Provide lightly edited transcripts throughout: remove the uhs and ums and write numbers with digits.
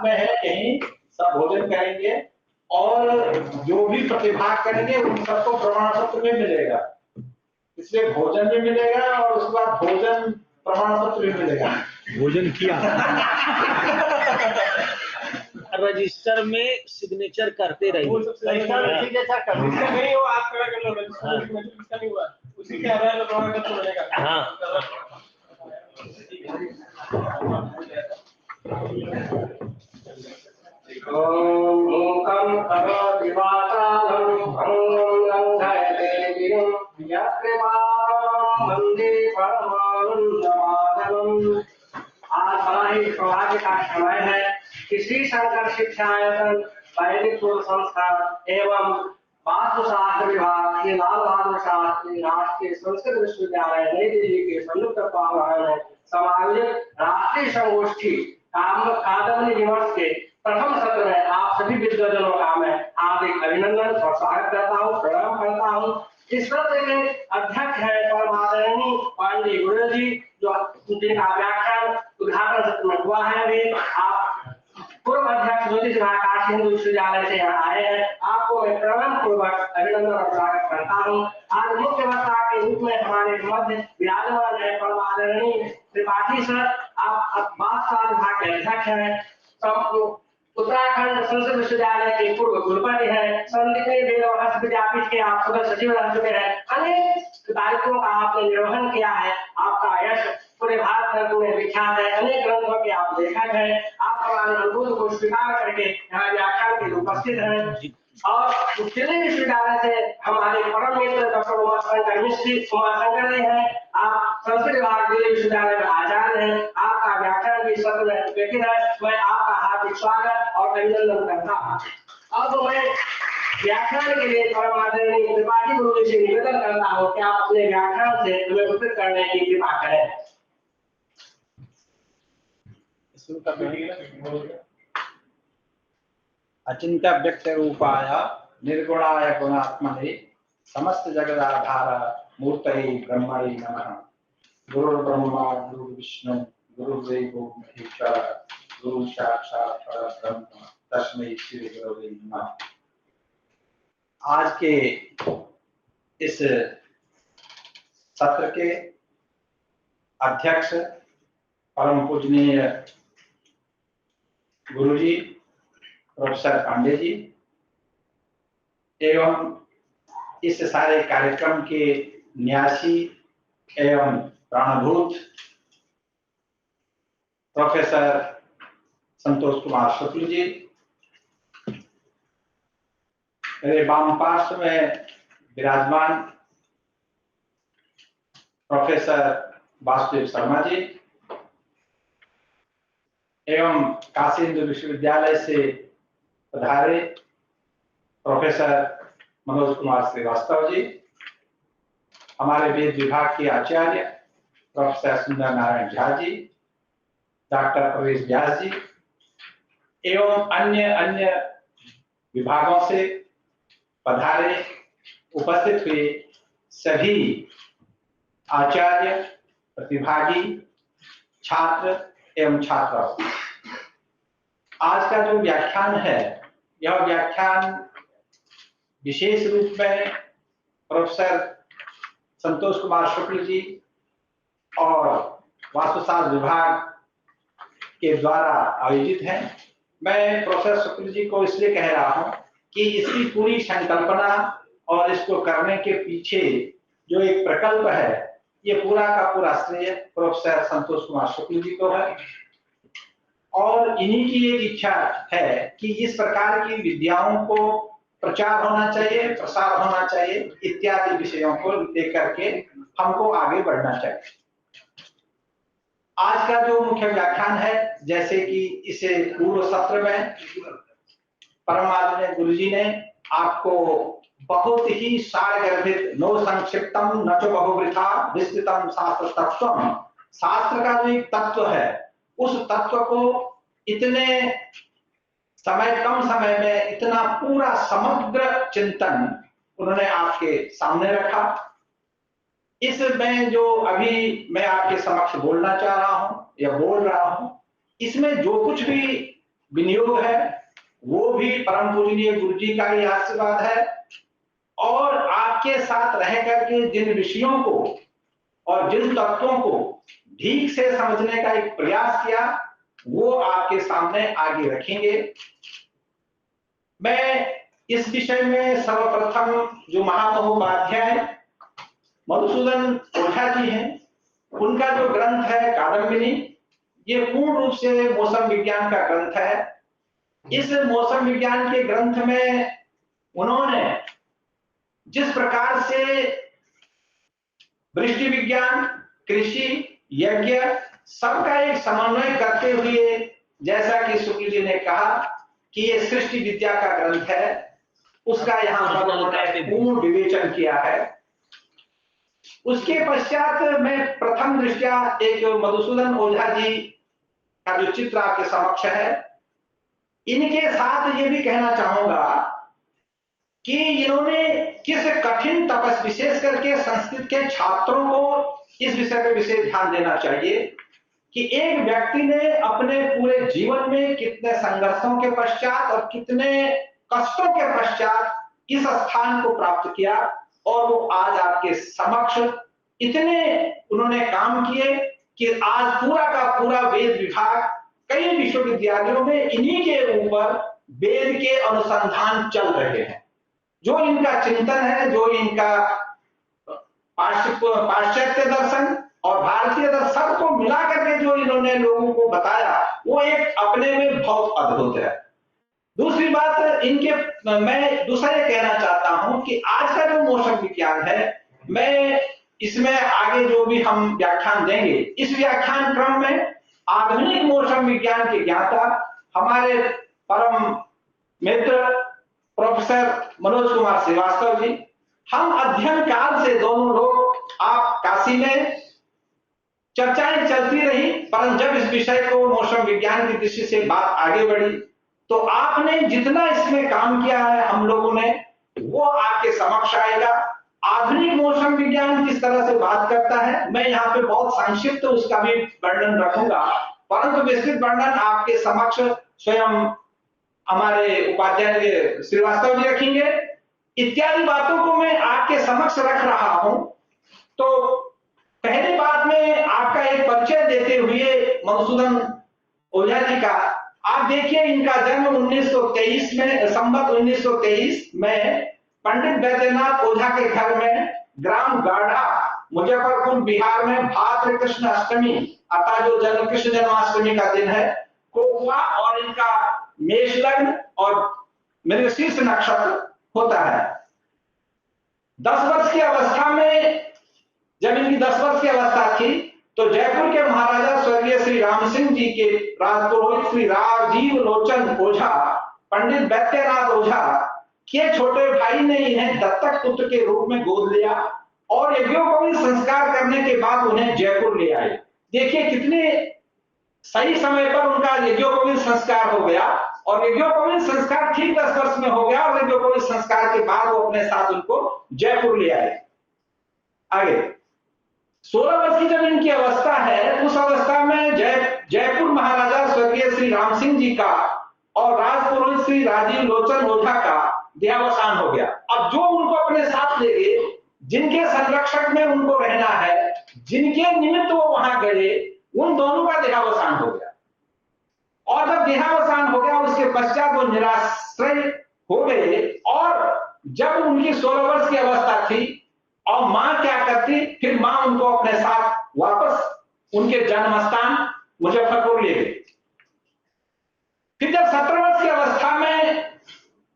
में है कहीं सब भोजन करेंगे और जो भी प्रतिभाग करेंगे उन सबको प्रमाण पत्र में मिलेगा। इसलिए भोजन भी मिलेगा और उसके बाद भोजन प्रमाण पत्र भी मिलेगा। भोजन किया रजिस्टर में सिग्नेचर करते रहिए। नहीं हो आप खड़ा कर लो, रजिस्टर नहीं हुआ उसी के आधार पर प्रमाण पत्र मिलेगा। हाँ ओम करोति वाचालं भंगं धयते वंदे परमानंदमाधवम्। आज बड़ा ही सौभाग्य का समय है कि श्री शंकर शिक्षायतन वैदिक पूर्व संस्था एवं वास्तुशास्त्र विभाग के लाल बहादुर शास्त्री राष्ट्रीय संस्कृत विश्वविद्यालय नई दिल्ली के संयुक्त तत्वावधान में समायोजित राष्ट्रीय संगोष्ठी कादम्बरी दिवस के प्रथम सत्र में आप सभी विद्वजनों का मैं हार्दिक अभिनंदन और स्वागत करता हूँ, प्रणाम करता हूँ। इस सत्र के अध्यक्ष है परम आदरणीय पांडे गुरु जी, जो जिनका व्याख्यान उद्घाटन सत्र में हुआ है। अभी आप पूर्व अध्यक्ष ज्योतिष काशी हिंदू विश्वविद्यालय से यहाँ आए हैं, आपको मैं प्रणाम पूर्वक अभिनंदन और स्वागत करता हूँ। आज मुख्य वक्ता के रूप में हमारे मध्य विराजमान है परम आदरणीय त्रिपाठी सर, आप वास्तु विभाग के अध्यक्ष हैं, उत्तराखंड संस्कृत विश्वविद्यालय के पूर्व कुलपति है, संदीपनी वेद विद्यापीठ के आप सदस्य सचिव रह चुके हैं, अनेक दायित्वों का आपने निर्वहन किया है। आपका यश पूरे भारत में विख्यात है, अनेक ग्रंथों के आप लेखक हैं। आप हमारे अनुरोध को स्वीकार करके यहाँ व्याख्यान के लिए उपस्थित हैं। और दिल्ली विश्वविद्यालय से हमारे परम मित्र डॉक्टर उमाशंकर मिश्री उमाशंकर जी हैं, आप संस्कृत विभाग दिल्ली विश्वविद्यालय में आचार्य हैं। आपका व्याख्यान भी सत्र में उल्लेखित है, मैं आपका हार्दिक स्वागत और अभिनंदन करता हूँ। अब मैं व्याख्यान के लिए परम आदरणीय त्रिपाठी गुरु जी से निवेदन करता हूँ कि आप अपने व्याख्यान से हमें उत्तर करने की कृपा करें। अचिंत्य व्यक्त रूपाय निर्गुणाय गुणात्मने समस्त जगदाधार मूर्तये ब्रह्मणे नमः। गुरु ब्रह्मा गुरु विष्णु गुरुदेवो महेश्वर गुरु साक्षात् परब्रह्म तस्मै श्री गुरवे नमः। आज के इस सत्र के अध्यक्ष परम पूजनीय गुरुजी प्रोफेसर पांडे जी एवं इस सारे कार्यक्रम के न्यासी एवं प्राणभूत प्रोफेसर संतोष कुमार शुक्ल जी, मेरे वाम पार्श्व में विराजमान प्रोफेसर वासुदेव शर्मा जी एवं काशी हिंदू विश्वविद्यालय से पधारे प्रोफेसर मनोज कुमार श्रीवास्तव जी, हमारे वेद विभाग के आचार्य प्रोफेसर सुंदर नारायण झा जी, डॉक्टर प्रवेश व्यास जी एवं अन्य विभागों से पधारे उपस्थित हुए सभी आचार्य, प्रतिभागी, छात्र एवं छात्राओं। आज का जो व्याख्यान है, यह व्याख्यान विशेष रूप में प्रोफेसर संतोष कुमार शुक्ल जी और वास्तुशास्त्र विभाग के द्वारा आयोजित है। मैं प्रोफेसर शुक्ल जी को इसलिए कह रहा हूं कि इसकी पूरी संकल्पना और इसको करने के पीछे जो एक प्रकल्प है, ये पूरा का पूरा श्रेय प्रोफेसर संतोष कुमार शुक्ल जी को है और इन्हीं की एक इच्छा है कि इस प्रकार की विद्याओं को प्रचार होना चाहिए, प्रसार होना चाहिए, इत्यादि विषयों को लेकर के हमको आगे बढ़ना चाहिए। आज का जो मुख्य व्याख्यान है, जैसे कि इसे पूर्व सत्र में परम आदरणीय गुरुजी ने आपको बहुत ही सारगर्भित, नो संक्षिप्तम न च बहुवृथा विस्तृतम शास्त्र तत्वम, शास्त्र का जो एक तत्व है उस तत्व को इतने कम समय में इतना पूरा समग्र चिंतन उन्होंने आपके सामने रखा। इसमें जो अभी मैं आपके समक्ष बोलना चाह रहा हूं या बोल रहा हूं, इसमें जो कुछ भी विनियोग है, वो भी परम पूजनीय गुरु जी का ही आशीर्वाद है। और आपके साथ रह करके जिन विषयों को और जिन तत्वों को ठीक से समझने का एक प्रयास किया, वो आपके सामने आगे रखेंगे। मैं इस विषय में सर्वप्रथम जो महामहोपाध्याय मधुसूदन ओझा जी हैं, उनका जो ग्रंथ है कादम्बिनी, ये पूर्ण रूप से मौसम विज्ञान का ग्रंथ है। इस मौसम विज्ञान के ग्रंथ में उन्होंने जिस प्रकार से वृष्टि विज्ञान, कृषि, यज्ञ सबका एक समन्वय करते हुए, जैसा कि शुक्ल जी ने कहा कि ये सृष्टि विद्या का ग्रंथ है, उसका यहाँ पर उन्होंने पूर्ण विवेचन किया है। उसके पश्चात मैं प्रथम दृष्टया एक मधुसूदन ओझा जी का जो चित्र आपके समक्ष है, इनके साथ ये भी कहना चाहूंगा कि इन्होंने किस कठिन तपस्या, विशेष करके संस्कृत के छात्रों को इस विषय पर विशेष ध्यान देना चाहिए कि एक व्यक्ति ने अपने पूरे जीवन में कितने संघर्षों के पश्चात और कितने कष्टों के पश्चात इस स्थान को प्राप्त किया, और वो आज आपके समक्ष इतने उन्होंने काम किए कि आज पूरा का पूरा वेद विभाग कई विश्वविद्यालयों में इन्हीं के ऊपर वेद के अनुसंधान चल रहे हैं। जो इनका चिंतन है, जो इनका पाश्चात्य दर्शन और भारतीय दर्शन सबको मिला करके जो इन्होंने लोगों को बताया, वो एक अपने में बहुत अद्भुत है। दूसरी बात इनके, मैं दूसरा ये कहना चाहता हूं कि आज का जो मौसम विज्ञान है, मैं इसमें आगे जो भी हम व्याख्यान देंगे, इस व्याख्यान क्रम में आधुनिक मौसम विज्ञान के ज्ञाता हमारे परम मित्र प्रोफेसर मनोज कुमार श्रीवास्तव जी, हम अध्ययन काल से दोनों लोग, आप काशी में चर्चाएं चलती रही, परंतु जब इस विषय को मौसम विज्ञान की दृष्टि से बात आगे बढ़ी, तो आपने जितना इसमें काम किया है हम लोगों ने, वो आपके समक्ष आएगा। आधुनिक मौसम विज्ञान किस तरह से बात करता है, मैं यहाँ पे बहुत संक्षिप्त उसका भी वर्णन रखूंगा, परंतु विस्तृत वर्णन आपके समक्ष स्वयं हमारे उपाध्याय श्रीवास्तव जी रखेंगे। इत्यादि बातों को मैं आपके समक्ष रख रहा हूं। तो पहली बात में आपका एक परिचय देते हुए मधुसूदन ओझा जी का, आप देखिए इनका जन्म 1923 में, संवत 1923 में पंडित बैद्यनाथ ओझा के घर में ग्राम गाढ़ा, मुजफ्फरपुर बिहार में भाद्र कृष्ण अष्टमी अर्थात जो जन्म कृष्ण जन्माष्टमी का दिन है को हुआ, और इनका मेष लग्न और मृगशीर्ष नक्षत्र होता है। 10 वर्ष की अवस्था में, जब इनकी 10 वर्ष की अवस्था थी, तो जयपुर के महाराजा स्वर्गीय श्री राम सिंह जी के राजपुरोहित श्री राजीव लोचन ओझा, पंडित बैद्यनाथ ओझा के छोटे भाई ने इन्हें दत्तक पुत्र के रूप में गोद लिया और यज्ञोपवीत संस्कार करने के बाद उन्हें जयपुर ले आए। देखिए कितने सही समय पर उनका यज्ञोपवीत संस्कार हो गया, और यज्ञोपवीत संस्कार ठीक 10 वर्ष में हो गया, और यज्ञोपवीत संस्कार के बाद वो अपने साथ उनको जयपुर ले आए। आगे 16 वर्ष की जब इनकी अवस्था है, उस अवस्था में जयपुर महाराजा स्वर्गीय श्री राम सिंह जी का और राजपुरोहित श्री राजीव लोचन ओझा का देहावसान हो गया। अब जो उनको अपने साथ ले गए, जिनके संरक्षक में उनको रहना है, जिनके निमित्त वो वहां गए, उन दोनों का देहावसान हो गया। और जब देहावसान हो गया, उसके पश्चात वो निराश्रय हो गए, और जब उनकी 16 वर्ष की अवस्था थी, और मां क्या करती, फिर मां उनको अपने साथ वापस उनके जन्म स्थान मुजफ्फरपुर ले गई। फिर जब 17 वर्ष की अवस्था में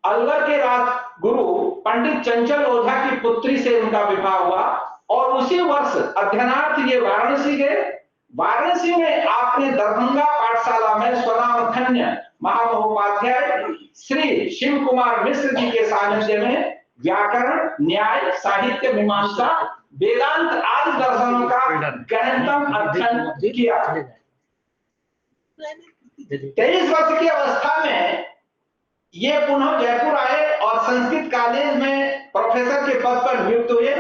अलवर के राजगुरु पंडित चंचल ओझा की पुत्री से उनका विवाह हुआ, और उसी वर्ष अध्ययनार्थ ये वाराणसी गए। वाराणसी में आपने दरभंगा पाठशाला में स्वनामधन्य महामहोपाध्याय श्री शिव कुमार मिश्र जी के सानिध्य में व्याकरण, न्याय, साहित्य, मीमांसा, वेदांत आदि दर्शनों का गहनतम अध्ययन किया। 23 वर्ष की अवस्था में ये पुनः जयपुर आए और संस्कृत कॉलेज में प्रोफेसर के पद पर नियुक्त हुए।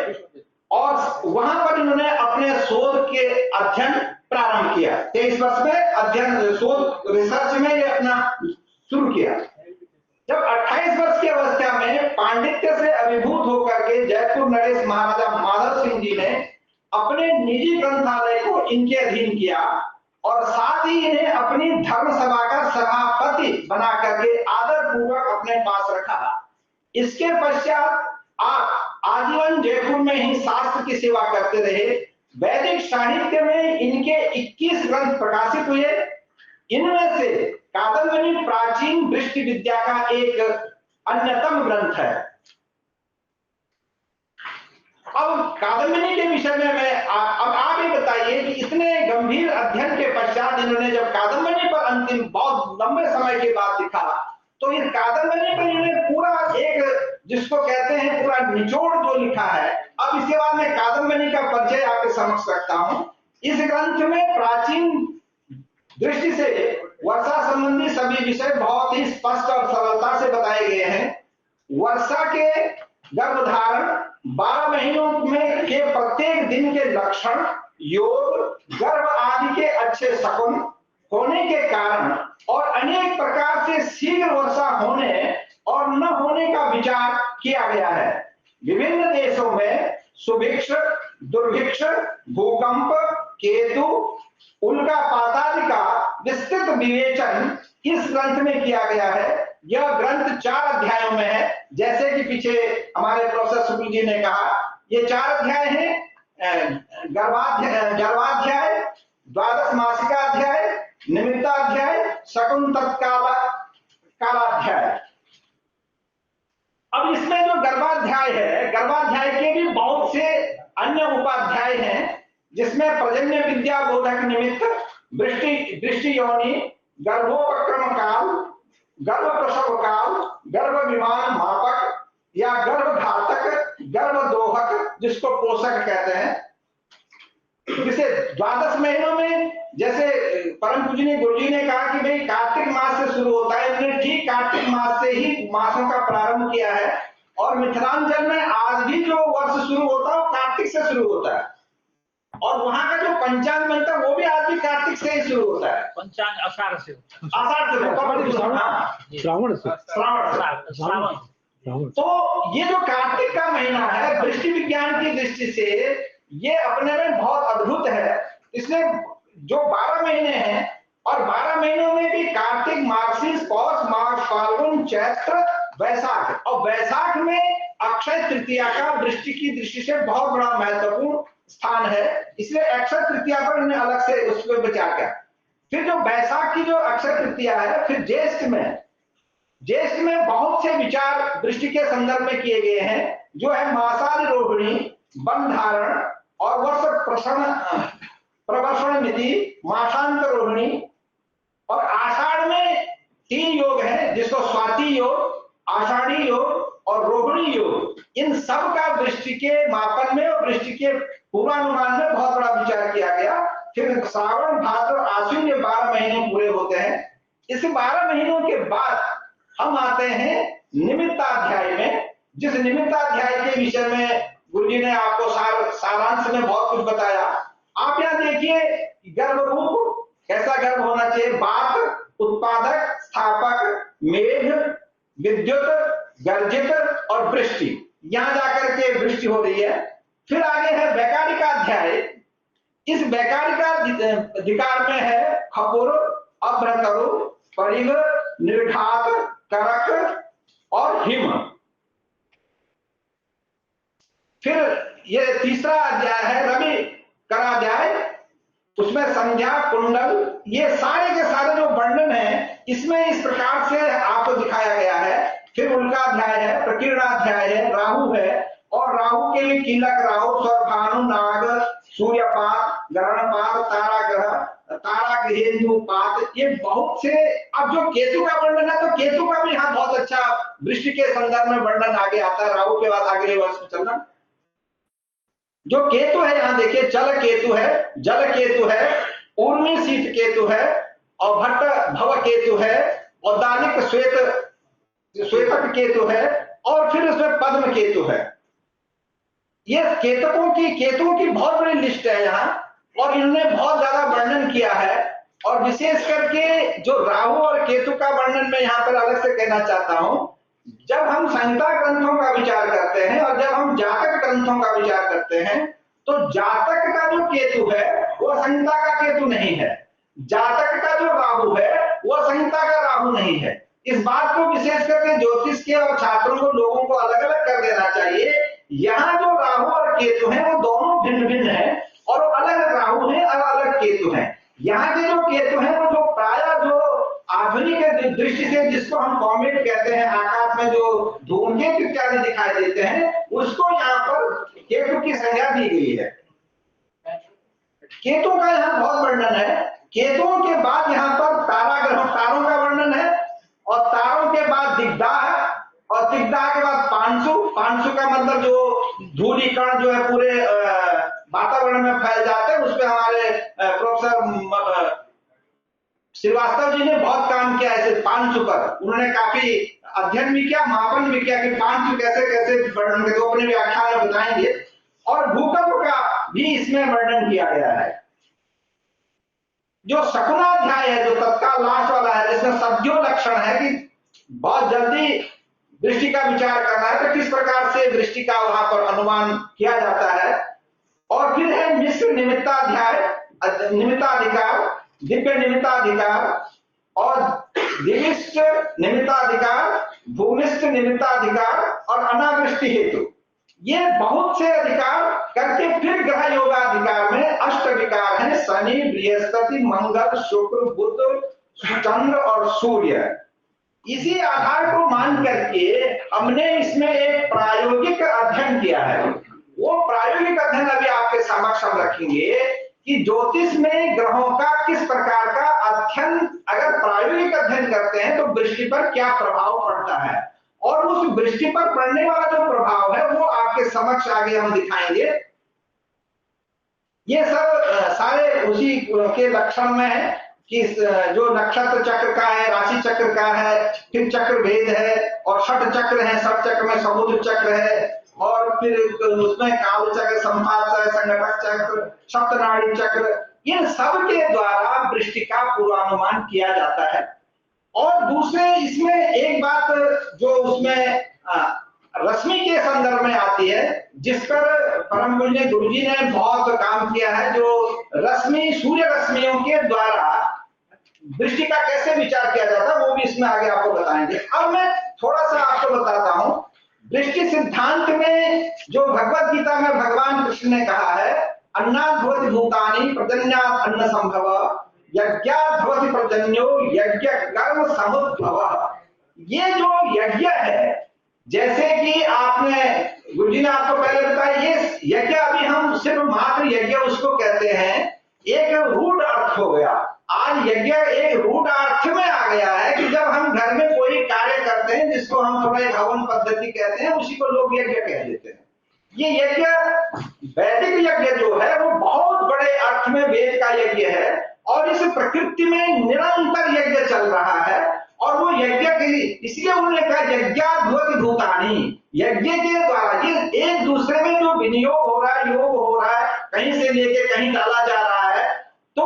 और वहां पर इन्होंने अपने शोध के अध्ययन प्रारंभ किया। 23 वर्ष में अध्ययन शोध रिसर्च में ये अपना शुरू किया। जब 28 वर्ष की अवस्था में पांडित्य से अभिभूत होकर के जयपुर नरेश महाराजा माधव सिंह जी ने अपने निजी ग्रंथालय को इनके अधीन किया और साथ ही इन्हें अपनी धर्म सभा का सभापति बना करके आदर पूर्वक अपने पास रखा। इसके पश्चात आप आजीवन जयपुर में ही शास्त्र की सेवा करते रहे। वैदिक साहित्य में इनके 21 ग्रंथ प्रकाशित हुए। इनमें से कादम्बनी प्राचीन दृष्टि विद्या का एक अन्यतम ग्रंथ है। अब कादम्बनी के विषय में अब आप ये बताइए कि इतने गंभीर अध्ययन के पश्चात इन्होंने जब कादम्बनी पर अंतिम बहुत लंबे समय के बाद लिखा, तो इस कादम्बनी पर इन्होंने पूरा एक जिसको कहते हैं पूरा निचोड़ जो लिखा है। अब इसके बाद मैं कादम्बनी का परिचय आपके समक्ष रखता हूं। इस ग्रंथ में प्राचीन दृष्टि से वर्षा संबंधी सभी विषय बहुत ही स्पष्ट और सरलता से बताए गए हैं। वर्षा के गर्भधारण, 12 महीनों में के प्रत्येक दिन के लक्षण, योग, गर्भ आदि के अच्छे शकुन होने के कारण और अनेक प्रकार से शीघ्र वर्षा होने और न होने का विचार किया गया है। विभिन्न देशों में सुभिक्ष, दुर्भिक्ष, भूकंप, केतु, उल्कापात आदि का विस्तृत विवेचन इस ग्रंथ में किया गया है। यह ग्रंथ 4 अध्यायों में है। जैसे कि पीछे हमारे प्रोफेसर शुक्ल जी ने कहा, ये 4 अध्याय हैं। गर्भाध्याय, द्वादश मासिका अध्याय, निमित्ताध्याय, शकुन तत्कालाध्याय। अब इसमें जो गर्भाध्याय है, गर्भाध्याय के भी बहुत से अन्य उपाध्याय हैं, जिसमें पर्जन्य विद्या बोधक निमित्त, दृष्टि योनि, गर्भोपक्रम काल, गर्भ प्रसव काल, गर्भ विमान मापक या गर्भघातक, गर्भदोहक जिसको पोषक कहते हैं, जिसे 12 महीनों में, जैसे परम पूजनीय गुरु जी ने कहा कि भाई कार्तिक मास से शुरू होता है, इन्होंने ठीक कार्तिक मास से ही मासों का प्रारंभ किया है। और मिथिलांचल में आज भी जो वर्ष शुरू होता है वो कार्तिक से शुरू होता है, और वहां का जो पंचांग बनता है वो भी आज भी कार्तिक से ही शुरू होता है। पंचांग आषाढ़ से श्रावण। तो ये जो कार्तिक का महीना है, दृष्टि विज्ञान की दृष्टि से ये अपने में बहुत अद्भुत है। इसलिए जो 12 महीने हैं, और 12 महीनों में भी कार्तिक, मार्गशीर्ष, पौष, माघ, फाल्गुन, चैत्र, वैशाख, और वैशाख में अक्षय तृतीया का दृष्टि की दृष्टि से बहुत बड़ा महत्वपूर्ण स्थान है। इसलिए अक्षय तृतीया पर इन्हें अलग से उस पर विचार किया। फिर जो वैशाख की जो अक्षय तृतीया है, फिर ज्येष्ठ में बहुत से विचार दृष्टि के संदर्भ में किए गए हैं, जो है मासादिरोहिणी, वन धारण और वर्ष प्रवर्षण मिति, मासांत रोहिणी। और आषाढ़ में 3 योग हैं, जिसको स्वाति योग, आषाढ़ी योग और रोहिणी योग। इन सब का दृष्टि के मापन में और दृष्टि के पूर्वानुमान में बहुत बड़ा विचार किया गया। फिर श्रावण, भाद्र, आश्विन, ये 12 महीने पूरे होते हैं। इस 12 महीनों के बाद हम आते हैं निमित्ताध्याय में, जिस निमित्ताध्याय के विषय में गुरु जी ने आपको सारांश में बहुत कुछ बताया। आप यहाँ देखिए, गर्भ रूप कैसा गर्भ होना चाहिए, बात, उत्पादक, स्थापक, मेघ, विद्युत, गर्जित और वृष्टि। यहां जाकर के वृष्टि हो रही है। फिर आगे है वैकारिकाध्याय। इस वैकारिकाधिकार में है खपुर, अभ्रतरु, परिघ, निर्घात, करक और हिम। फिर ये तीसरा अध्याय है रवि कराध्याय, उसमें संध्या, कुंडल, ये सारे के सारे जो वर्णन है इसमें इस प्रकार से आपको दिखाया गया है। फिर उल्का अध्याय है, प्रकीर्णाध्याय है, राहु है, और राहु के लिए कीलक राहु, स्वर्भानु, नाग, सूर्यपात, ग्रहणपात, तारागृहेन्दुपात, ये बहुत से। अब जो केतु का वर्णन है, तो केतु का भी यहाँ बहुत अच्छा दृष्टि के संदर्भ में वर्णन आगे आता है। राहु के बाद आगे वर्ष में चलना। जो केतु है यहाँ देखिए, जल केतु है, ऊर्मी शीत केतु है, और भट्ट भव केतु है, और दानिक श्वेतक केतु है, और फिर उसमें पद्म केतु है। ये केतुओं की बहुत बड़ी लिस्ट है यहाँ, और इन्होंने बहुत ज्यादा वर्णन किया है। और विशेष करके जो राहु और केतु का वर्णन मैं यहाँ पर अलग से कहना चाहता हूं। जब हम संहिता ग्रंथों का विचार करते हैं और जब हम जातक ग्रंथों का विचार करते हैं, तो जातक का जो केतु है वो संहिता का केतु नहीं है, जातक का जो राहु है वो संहिता का राहु नहीं है। इस बात को विशेष करके ज्योतिष के और छात्रों को, लोगों को अलग अलग कर देना चाहिए। यहाँ जो राहु और केतु हैं वो दोनों भिन्न भिन्न है, और वो अलग राहु है और अलग केतु है। यहाँ के जो केतु हैं वो जो प्रायः जो आधुनिक दृष्टि से, जिसको हम कॉमेट कहते हैं, आकाश में जो धूमकेतु इत्यादि दिखाई देते हैं, उसको यहाँ पर केतु की संज्ञा दी गई है। केतु का यहाँ बहुत वर्णन है। केतुओं के बाद यहाँ पर तारों का वर्णन है, और तारों के बाद दिग्दाह, और दिग्दाह के बाद पांशु का मतलब जो धूली कण जो है पूरे वातावरण में फैल जाते हैं, उसपे हमारे प्रोफेसर श्रीवास्तव जी ने बहुत काम किया है पांशु पर। उन्होंने काफी अध्ययन भी किया, मापन भी किया कि पांशु कैसे कैसे वर्णन करते, अपने व्याख्यान में बताएंगे। और भूकंप का भी इसमें वर्णन किया गया है। जो शकुनाध्याय है, जो तत्काल लास्ट वाला है, जिसमें सद्यो लक्षण है कि बहुत जल्दी दृष्टि का विचार करना है, तो किस प्रकार से दृष्टि का वहां पर अनुमान किया जाता है। और फिर है मिश्र निमित्ताध्याय, निमित्ताधिकार, दिव्य निमित्ताधिकार, और दिविष्ट निमित्ताधिकार, भूमिष्ठ निमित्ताधिकार, और अनावृष्टि हेतु। ये बहुत से अधिकार करके फिर ग्रह योगाधिकार में अष्ट विकार हैं: शनि, बृहस्पति, मंगल, शुक्र, बुध, चंद्र और सूर्य। इसी आधार को मान करके हमने इसमें एक प्रायोगिक अध्ययन किया है। वो प्रायोगिक अध्ययन अभी आपके समक्ष हम रखेंगे कि ज्योतिष में ग्रहों का किस प्रकार का अध्ययन, अगर प्रायोगिक अध्ययन करते हैं तो दृष्टि पर क्या प्रभाव पड़ता है, और उस दृष्टि पर पड़ने वाला जो प्रभाव है वो आपके समक्ष आगे हम दिखाएंगे। ये सब सारे उसी के लक्षण में है कि जो नक्षत्र चक्र का है, राशि चक्र का है, फिर चक्र भेद है, और षट चक्र है, षट चक्र में समुद्र चक्र है, और फिर उसमें काल चक्र, संपात चक्र, संघटक चक्र, सप्तनाड़ी चक्र, इन सब के द्वारा दृष्टि का पूर्वानुमान किया जाता है। और दूसरे इसमें एक बात जो उसमें रश्मि के संदर्भ में आती है, जिस पर परम पूज्य गुरु जी ने बहुत काम किया है, जो रश्मि, सूर्य रश्मियों के द्वारा दृष्टि का कैसे विचार किया जाता है, वो भी इसमें आगे आपको बताएंगे। अब मैं थोड़ा सा आपको बताता हूं। दृष्टि सिद्धांत में जो भगवत गीता में भगवान कृष्ण ने कहा है, अन्नात् भवति भूतानि पर्जन्यात् अन्न संभव, यज्ञात् भवति पर्जन्यो यज्ञ कर्म समुद्भव। ये जो यज्ञ है, जैसे कि आपने गुरुजी ने आपको पहले बताया, ये यज्ञ अभी हम सिर्फ मात्र यज्ञ उसको कहते हैं, एक रूढ़ अर्थ हो गया। आज यज्ञ एक रूढ़ अर्थ में आ गया है कि जब हम घर में कोई कार्य करते हैं, जिसको हम थोड़ा एक हवन पद्धति कहते हैं, उसी को लोग यज्ञ कह देते हैं। ये यज्ञ, वैदिक यज्ञ जो है वो बहुत बड़े अर्थ में वेद का यज्ञ है, और इस प्रकृति में निरंतर यज्ञ चल रहा है। और वो यज्ञ के लिए इसलिए उन्होंने कहा यज्ञात् भवति भूतानि, यज्ञ के द्वारा ये एक दूसरे में जो विनियोग हो रहा है, योग हो रहा है, कहीं से लेके कहीं डाला जा रहा है। तो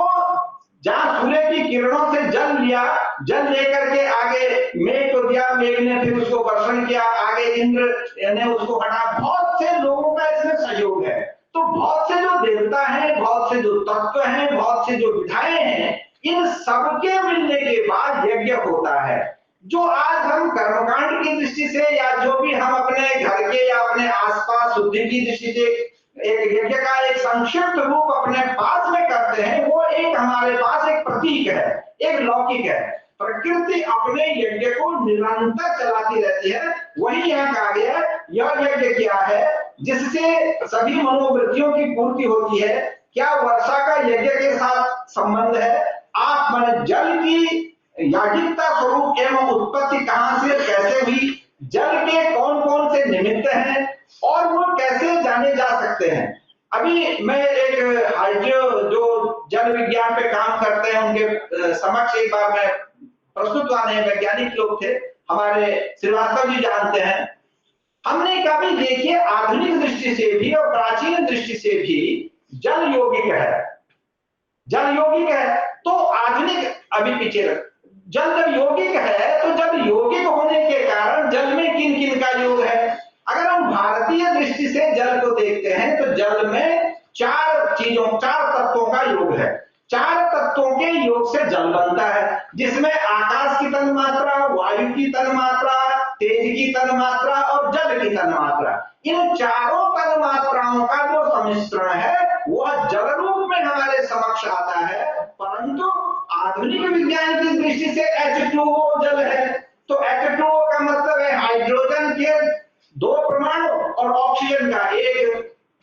जहां सूर्य की किरणों से जल लिया, जल लेकर के आगे मेघ को दिया, मेघ ने फिर उसको वर्षण किया, आगे इंद्र ने उसको हटा, बहुत से लोगों का इसमें सहयोग है। तो बहुत से जो देवता हैं, बहुत से जो तत्व हैं, बहुत से जो विधाएं हैं, इन सबके मिलने के बाद यज्ञ होता है। जो आज हम कर्मकांड की दृष्टि से, या जो भी हम अपने घर के या अपने आसपास शुद्धि की दृष्टि से एक यज्ञ का एक संक्षिप्त रूप अपने पास में करते हैं, वो एक हमारे पास एक प्रतीक है, एक लौकिक है। प्रकृति अपने यज्ञ को निरंतर चलाती रहती है। वही यहाँ कहा गया है, यह यज्ञ क्या है जिससे सभी मनोवृत्तियों की पूर्ति होती है। क्या वर्षा का यज्ञ के साथ संबंध है? आप मन जल की याज्ञिकता स्वरूप एवं उत्पत्ति कहां से कैसे हुई, जल के कौन कौन से निमित्त हैं, और वो कैसे जाने जा सकते हैं। अभी मैं एक हाइड्रो जो जल विज्ञान पे काम करते हैं उनके समक्ष एक बार मैं प्रस्तुत वाले वैज्ञानिक लोग थे, हमारे श्रीवास्तव जी जानते हैं। हमने कभी देखिए आधुनिक दृष्टि से भी और प्राचीन दृष्टि से भी जल यौगिक है, जल यौगिक है। तो आधुनिक अभी पीछे जल जब यौगिक है तो जब यौगिक होने के कारण जल में किन किन का योग है। अगर हम भारतीय दृष्टि से जल को देखते हैं तो जल में चार तत्वों का योग है। चार तत्वों के योग से जल बनता है, जिसमें आकाश की तन मात्रा, वायु की तन मात्रा, तेज की तन मात्रा और जल की तन मात्रा। इन चारों तन मात्राओं का जो सम्मिश्रण है वह जल रूप में हमारे समक्ष आता है। परंतु आधुनिक विज्ञान की दृष्टि से H2O जल है। तो H2O का मतलब है हाइड्रोजन के 2 परमाणु और ऑक्सीजन का 1।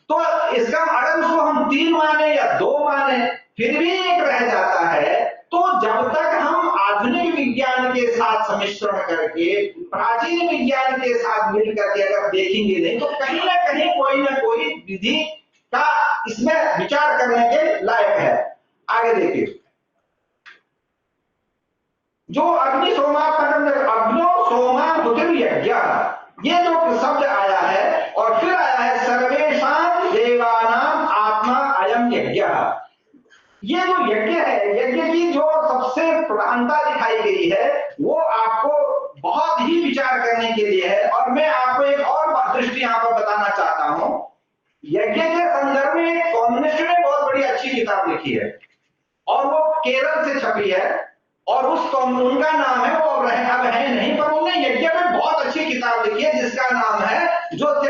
तो इसका अगर उसको हम 3 माने या 2 माने फिर भी 1 रह जाता है। तो जब तक हम आधुनिक विज्ञान के साथ सम्मिश्रण करके प्राचीन विज्ञान के साथ मिल करके अगर देखेंगे नहीं तो कहीं ना कोई विधि का इसमें विचार करने के लायक है। आगे देखिए, जो अग्नि सोमा अग्नो सोमा बुद्धिर्यज्ञ, ये जो शब्द आया है और फिर आया है सर्वेषां देवानां आत्मा अयम यज्ञ। ये जो यज्ञ है, यज्ञ की जो सबसे प्रधानता दिखाई गई है वो आपको बहुत ही विचार करने के लिए है। और मैं आपको एक और दृष्टि यहाँ पर बताना चाहता हूं। यज्ञ के संदर्भ में एक कम्युनिस्ट ने बहुत बड़ी अच्छी किताब लिखी है और वो केरल से छपी है और उनका नाम है, वो अब है नहीं, पर उन्होंने यज्ञ में बहुत अच्छी किताब लिखी है जिसका नाम है जो थे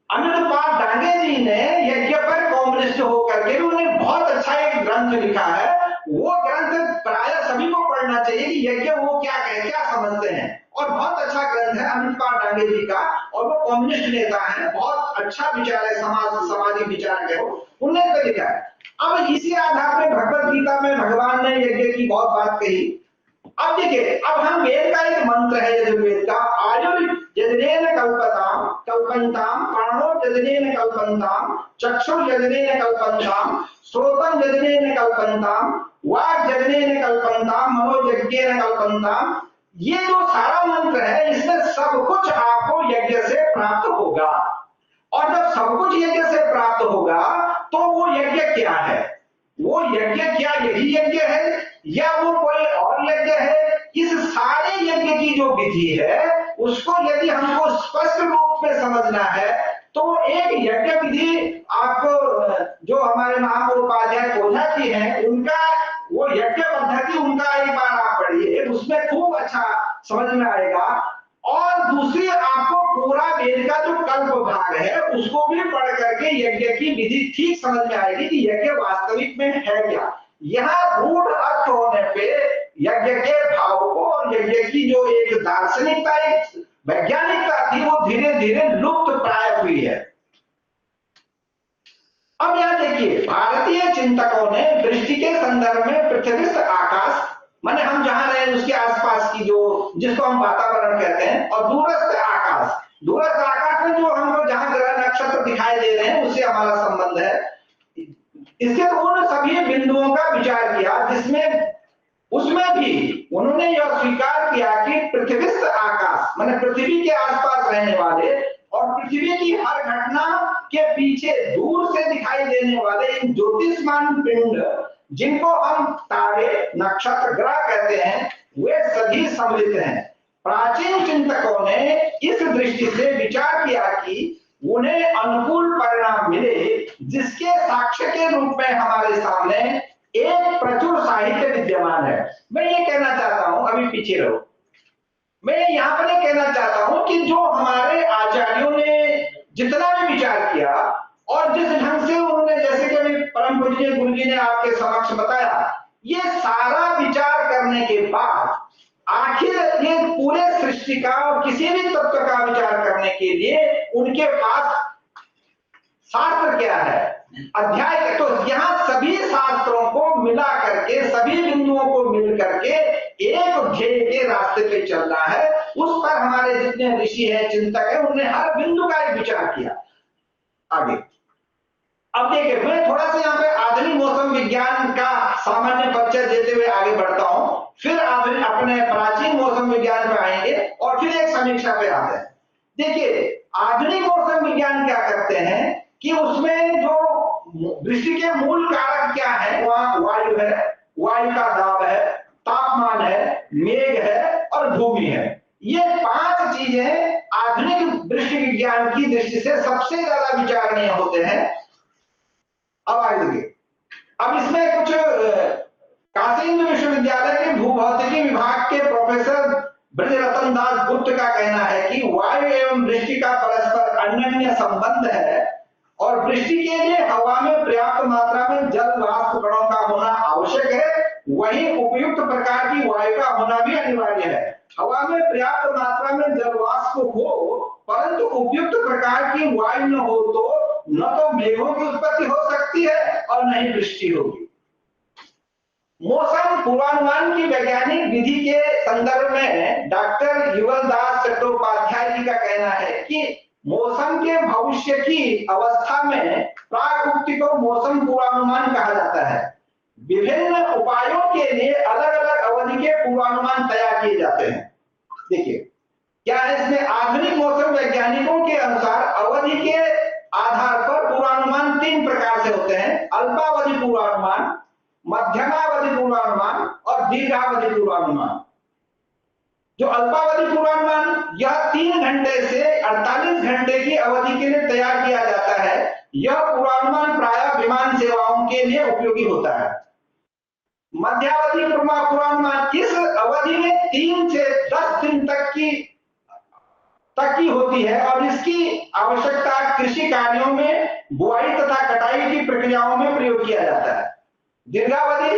अमृतपाल डांगे जी ने यज्ञ पर कम्युनिस्ट होकर के उन्होंने बहुत अच्छा एक ग्रंथ लिखा है। वो ग्रंथ प्राय सभी को पढ़ना चाहिए कि यज्ञ वो क्या समझते हैं, और बहुत अच्छा ग्रंथ है अमृतपाल डांगे जी का। और वो कम्युनिस्ट नेता है, बहुत अच्छा विचार है, सामाजिक विचार है, उन्होंने तो लिखा है। अब इसी आधार पर भगवत गीता में भगवान ने यज्ञ की बहुत बात कही। अब देखिए, अब हम वेद का एक मंत्र है यजुर्वेद का, आयुर्यजनेन कल्पन्ताम प्राणो यजनेन कल्पन्ताम चक्षुर यजनेन कल्पन्ताम श्रोत्रम यजनेन कल्पन्ताम वाक् यजनेन कल्पन्ताम मनोयज्ञेन कल्पन्ताम। ये जो सारा मंत्र है इसमें सब कुछ आपको यज्ञ से प्राप्त होगा। और जब सब कुछ यज्ञ से प्राप्त होगा तो वो यज्ञ क्या है, वो यज्ञ क्या यही यज्ञ है या वो कोई और यज्ञ है। इस सारे यज्ञ की जो विधि है उसको यदि हमको स्पष्ट रूप में समझना है तो एक यज्ञ विधि आपको जो हमारे महामहोपाध्याय ओझा जी हैं उनका वो यज्ञ पद्धति उनका एक बार आप पढ़िए, उसमें खूब अच्छा समझ में आएगा। और दूसरी आपको पूरा वेद का जो कल्प भाग है उसको भी पढ़ करके यज्ञ की विधि ठीक समझ में आएगी कि यज्ञ वास्तविक में है क्या। यहाँ रूढ़ अर्थ होने पे यज्ञ के भाव को और यज्ञ की जो एक दार्शनिकता, एक वैज्ञानिकता थी वो धीरे धीरे लुप्त प्राय हुई है। अब यहाँ देखिए, भारतीय चिंतकों ने दृष्टि के संदर्भ में पृथ्वी से आकाश, माने हम जहां रहे उसके आसपास की जो जिसको हम वातावरण कहते हैं, और दूरस्थ आकाश में जो हमको जहां ग्रह नक्षत्र दिखाई दे रहे हैं उससे हमारा संबंध है। इसके उन सभी बिंदुओं का विचार किया जिसमें उसमें भी उन्होंने यह स्वीकार किया कि पृथ्वीस्थ आकाश माने पृथ्वी के आसपास रहने वाले और पृथ्वी की हर घटना के पीछे दूर से दिखाई देने वाले इन ज्योतिष्मान पिंड जिनको हम तारे नक्षत्र ग्रह कहते हैं वे सभी सम्मिलित हैं। प्राचीन चिंतकों ने इस दृष्टि से विचार किया कि उन्हें अनुकूल परिणाम मिले जिसके साक्ष्य के रूप में हमारे सामने एक प्रचुर साहित्य विद्यमान है। मैं ये कहना चाहता हूं, अभी पीछे रहो, मैं यहाँ पर कहना चाहता हूं कि जो हमारे आचार्यों ने जितना भी विचार किया और जिस ढंग से उन्होंने, जैसे कि अभी परम पूज्य गुरु जी ने आपके समक्ष बताया, ये सारा विचार करने के बाद आखिर ये पूरे सृष्टि का और किसी भी तत्व का विचार करने के लिए उनके पास शास्त्र क्या है, अध्याय। तो यहाँ सभी शास्त्रों को मिला करके, सभी बिंदुओं को मिल करके एक ध्येय के रास्ते पे चलना है। उस पर हमारे जितने ऋषि हैं, चिंतक हैं, उन्होंने हर बिंदु का एक विचार किया। आगे अब देखिए, मैं थोड़ा सा यहाँ पे आधुनिक मौसम विज्ञान का सामान्य परिचय देते हुए आगे बढ़ता हूं, फिर आधुनिक अपने प्राचीन मौसम विज्ञान पे आएंगे और फिर एक समीक्षा पे आते हैं। देखिए, आधुनिक मौसम विज्ञान क्या करते हैं कि उसमें जो वृष्टि के मूल कारक क्या है, वहां वायु है, वायु का दाब है, तापमान है, मेघ है और भूमि है। ये 5 चीजें आधुनिक वृष्टि विज्ञान की दृष्टि से सबसे ज्यादा विचारणीय होते हैं। अब आगे देखिए, अब इसमें कुछ काशी हिंदू विश्वविद्यालय के भूभौतिकी विभाग के प्रोफेसर ब्रजरतन दास गुप्त का कहना है कि वायु एवं वृष्टि का परस्पर अन्योन्य संबंध है और वृष्टि के लिए हवा में पर्याप्त मात्रा में जल वाष्प कणों का होना आवश्यक है, वहीं उपयुक्त प्रकार की वायु का होना भी अनिवार्य है। हवा में पर्याप्त मात्रा में जल वाष्प हो परंतु उपयुक्त प्रकार की वायु न हो तो न तो मेघों की उत्पत्ति हो सकती है और न ही वृष्टि होगी। मौसम पूर्वानुमान की वैज्ञानिक विधि के संदर्भ में डॉक्टर युगल दास चट्टोपाध्याय जी का कहना है कि मौसम के भविष्य की अवस्था में प्रागुक्ति को मौसम पूर्वानुमान कहा जाता है। विभिन्न उपायों के लिए अलग अलग अवधि के पूर्वानुमान तैयार किए जाते हैं। देखिए क्या है इसमें, आधुनिक मौसम वैज्ञानिकों के अनुसार अवधि के आधार पर पूर्वानुमान 3 प्रकार से होते हैं: अल्पावधि पूर्वानुमान, मध्यमावधि पूर्वानुमान और दीर्घावधि पूर्वानुमान। जो अल्पावधि पूर्वानुमान यह 3 घंटे से 48 घंटे की अवधि के लिए तैयार किया जाता है। यह पूर्वानुमान प्रायः विमान सेवाओं के लिए उपयोगी होता है। मध्यावधि पूर्वानुमान इस अवधि में 3 से 10 दिन तक की होती है और इसकी आवश्यकता कृषि कार्यों में बुआई तथा कटाई की प्रक्रियाओं में प्रयोग किया जाता है। दीर्घावधि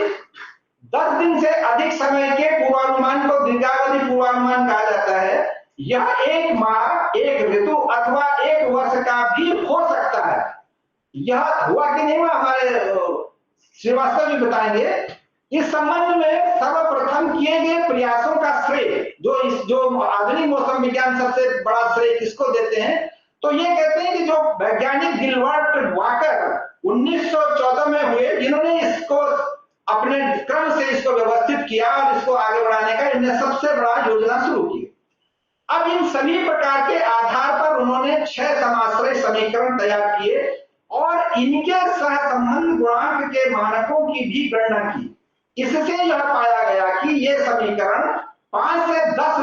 10 दिन से अधिक समय के पूर्वानुमान को दीर्घावधि पूर्वानुमान कहा जाता है। यह 1 माह, 1 ऋतु अथवा 1 वर्ष का भी हो सकता है। यह हुआ कि नहीं हुआ हमारे श्रीवास्तव जी बताएंगे। इस संबंध में सर्वप्रथम किए गए प्रयासों का श्रेय जो आधुनिक मौसम विज्ञान सबसे बड़ा श्रेय किसको देते हैं, तो ये कहते हैं कि जो वैज्ञानिक गिलबर्ट वाकर 1914 में हुए, जिन्होंने इसको अपने क्रम से इसको व्यवस्थित किया और इसको आगे बढ़ाने का इन्हें सबसे बड़ा योजना शुरू की। अब इन सभी प्रकार के आधार पर उन्होंने 6 समाश्रय समीकरण तैयार किए और इनके सहसंबंध गुणांक के मानकों की भी गणना की। इससे यह पाया गया कि ये समीकरण 5 से 10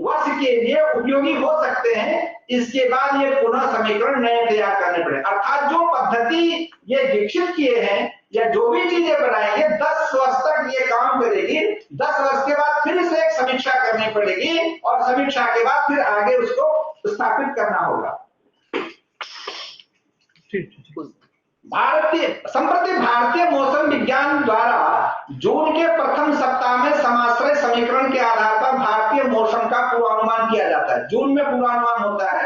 वर्ष के लिए उपयोगी हो सकते हैं। इसके बाद ये पुनः समीकरण नए तैयार करने पड़े। अर्थात जो पद्धति ये विकसित किए हैं या जो भी चीजें बनाएंगे 10 वर्ष तक ये काम करेगी। 10 वर्ष के बाद फिर से एक समीक्षा करनी पड़ेगी और समीक्षा के बाद फिर आगे उसको स्थापित करना होगा। संप्रति भारतीय मौसम विज्ञान द्वारा जून के प्रथम सप्ताह में समाश्रय समीकरण के आधार पर भारतीय मौसम का पूर्वानुमान किया जाता है। जून में पूर्वानुमान होता है।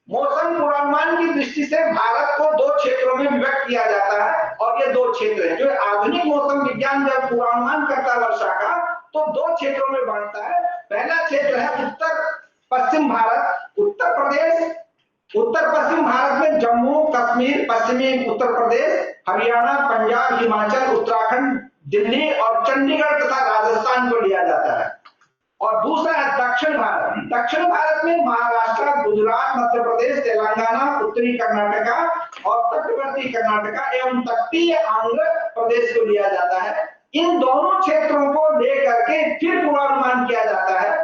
मौसम पूर्वानुमान की दृष्टि से भारत को 2 क्षेत्रों में विभक्त किया जाता है और ये 2 क्षेत्र हैं। जो आधुनिक मौसम विज्ञान जब पूर्वानुमान करता है वर्षा का, तो 2 क्षेत्रों में बांटता है। पहला क्षेत्र है उत्तर पश्चिम भारत, उत्तर पश्चिम भारत में जम्मू कश्मीर, पश्चिमी उत्तर प्रदेश, हरियाणा, पंजाब, हिमाचल, उत्तराखंड, दिल्ली और चंडीगढ़ तथा राजस्थान को लिया जाता है। और दूसरा है दक्षिण भारत। दक्षिण भारत में महाराष्ट्र, गुजरात, मध्य प्रदेश, तेलंगाना, उत्तरी कर्नाटका और तटवर्ती कर्नाटका एवं तटीय आंध्र प्रदेश को लिया जाता है। इन दोनों क्षेत्रों को लेकर के फिर पूर्वानुमान किया जाता है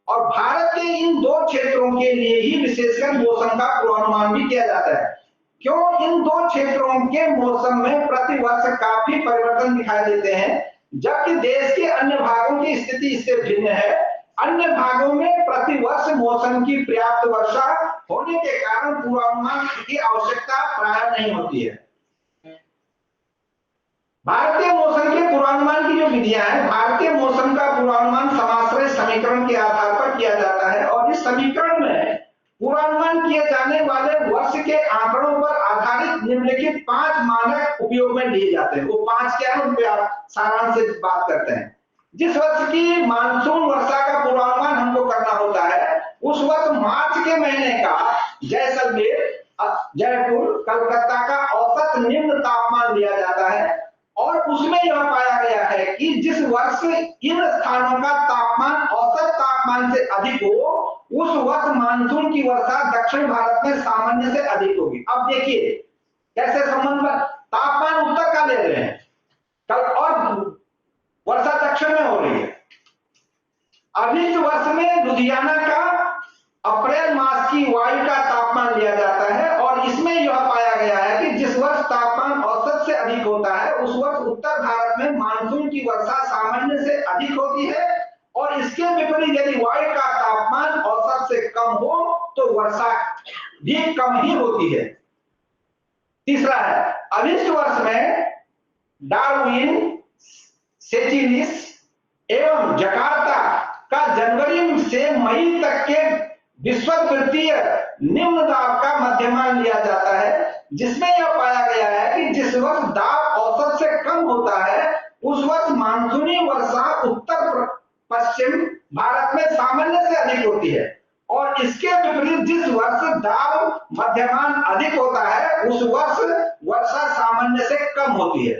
और भारत के इन 2 क्षेत्रों के लिए ही विशेषकर मौसम का पूर्वानुमान भी किया जाता है। क्यों? इन 2 क्षेत्रों के मौसम में प्रतिवर्ष काफी परिवर्तन दिखाई देते हैं, जबकि देश के अन्य भागों की स्थिति इससे भिन्न है। अन्य भागों में प्रतिवर्ष मौसम की पर्याप्त वर्षा होने के कारण पूर्वानुमान की आवश्यकता प्राय नहीं होती है। भारतीय मौसम के पूर्वानुमान की जो विधियां हैं, भारतीय मौसम का पूर्वानुमान समाश्रय समीकरण के आधार पर किया जाता है और इस समीकरण में पूर्वानुमान किए जाने वाले वर्ष के आंकड़ों पर आधारित निम्नलिखित 5 मानक उपयोग में लिए जाते हैं। वो 5 क्या है, उन पे आप सारांश से बात करते हैं। जिस वर्ष की मानसून वर्षा का पूर्वानुमान हमको करना होता है, उस वर्ष मार्च के महीने का जैसलमेर, जयपुर, कलकत्ता का औसत निम्न तापमान लिया जाता है और उसमें यह पाया गया है कि जिस वर्ष इन स्थानों का तापमान औसत तापमान से अधिक हो उस वर्ष मानसून की वर्षा दक्षिण भारत में सामान्य से अधिक होगी। अब देखिए कैसे संबंध, तापमान उत्तर का ले रहे हैं कल और वर्षा दक्षिण में हो रही है। अभिष्ट वर्ष में लुधियाना का अप्रैल मास की वायु का तापमान लिया जाता है और इसमें यह पाया गया है कि जिस वर्ष तापमान औसत से अधिक होता है उस वर्ष उत्तर भारत में मानसून की वर्षा सामान्य से अधिक होती है और इसके विपरीत यदि वायु का तापमान औसत से कम हो तो वर्षा भी कम ही होती है। तीसरा है, अभिष्ट वर्ष में डार्विन, सेचिलिस एवं जकार्ता का जनवरी से मई तक के विश्ववृत्तीय निम्न दाब का मध्यमान लिया जाता है जिसमें यह पाया गया है कि जिस वर्ष दाब औसत से कम होता है उस वर्ष मानसूनी वर्षा उत्तर पश्चिम भारत में सामान्य से अधिक होती है और इसके विपरीत जिस वर्ष दाब मध्यमान अधिक होता है उस वर्ष वर्षा सामान्य से कम होती है।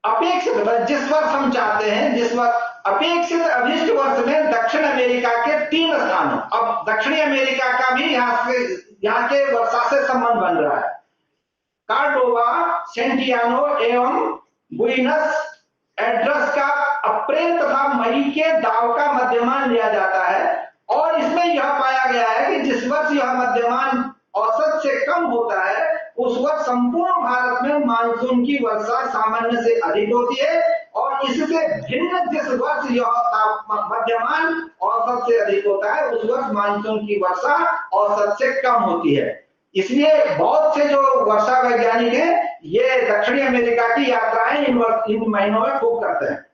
अपेक्षित जिस वर्ष हम चाहते हैं, जिस वर्ष अपेक्षित अभिष्ट वर्ष में दक्षिण अमेरिका के 3 स्थानों, अब दक्षिणी अमेरिका का भी यहाँ के वर्षा से संबंध बन रहा है। कार्डोवा, सेंटियानो एवं बुइनस एड्रेस का अप्रैल तथा मई के दाब का मध्यमान लिया जाता है और इसमें यह पाया गया है कि जिस वर्ष यह मध्यमान औसत से कम होता है उस वर्ष संपूर्ण भारत में मानसून की वर्षा सामान्य से अधिक होती है और इससे भिन्न जिस वर्ष यह मध्यमान औसत से अधिक होता है उस वर्ष मानसून की वर्षा औसत से कम होती है। इसलिए बहुत से जो वर्षा वैज्ञानिक हैं ये दक्षिणी अमेरिका की यात्राएं इन महीनों में खूब करते हैं।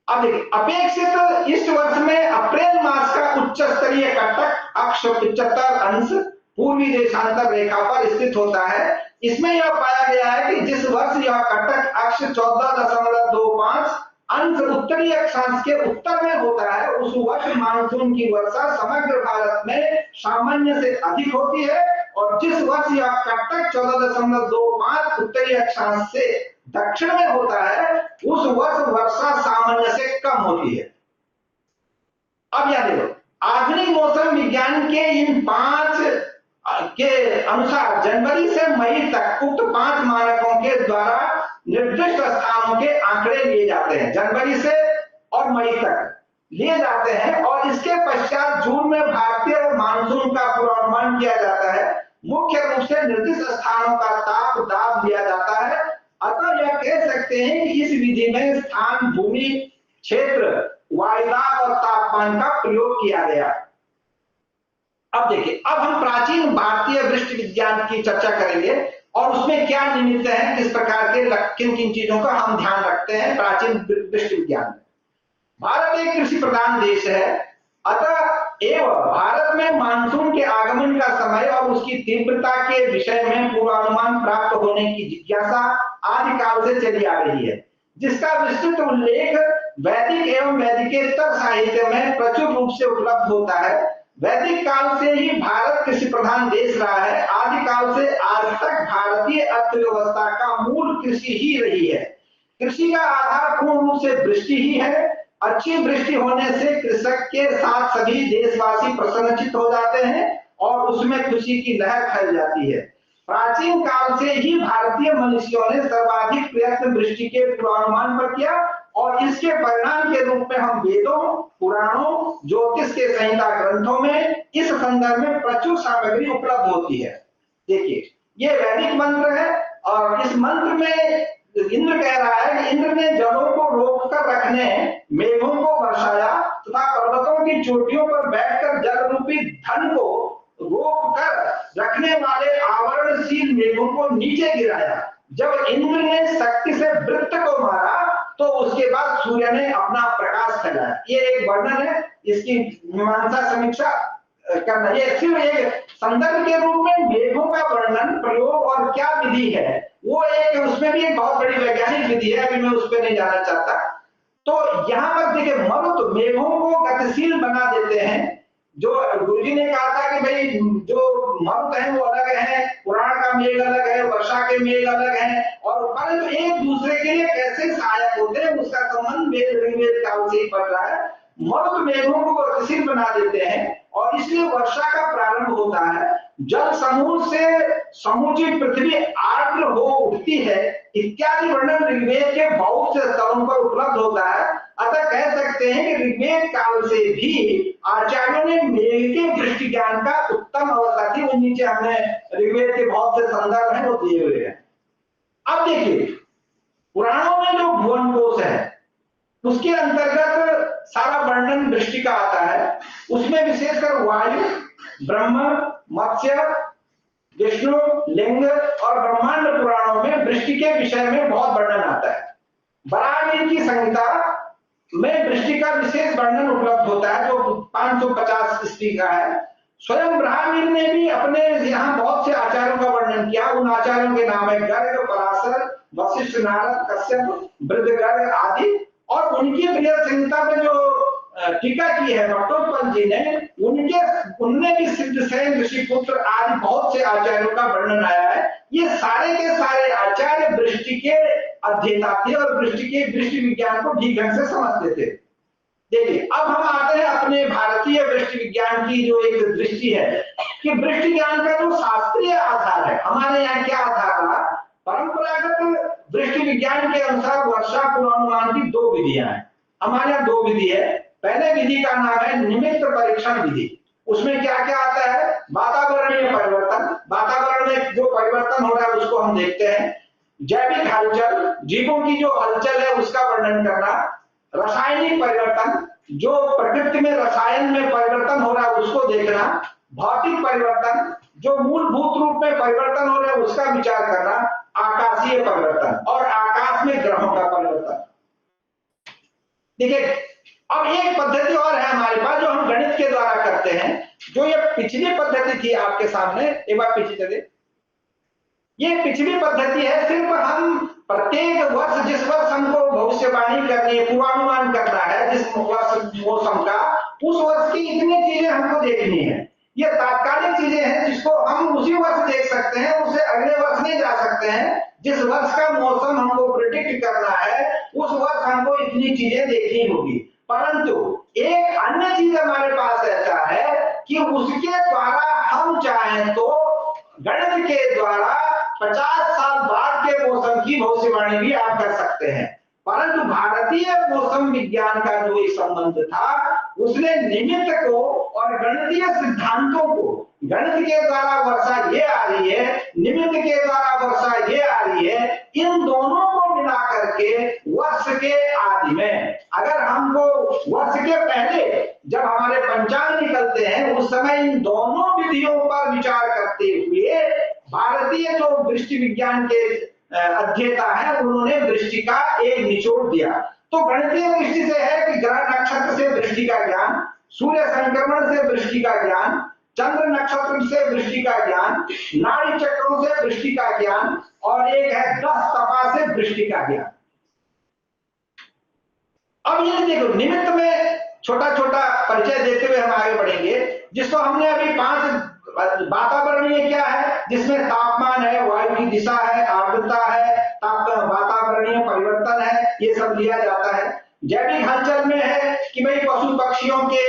अब देखिए, अपेक्षित इस वर्ष में अप्रैल मास का उच्च स्तरीय कटक अक्ष 75 अंश पूर्वी देशांतर रेखा पर स्थित होता है। इसमें यह पाया गया है कि जिस वर्ष यह कटक अक्ष 14.25 अंश उत्तरी अक्षांश के उत्तर में होता है उस वर्ष मानसून की वर्षा समग्र भारत में सामान्य से अधिक होती है और जिस वर्ष यह कटक 14.25 उत्तरी अक्षांश से दक्षिण में होता है उस वर्ष वर्षा सामान्य से कम होती है। अब याद देखो, आधुनिक मौसम विज्ञान के इन 5 के अनुसार जनवरी से मई तक उक्त 5 मानकों के द्वारा निर्दिष्ट स्थानों के आंकड़े लिए जाते हैं। जनवरी से और मई तक लिए जाते हैं और इसके पश्चात जून में भारतीय मानसून का पूर्वानुमान किया जाता है। मुख्य रूप से निर्दिष्ट स्थानों का ताप दाब लिया जाता है। अतः यह कह सकते हैं कि इस विधि में स्थान, भूमि, क्षेत्र, वायुदाब और तापमान का प्रयोग किया गया। अब देखिए, अब हम प्राचीन भारतीय वृष्टि विज्ञान की चर्चा करेंगे और उसमें क्या निमित्त है, किस प्रकार के किन किन चीजों का हम ध्यान रखते हैं प्राचीन वृष्टि विज्ञान में। भारत एक कृषि प्रधान देश है, अतः एवं भारत में मानसून के आगमन का समय और उसकी तीव्रता के विषय में पूर्वानुमान प्राप्त होने की जिज्ञासा आदिकाल से चली आ रही है, जिसका विस्तृत उल्लेख वैदिक एवं वैदिकेतर साहित्य में प्रचुर रूप से उपलब्ध होता है। वैदिक काल से ही भारत कृषि प्रधान देश रहा है। आदिकाल से आज तक भारतीय अर्थव्यवस्था का मूल कृषि ही रही है। कृषि का आधार पूर्ण रूप से वृष्टि ही है। अच्छी वृष्टि होने से कृषक के साथ सभी देशवासी प्रसन्नचित्त हो जाते हैं और उसमें खुशी की लहर फैल जाती है। प्राचीन काल से ही भारतीय मनुष्यों ने सर्वाधिक प्रयत्न वृष्टि के पूर्वानुमान पर किया और इसके परिणाम के रूप में हम वेदों, पुराणों, ज्योतिष के संहिता ग्रंथों में इस संदर्भ में प्रचुर सामग्री उपलब्ध होती है। देखिए, ये वैदिक मंत्र है और इस मंत्र में इंद्र कह रहा है कि इंद्र ने जलों को रोककर रखने मेघों को बरसाया तथा पर्वतों की चोटियों पर बैठकर जल रूपी धन को रोक कर रखने वाले आवरणशील मेघों को नीचे गिराया। जब इंद्र ने शक्ति से वृत्त को मारा तो उसके बाद सूर्य ने अपना प्रकाश फैलाया। ये एक वर्णन है, इसकी मीमांसा समीक्षा करना, ये सिर्फ एक संदर्भ के रूप में मेघों का वर्णन, प्रयोग और क्या विधि है वो एक, उसमें भी एक बहुत बड़ी वैज्ञानिक विधि है, अभी मैं उस पर नहीं जाना चाहता। तो यहाँ पर देखिए, मरुत मेघों को गतिशील बना देते हैं जो गुरुजी ने कहा था कि भाई जो मरुत है वो अलग है, पुराण का मेघ अलग है, वर्षा के मेघ अलग है, और परंतु एक दूसरे के लिए कैसे सहायक होते हैं उसका संबंध वेद ऋग्वेद काल से ही पड़ रहा है। मरुत मेघों को गतिशील बना देते हैं और इसलिए वर्षा का प्रारंभ होता है। जल समूह से समूची पृथ्वी आर्द्र हो उठती है इत्यादि वर्णन ऋग्वेद के बहुत से स्थलों पर उपलब्ध होता है। अतः कह सकते हैं कि ऋग्वेद काल से भी आचार्यों ने मेघ के दृष्टि ज्ञान का उत्तम अवस्था थी। वो नीचे हमने ऋग्वेद के बहुत से संदर्भ हैं वो दिए हुए हैं। अब देखिए पुराणों में जो भुवन कोश है उसके अंतर्गत सारा वर्णन दृष्टि का आता है। उसमें विशेषकर वायु, ब्रह्म, मत्स्य, विष्णु, लिंग और ब्रह्मांड पुराणों में वृष्टि के विषय में बहुत वर्णन आता है। बराहमिहिर की संहिता में वृष्टि का विशेष वर्णन उपलब्ध होता है जो 550 ईस्वी का है। स्वयं बराहमिहिर ने भी अपने यहाँ बहुत से आचार्यों का वर्णन किया। उन आचार्यों के नाम है गर्ग, पराशर, वशिष्ठ, नारद, कश्यप, वृद्धगर्ग आदि। और उनकी प्रिय संहिता में जो टीका की है भट्टोत्पल जी ने, उनने भी सिद्धसेन, ऋषिपुत्र आदि बहुत से आचार्यों का वर्णन आया है। ये सारे के सारे आचार्य वृष्टि के अध्येता थे और वृष्टि विज्ञान को ठीक ढंग से समझते थे। देखिए अब हम आते हैं अपने भारतीय वृष्टि विज्ञान की जो एक दृष्टि है कि वृष्टि ज्ञान का जो शास्त्रीय आधार है, हमारे यहाँ क्या आधार रहा? परंपरागत वृष्टि विज्ञान के अनुसार वर्षा पूर्वानुमान की दो विधियां हैं। हमारे यहाँ दो विधि है। पहले विधि का नाम है निमित्त परीक्षण विधि। उसमें क्या क्या आता है? वातावरणीय परिवर्तन, वातावरण में जो परिवर्तन हो रहा है उसको हम देखते हैं। जैविक हलचल, जीवों की जो हलचल है उसका वर्णन करना। रासायनिक परिवर्तन, जो प्रकृति में रसायन में परिवर्तन हो रहा है उसको देखना। भौतिक परिवर्तन, जो मूलभूत रूप में परिवर्तन हो रहा है उसका विचार करना। आकाशीय परिवर्तन और आकाश में ग्रहों का परिवर्तन। देखिए अब एक पद्धति और है हमारे पास जो हम गणित के द्वारा करते हैं। जो ये पिछली पद्धति थी आपके सामने, एक बार पीछे चले। ये पिछली पद्धति है, सिर्फ हम प्रत्येक वर्ष जिस वर्ष हमको भविष्यवाणी करनी है, पूर्वानुमान करना है जिस वर्ष मौसम का, उस वर्ष की इतनी चीजें हमको देखनी है। ये तात्कालिक चीजें हैं जिसको हम उसी वर्ष देख सकते हैं, उससे अगले वर्ष नहीं जा सकते हैं। जिस वर्ष का मौसम हमको प्रिडिक्ट करना है उस वर्ष हमको इतनी चीजें देखनी होगी। परंतु एक अन्य चीज हमारे पास ऐसा है कि उसके द्वारा हम चाहें तो गणित के द्वारा 50 साल बाद के मौसम की भविष्यवाणी भी आप कर सकते हैं। परंतु भारतीय मौसम विज्ञान का जो एक संबंध था उसने निमित्त को और गणितीय सिद्धांतों को, गणित के द्वारा वर्षा ये आ रही है, निमित्त के द्वारा वर्षा ये आ रही है, इन दोनों को मिला करके वर्ष के आदि में, अगर हमको वर्ष के पहले जब हमारे पंचांग निकलते हैं उस समय इन दोनों विधियों पर विचार करते हुए भारतीय जो वृष्टि विज्ञान के अध्येता है उन्होंने वृष्टि का एक निचोड़ दिया। तो गणितीय दृष्टि से है कि ग्रह नक्षत्र से वृष्टि का ज्ञान, सूर्य संक्रमण से वृष्टि का ज्ञान, चंद्र नक्षत्र से वृष्टि का ज्ञान, नाड़ी चक्रों से वृष्टि का ज्ञान, और एक है 10 तपा से वृष्टि का ज्ञान। अब ये देखो निमित्त में छोटा छोटा परिचय देते हुए हम आगे बढ़ेंगे, जिसको हमने अभी 5 वातावरणीय क्या है, जिसमें तापमान है, वायु की दिशा है, आर्द्रता है, वातावरणीय परिवर्तन है, ये सब लिया जाता है। जैविक हलचल में है कि भाई पशु पक्षियों के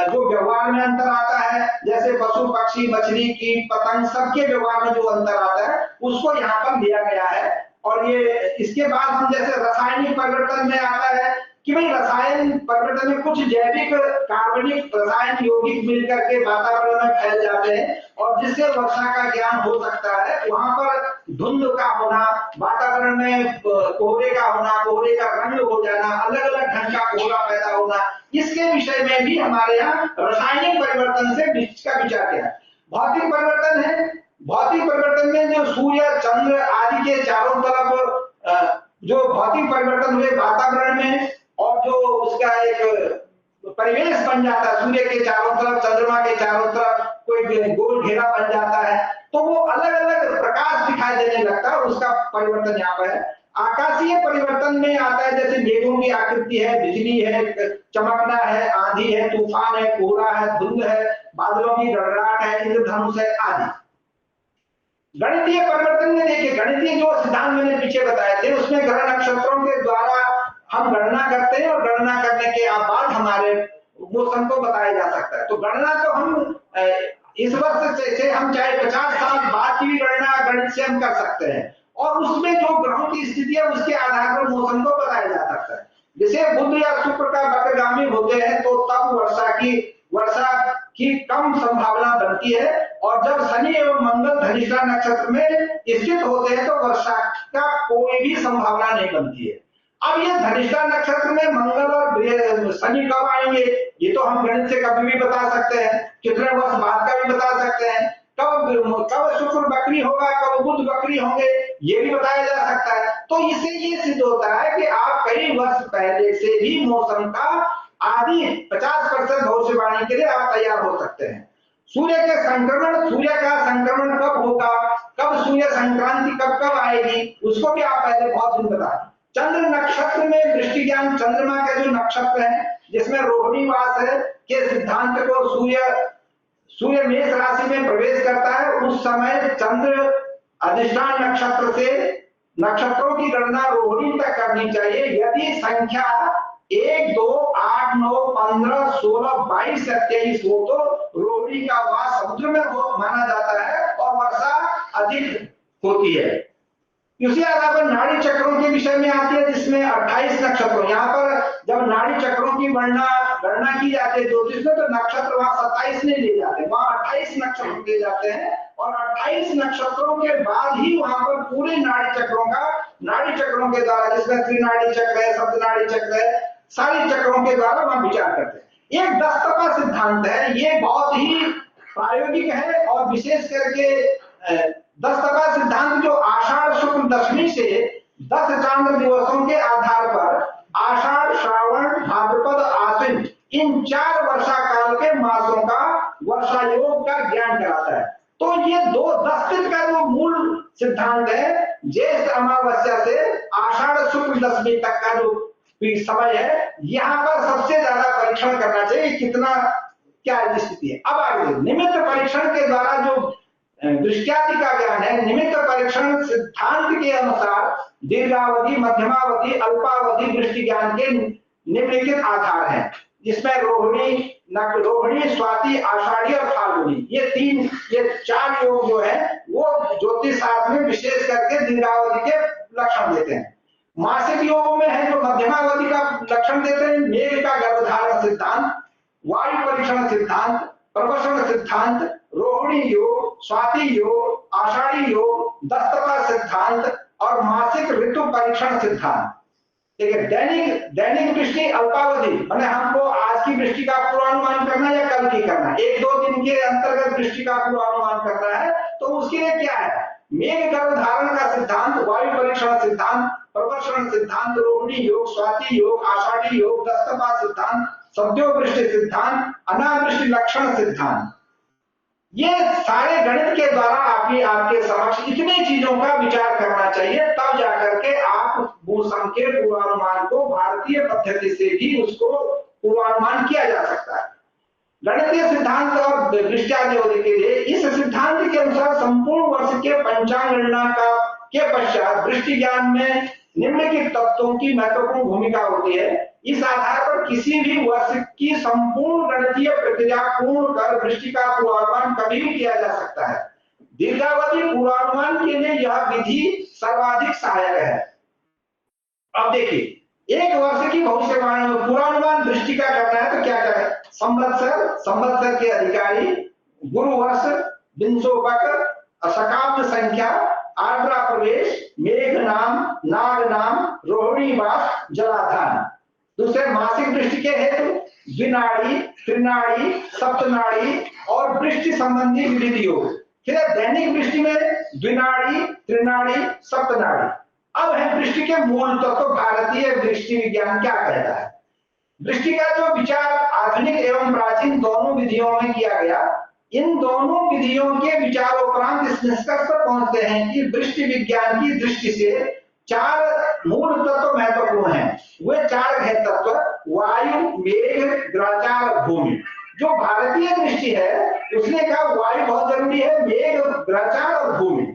जो व्यवहार में अंतर आता है, जैसे पशु पक्षी, मछली, कीट, पतंग सबके व्यवहार में जो अंतर आता है उसको यहाँ पर लिया गया है। और ये इसके बाद हम जैसे रासायनिक परिवर्तन में आता है कि भाई रसायन परिवर्तन में कुछ जैविक कार्बनिक रसायन यौगिक मिलकर के वातावरण में फैल जाते हैं और जिससे वर्षा का ज्ञान हो सकता है। वहां पर धुंध का होना, वातावरण में कोहरे का होना, कोहरे का रंग हो जाना, अलग अलग ढंग का कोहरा पैदा होना, इसके विषय में भी हमारे यहाँ रासायनिक परिवर्तन से का विचार किया। भौतिक परिवर्तन है, भौतिक परिवर्तन में जो सूर्य, चंद्र आदि के चारों तरफ जो भौतिक परिवर्तन हुए वातावरण में, और जो उसका एक परिवेश बन जाता है, सूर्य के चारों तरफ, चंद्रमा के चारों तरफ कोई गोल घेरा बन जाता है, तो वो अलग अलग प्रकाश दिखाई देने लगता है, उसका परिवर्तन यहाँ पर है। आकाशीय परिवर्तन में आता है जैसे मेघों की आकृति है, बिजली है, चमकना है, आंधी है, तूफान है, कोहरा है, धुंध है, बादलों की गड़गड़ाहट है, इंद्रधनुष है आदि। गणितीय परिवर्तन में देखिए, गणितीय जो सिद्धांत मैंने पीछे बताए थे उसमें ग्रह नक्षत्रों के द्वारा हम गणना करते हैं और गणना करने के बाद हमारे मौसम को बताया जा सकता है। तो गणना तो हम इस वर्ष से हम चाहे 50 साल बाद की भी गणना गणित से हम कर सकते हैं और उसमें जो ग्रहों की स्थिति है उसके आधार पर मौसम को बताया जा सकता है। जैसे बुध या शुक्र का वक्रगामी होते हैं तो तब वर्षा की कम संभावना बनती है और जब शनि एवं मंगल धनिष्ठा नक्षत्र में स्थित होते हैं तो वर्षा का कोई भी संभावना नहीं बनती है। अब ये धनिष्ठा नक्षत्र में मंगल और शनि कब आएंगे ये तो हम गणित से कभी भी बता सकते हैं, कितने वर्ष बाद का भी बता सकते हैं, कब शुक्र बकरी होगा, कब बुध बकरी होंगे ये भी बताया जा सकता है। तो इससे ये सिद्ध होता है कि आप कई वर्ष पहले से ही मौसम का आदि 50% भविष्यवाणी के लिए आप तैयार हो सकते हैं। सूर्य का संक्रमण कब होगा, कब सूर्य संक्रांति कब आएगी उसको भी आप पहले बहुत दिन बता दें। चंद्र नक्षत्र में दृष्टि ज्ञान, चंद्रमा का जो नक्षत्र है जिसमें रोहिणी वास है के सिद्धांत को सूर्य मेष राशि में प्रवेश करता है उस समय चंद्र अधिष्ठान नक्षत्र से नक्षत्रों की गणना रोहिणी तक करनी चाहिए। यदि संख्या 1, 2, 8, 9, 15, 16, 22, 23 हो तो रोहिणी का वास समुद्र में माना जाता है और वर्षा अधिक होती है। इसी अलावा नाड़ी चक्रों के विषय में आती है जिसमें 28 नक्षत्रों, यहाँ पर जब नाड़ी चक्रों की गणना की जाती है ज्योतिष में तो नक्षत्र वहां 27 नहीं ले जाते, वहां 28 नक्षत्र ले जाते हैं और 28 नक्षत्रों के बाद ही वहां पर पूरे नाड़ी चक्रों के द्वारा जिसमें त्रिनाड़ी चक्र है, सप्तनाड़ी चक्र है, सारी चक्रों के द्वारा वहां विचार करते हैं। एक 10 तपा सिद्धांत है, ये बहुत ही प्रायोगिक है और विशेष करके 10 तपा सिद्धांत जो आषाढ़ शुक्ल दशमी से 10 चांद्र दिवसों के आधार पर आषाढ़, श्रावण, भाद्रपद, आश्विन इन 4 वर्षा काल के मासों का वर्षा योग का ज्ञान कराता है। तो ये 10 का जो मूल सिद्धांत है, ज्येष्ठ अमावस्या से आषाढ़ शुक्ल दशमी तक का जो समय है, यहाँ पर सबसे ज्यादा परीक्षण करना चाहिए कितना क्या स्थिति है। अब आगे निमित्त परीक्षण के द्वारा जो दृष्टि का ज्ञान है, निमित्त परीक्षण सिद्धांत के अनुसार दीर्घावधि, मध्यमावधि, अल्पावधि दृष्टि ज्ञान के निम्नलिखित आधार हैं जिसमें रोहिणी, स्वाति, आषाढ़ी और फाल्गुनी ये 4 योग जो है वो ज्योतिष शास्त्र में विशेष करके दीर्घावधि के लक्षण देते हैं। मासिक योग में है जो मध्यमावधि का लक्षण देते हैं, मेघ का गर्भधारण सिद्धांत, वायु परीक्षण सिद्धांत, प्रवसन सिद्धांत, रोहिणी योग, स्वाति योग, आषाढ़ी योग, 10 तपा सिद्धांत और मासिक ऋतु परीक्षण सिद्धांत। देखिए दैनिक दृष्टि अल्पावधि मैंने हमको आज की दृष्टि का पूर्वानुमान करना है या कल की करना है, 1-2 दिन के अंतर्गत दृष्टि का पूर्वानुमान करना है तो उसके लिए क्या है, मेघ गर्भधारण का सिद्धांत, वायु परीक्षण सिद्धांत, प्रवसन सिद्धांत, रोहिणी योग, स्वाति योग, आषाढ़ी योग, 10 तपा सिद्धांत, सद्योवृष्टि सिद्धांत, अनावृष्टि लक्षण सिद्धांत, ये सारे गणित के द्वारा आपके समक्ष इतनी चीजों का विचार करना चाहिए तब जाकर के आप मौसम के पूर्वानुमान को भारतीय पद्धति से भी उसको पूर्वानुमान किया जा सकता है। गणितीय सिद्धांत और दृष्टि के लिए इस सिद्धांत के अनुसार संपूर्ण वर्ष के पंचांग गणना के पश्चात दृष्टि ज्ञान में निम्नलिखित तत्वों की महत्वपूर्ण भूमिका होती है। इस आधार पर किसी भी वर्ष की संपूर्ण गणितीय प्रक्रिया पूर्ण कर दृष्टि का पूर्वानुमान कभी भी किया जा सकता है। दीर्घावधि पूर्वानुमान के लिए यह विधि सर्वाधिक सहायक है। अब देखिए 1 वर्ष की भविष्यवाणी पूर्वानुमान दृष्टि का करना है तो क्या करें, संवत्सर के अधिकारी, गुरु वर्ष, विंशोपक, शकाब्द संख्या, आर्द्रा प्रवेश, मेघ नाम, नाग नाम, रोहिणी वास, जलाधान। दूसरे मासिक दृष्टि के हेतु द्विनाड़ी, त्रिनाड़ी, सप्तनाड़ी और दृष्टि संबंधी विविध योग। फिर दैनिक दृष्टि में द्विनाड़ी, त्रिनाड़ी, सप्तनाड़ी। अब है दृष्टि के मूल तत्व, भारतीय दृष्टि विज्ञान क्या कहता है। दृष्टि का जो विचार आधुनिक एवं प्राचीन दोनों विधियों में किया गया, इन दोनों विधियों के विचारोपरांत इस निष्कर्ष पर पहुंचते हैं कि दृष्टि विज्ञान की दृष्टि से 4 मूल तत्व महत्वपूर्ण हैं। वे 4 है तत्व वायु, मेघ, ग्रहचार और भूमि। जो भारतीय दृष्टि है उसने कहा वायु बहुत जरूरी है, मेघ, ग्रहचार और भूमि।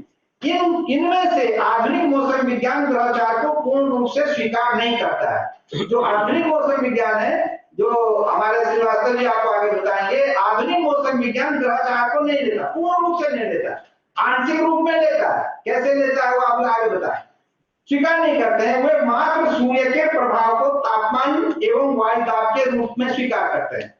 इनमें से आधुनिक मौसम विज्ञान ग्रहचार को पूर्ण रूप से स्वीकार नहीं करता है। जो आधुनिक मौसम विज्ञान है, जो हमारे श्रीवास्तव जी आपको आगे बताएंगे, आधुनिक मौसम विज्ञान ग्रहचार को नहीं लेता, पूर्ण रूप से नहीं लेता, आंशिक रूप में लेता है। कैसे लेता है वो आप आगे बताएं। स्वीकार नहीं करते हैं, वे मात्र सूर्य के प्रभाव को तापमान एवं वायु दाब के रूप में स्वीकार करते हैं।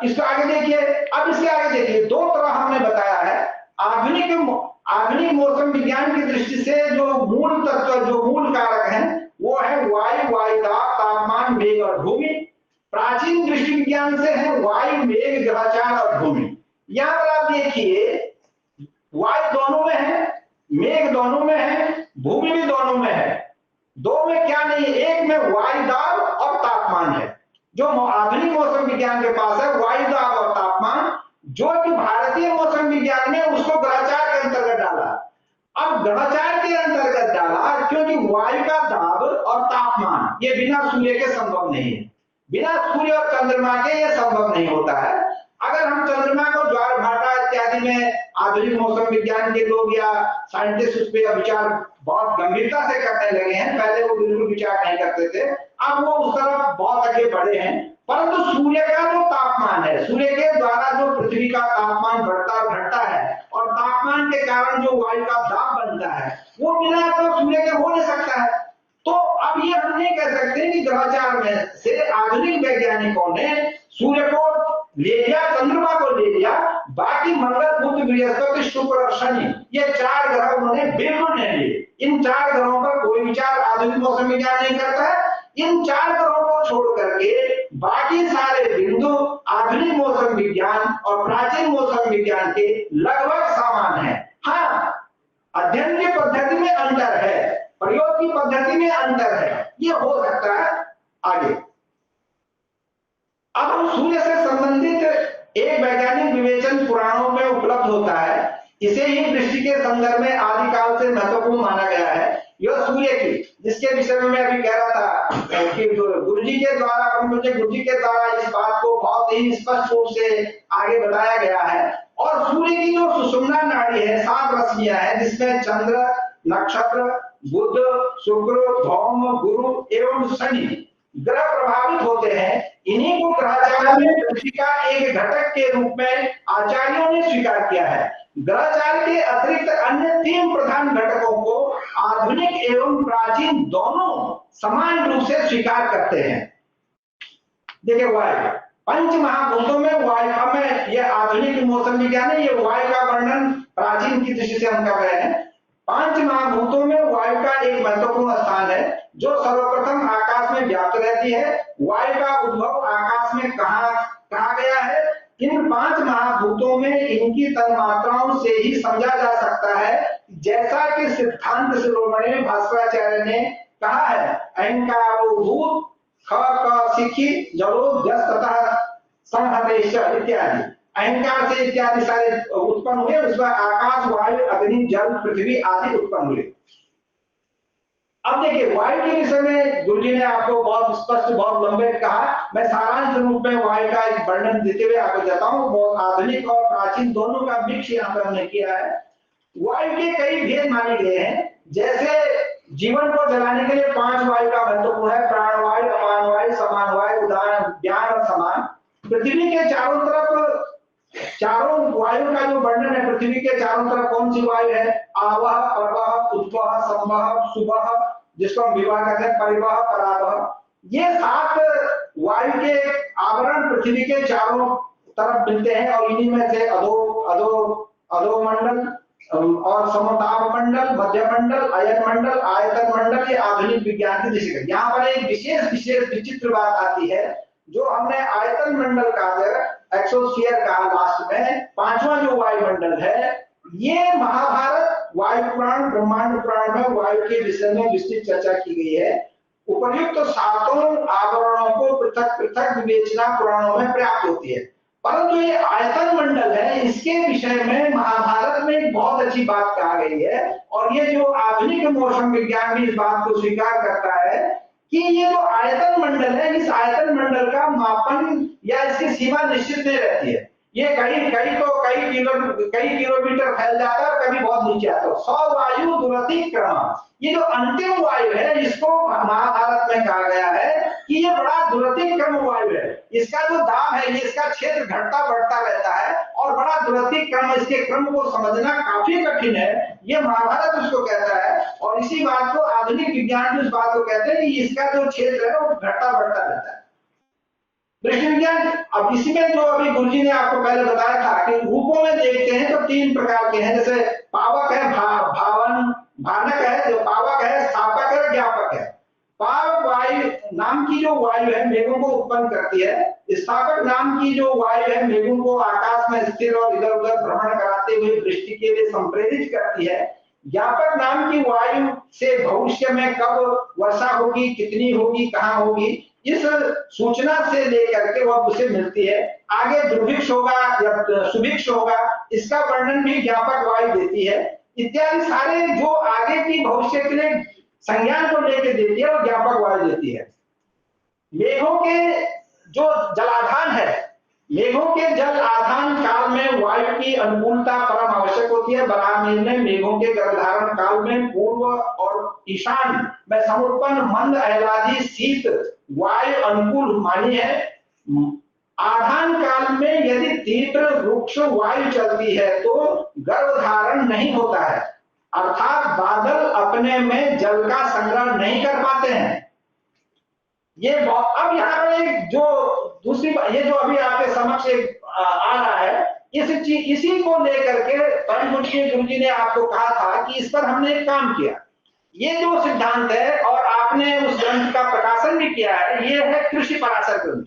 इसको आगे देखिए। अब इसके आगे देखिए, दो तरह हमने बताया है। आधुनिक मौसम विज्ञान की दृष्टि से जो मूल तत्व, जो मूल कारक हैं, वो है वायु, वायुदाब, तापमान, मेघ और भूमि। प्राचीन दृष्टि विज्ञान से है वायु, मेघ, ग्रहचार और भूमि। यहां पर आप देखिए, वायु दोनों में है, मेघ दोनों में है, भूमि भी दोनों में है। दो में क्या नहीं है, एक में वायुदाब और तापमान है। जो आधुनिक मौसम विज्ञान के पास है वायुदाब और तापमान, जो कि भारतीय मौसम विज्ञान ने उसको ग्रहचार के अंतर्गत डाला। अब ग्रहचार के अंतर्गत डाला क्योंकि वायु का दाब और तापमान ये बिना सूर्य के संभव नहीं है। बिना सूर्य और चंद्रमा के ये संभव नहीं होता है। अगर हम चंद्रमा को ज्वार भाटा इत्यादि में आधुनिक मौसम विज्ञान के लोग या साइंटिस्ट उस पर विचार बहुत गंभीरता से करने लगे हैं, पहले वो बिल्कुल विचार नहीं करते थे, अब वो उस तरफ बहुत आगे बढ़े हैं। परंतु सूर्य का जो तापमान है, सूर्य के द्वारा जो पृथ्वी का तापमान बढ़ता घटता है और तापमान के कारण जो वायु का दाब बनता है, वो बिना तो सूर्य के हो नहीं सकता है। तो अब ये हम नहीं कह सकते कि ग्रहचार में से आधुनिक वैज्ञानिकों ने सूर्य को ले लिया, चंद्रमा को ले लिया, बाकी मंगल, बुध, बृहस्पति, शुक्र और शनि ये चार ग्रह उन्होंने बिल्कुल नहीं लिए। इन चार ग्रहों पर कोई विचार आधुनिक मौसम विज्ञान नहीं करता है। इन चार ग्रहों को छोड़ करके बाकी सारे बिंदु आधुनिक मौसम विज्ञान और प्राचीन मौसम विज्ञान के लगभग समान है। हाँ, अध्ययन की पद्धति में अंतर है, प्रयोग की पद्धति में अंतर है, ये हो सकता है। आगे अब हम सूर्य से संबंधित एक वैज्ञानिक विवेचन पुराणों में उपलब्ध होता है। इसे ही दृष्टि के संदर्भ में आदिकाल से महत्वपूर्ण माना गया है। यह सूर्य की, जिसके विषय में मैं अभी कह रहा था कि गुरुजी के द्वारा, मुझे गुरुजी के द्वारा इस बात को बहुत ही स्पष्ट रूप से आगे बताया गया है। और सूर्य की जो सुषुम्ना नाड़ी है, 7 रश्मियां हैं, जिसमें चंद्र, नक्षत्र, बुध, शुक्र, धौम, गुरु एवं शनि ग्रह प्रभावित होते हैं। इन्हीं को ग्रहचार में पृथ्वी का एक घटक के रूप में आचार्यों ने स्वीकार किया है। ग्रहचार के अतिरिक्त अन्य 3 प्रधान घटकों को आधुनिक एवं प्राचीन दोनों समान रूप से स्वीकार करते हैं। देखिए, वायु, पंच महाभूतों में वायु में, यह आधुनिक मौसम विज्ञान है, ये वायु का वर्णन प्राचीन की दृष्टि से हम कर रहे हैं। 5 महाभूतों में वायु का एक महत्वपूर्ण स्थान है, जो सर्वप्रथम आकाश में व्याप्त रहती है। वायु का उद्भव आकाश में कहा गया है। इन 5 महाभूतों में इनकी तन्मात्राओं से ही समझा जा सकता है, जैसा कि सिद्धांत शिरोमणि भास्कराचार्य ने कहा है, अहंकारो भूत, ख क सिखी, जलो जस तथा संहतेश इत्यादि। अहंकार से इत्यादि सारे उत्पन्न हुए, उसमें आकाश, वायु, अग्नि, जल, पृथ्वी आदि उत्पन्न हुए। अब देखिए, वायु के विषय में गुरुजी ने आपको बहुत स्पष्ट, बहुत लंबे कहा। मैं सारांश रूप में वायु का एक वर्णन देते हुए आपको जाता हूँ। बहुत आधुनिक और प्राचीन दोनों का मिक्स यहाँ पर हमने किया है। वायु के कई भेद माने गए हैं। जैसे जीवन को जलाने के लिए 5 वायु का महत्वपूर्ण है, प्राण वायु, अपान वायु, समान वायु, उदान, ज्ञान और समान। पृथ्वी के चारों तरफ, चारों वायु का जो वर्णन है, पृथ्वी के चारों तरफ कौन सी वायु है? आवह, प्रवह, उद्वह, संवह, सुबह, जिसको हम विवाह कहते हैं, परिवह, परावह। ये 7 वायु के आवरण पृथ्वी के चारों तरफ मिलते हैं और इन्हीं में से अधोमंडल और समताप मंडल, मध्य मंडल, अयन मंडल, आयतन मंडल, ये आधुनिक विज्ञान की दृष्टि है। यहाँ पर एक विशेष विचित्र बात आती है, जो हमने आयतन मंडल का, एक्सोस्फीयर का लास्ट में 5वां जो वायुमंडल है, ये महाभारत वायु पुराण, ब्रह्मांड पुराण में वायु के विषय में विस्तृत चर्चा की गई है। उपर्युक्त 7 आवरणों को पृथक पृथक विवेचना पुराणों में प्राप्त होती है। परंतु ये आयतन मंडल है, इसके विषय में महाभारत में एक बहुत अच्छी बात कहा गई है। और ये जो आधुनिक मौसम विज्ञान भी इस बात को स्वीकार करता है कि ये जो आयतन मंडल है, इस आयतन मंडल का मापन या इसकी सीमा निश्चित नहीं रहती है। ये कई किलोमीटर फैल जाता है और कभी बहुत नीचे आता है। 100 वायु दुरतिक्रम, ये जो अंतिम वायु है इसको महाभारत में कहा गया है कि ये बड़ा दुरतिक्रम वायु है। इसका जो दाब है, ये इसका क्षेत्र घटता बढ़ता रहता है और बड़ा दुरतिक्रम, इसके क्रम को समझना काफी कठिन है। ये महाभारत उसको कहता है और इसी बात को आधुनिक विज्ञान भी उस बात को कहते हैं कि इसका जो क्षेत्र है वो घटता बढ़ता रहता है। दृष्टि विज्ञान, अब इसमें जो अभी गुरुजी ने आपको पहले बताया था कि रूपों में देखते हैं तो 3 प्रकार के हैं, जैसे पावक है, भानक है, जो पावक है, स्थापक है, ज्ञापक है। पावक वायु नाम की जो वायु है मेघों को उत्पन्न करती है। स्थापक नाम की जो वायु है मेघों को आकाश में स्थिर और इधर उधर भ्रमण कराते हुए वृष्टि के लिए संप्रेरित करती है। ज्ञापक नाम की वायु से भविष्य में कब वर्षा होगी, कितनी होगी, कहाँ होगी, इस सूचना से लेकर के वह उसे मिलती है। आगे दुर्भिक्ष होगा या सुभिक्ष होगा, इसका वर्णन भी ज्ञापक वायु देती है। इत्यादि सारे जो आगे की भविष्य के लिए संज्ञान को लेकर देती है और ज्ञापक वायु देती है। मेघों के जो जलाधान है, मेघों के जल आधान काल में वायु की अनुकूलता परम आवश्यक होती है। बरामीर ने मेघों के गर्भधारण काल में पूर्व और ईशान में समुत्पन्न मंद आह्लादी शीत वायु अनुकूल मानी है। आधान काल में यदि तीव्र रुक्ष वायु चलती है तो गर्भधारण नहीं होता है, अर्थात बादल अपने में जल का संग्रह नहीं कर पाते हैं। ये अब यहाँ पर एक जो दूसरी ये जो अभी आपके समक्ष आ रहा है, इसी को लेकर के परम पूज्य गुरुजी ने आपको कहा था कि इस पर हमने एक काम किया। ये जो सिद्धांत है और आपने उस ग्रंथ का प्रकाशन भी किया है, ये है कृषि पराशर ग्रंथ।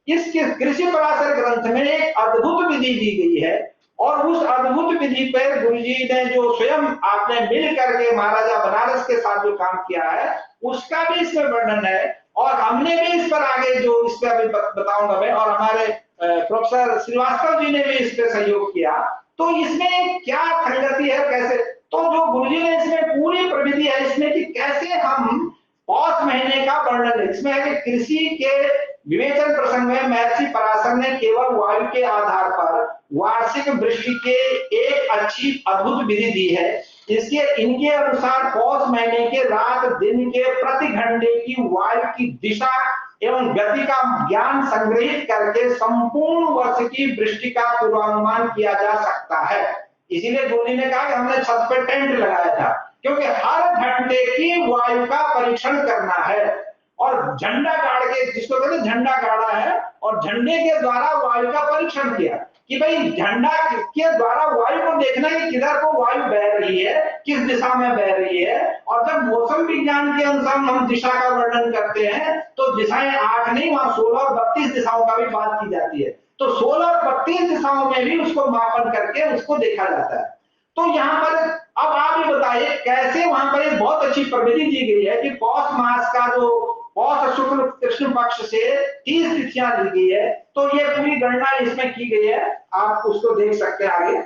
इस कृषि पराशर ग्रंथ में एक अद्भुत विधि दी गई है और उस अद्भुत विधि पर गुरुजी ने जो स्वयं आपने मिल करके महाराजा बनारस के साथ जो काम किया है उसका भी इसमें वर्णन है। और हमने भी इस पर आगे जो इस पर अभी बताऊंगा मैं, और हमारे प्रोफेसर श्रीवास्तव जी ने भी इस पर सहयोग किया। तो इसमें क्या संगति है, कैसे, तो जो गुरुजी ने इसमें पूरी प्रविधि है इसमें कि कैसे हम पौष महीने का वर्णन है। इसमें है कि कृषि के विवेचन प्रसंग में महर्षि पराशर ने केवल वायु के आधार पर वार्षिक वृष्टि के एक अच्छी अद्भुत विधि दी है। इनके अनुसार पौष महीने के रात दिन के प्रति घंटे की वायु की दिशा एवं गति का ज्ञान संग्रहित करके संपूर्ण वर्ष की वृष्टि का पूर्वानुमान किया जा सकता है। इसीलिए गुरुजी ने कहा कि हमने छत पे टेंट लगाया था, क्योंकि हर घंटे की वायु का परीक्षण करना है और झंडा गाड़ के, जिसको कहते हैं झंडा गाड़ा है और झंडे के द्वारा वायु का परीक्षण किया कि भाई झंडा के द्वारा वायु को देखना है कि किधर को वायु बह रही है, किस दिशा में बह रही है। और जब मौसम विज्ञान के अनुसार हम दिशा का वर्णन करते हैं तो दिशाएं 8 नहीं, वहां 16 और 32 दिशाओं का भी बात की जाती है। तो 16 और 32 दिशाओं में भी उसको मापन करके उसको देखा जाता है। तो यहाँ पर अब आप ये बताइए कैसे वहां पर एक बहुत अच्छी प्रविधि दी गई है कि पौष मास का जो पौष शुक्ल कृष्ण पक्ष से 30 तिथियां दी गई है। तो ये पूरी गणना इसमें की गई है, आप उसको देख सकते हैं आगे।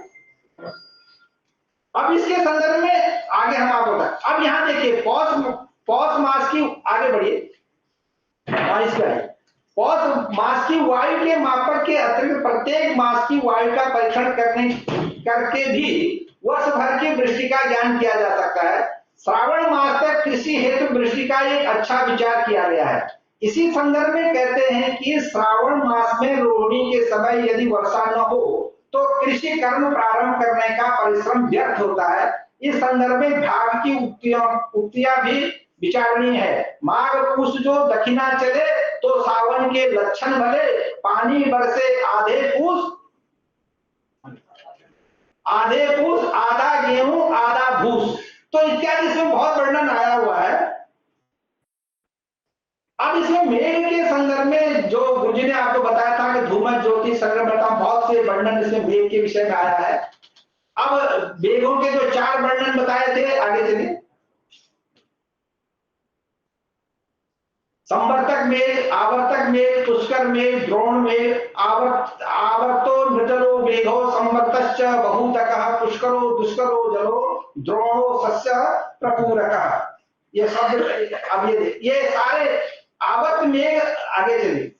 अब इसके संदर्भ में आगे हम आपको बताएं। अब यहाँ देखिए पौष मास की, आगे बढ़िए, पौष मास की वायु के मापक के अतिरिक्त प्रत्येक मास की वायु का परीक्षण करके भी वर्ष भर की वृष्टि का ज्ञान किया जा सकता है। श्रावण मास तक कृषि हेतु वृष्टि का एक अच्छा विचार किया गया है। इसी संदर्भ में कहते हैं कि श्रावण मास में रोहिणी के समय यदि वर्षा न हो तो कृषि कर्म प्रारंभ करने का परिश्रम व्यर्थ होता है। इस संदर्भ में भाग की उक्तियां भी विचारणीय है। माघ पुष जो दक्षिणा चले तो सावन के लक्षण भले, पानी बरसे आधे पुष आधा गेहूं आधा भूस। तो इत्यादि इसमें बहुत वर्णन आया हुआ है। अब इसमें मेघ के संदर्भ में जो गुरुजी ने आपको बताया था कि धूमत ज्योति संग्रह, बहुत से वर्णन इसमें मेघ के विषय में आया है। अब मेघों के जो 4 वर्णन बताए थे, आगे चलिए। संवर्तक मेघ, आवर्तक मेघ, पुष्कर मेघ, द्रोण मेघ, आवर्तो मृतलो मेघो, संवर्तश्च बहुतकः, पुष्करो दुष्करो जलो, द्रोणो सस्य प्रपूरकः। ये शब्द अब ये सारे आवत मेघ, आगे चलिए,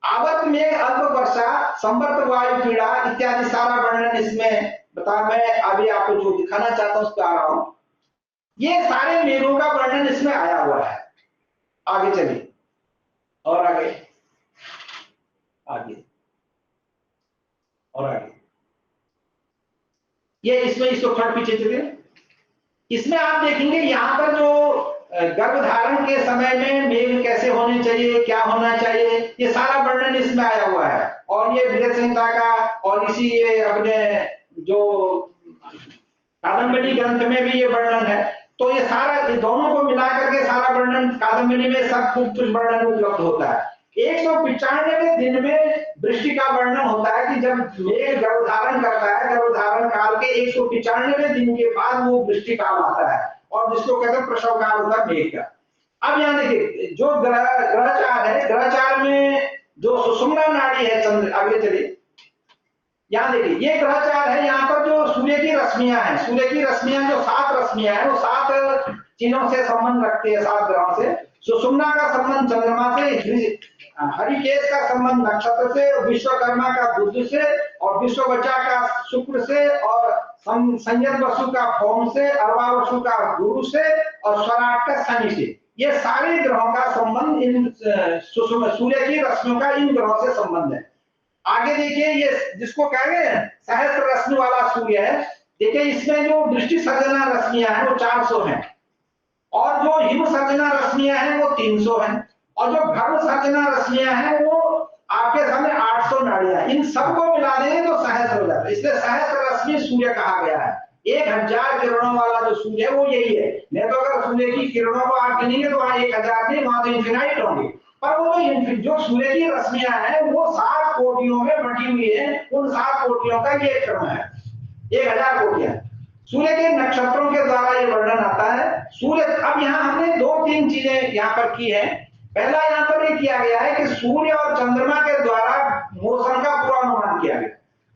आवत मेघ, अल्प वर्षा, संवर्त वायु पीड़ा इत्यादि सारा वर्णन इसमें बता। मैं अभी आपको जो दिखाना चाहता हूं उस पर आ रहा हूं। ये सारे मेघों का वर्णन इसमें आया हुआ है। आगे चलिए, और आगे आगे और आगे, ये इसमें इसको थोड़ा पीछे चलिए। इसमें आप देखेंगे यहाँ पर जो गर्भधारण के समय में मेघ कैसे होने चाहिए, क्या होना चाहिए, ये सारा वर्णन इसमें आया हुआ है। और ये बृहद संहिता का और इसी ये अपने जो कादम्बरी ग्रंथ में भी ये वर्णन है। तो ये सारा, ये दोनों को मिलाकर के सारा वर्णन कादम्बरी में सब कुछ वर्णन उपलब्ध होता है। 195 दिन में वृष्टि का वर्णन होता है कि जब मेघ गर्भधारण करता है, गर्भधारण काल के 195 दिन के बाद वो वृष्टि काल आता है, और जिसको कहते हैं प्रसव काल होता है मेघ का। अब यहाँ देखिए जो ग्रहचार है, ग्रहचार में जो सुषुम्ना नाड़ी है चंद्र, आगे चलिए, यहाँ देखिए ये ग्रहचार है। यहाँ पर जो सूर्य की रश्मियां हैं, सूर्य की रश्मियां जो 7 रश्मियां हैं वो 7 चिन्हों से संबंध रखती है, 7 ग्रहों से। सुषुम्ना का संबंध चंद्रमा से, हरिकेश का संबंध नक्षत्र से, विश्वकर्मा का बुध से, और विश्ववचा का शुक्र से, और संयत वसु का फोम से, अरवा वसु का गुरु से, और स्वराट का शनि से। ये सारे ग्रहों का संबंध इन सूर्य की रश्मियों का इन ग्रहों से संबंध है। आगे देखिए, ये जिसको कहेंगे सहस्त्र रश्मि वाला सूर्य है, देखिए इसमें जो दृष्टि सर्जना रश्मियां हैं वो 400 हैं, और जो हिम सर्जना रश्मियां हैं वो 300 हैं, और जो भर्व सर्जना रश्मियां हैं वो आपके सामने 800 नाड़ियां। इन सबको मिला देंगे तो सहस्त्र हो जाता है। इसलिए सहस्त्र रश्मि सूर्य कहा गया है। 1000 किरणों वाला जो सूर्य है वो यही है। नहीं तो अगर सूर्य की किरणों को आप गिनेंगे तो वहां 1000 नहीं, वहां तो इन्फिनाइट होंगे। पर वो जो सूर्य की रश्मियां हैं वो 7 कोटियों में बटी हुई है। उन 7 कोटियों का ये क्रम है, 1000 कोटियां। सूर्य के नक्षत्रों के द्वारा ये वर्णन आता है। सूर्य, अब यहाँ हमने 2-3 चीजें यहाँ पर की है। पहला यहाँ पर ये किया गया है कि सूर्य और चंद्रमा के द्वारा मौसम का पूर्वानुमान किया गया।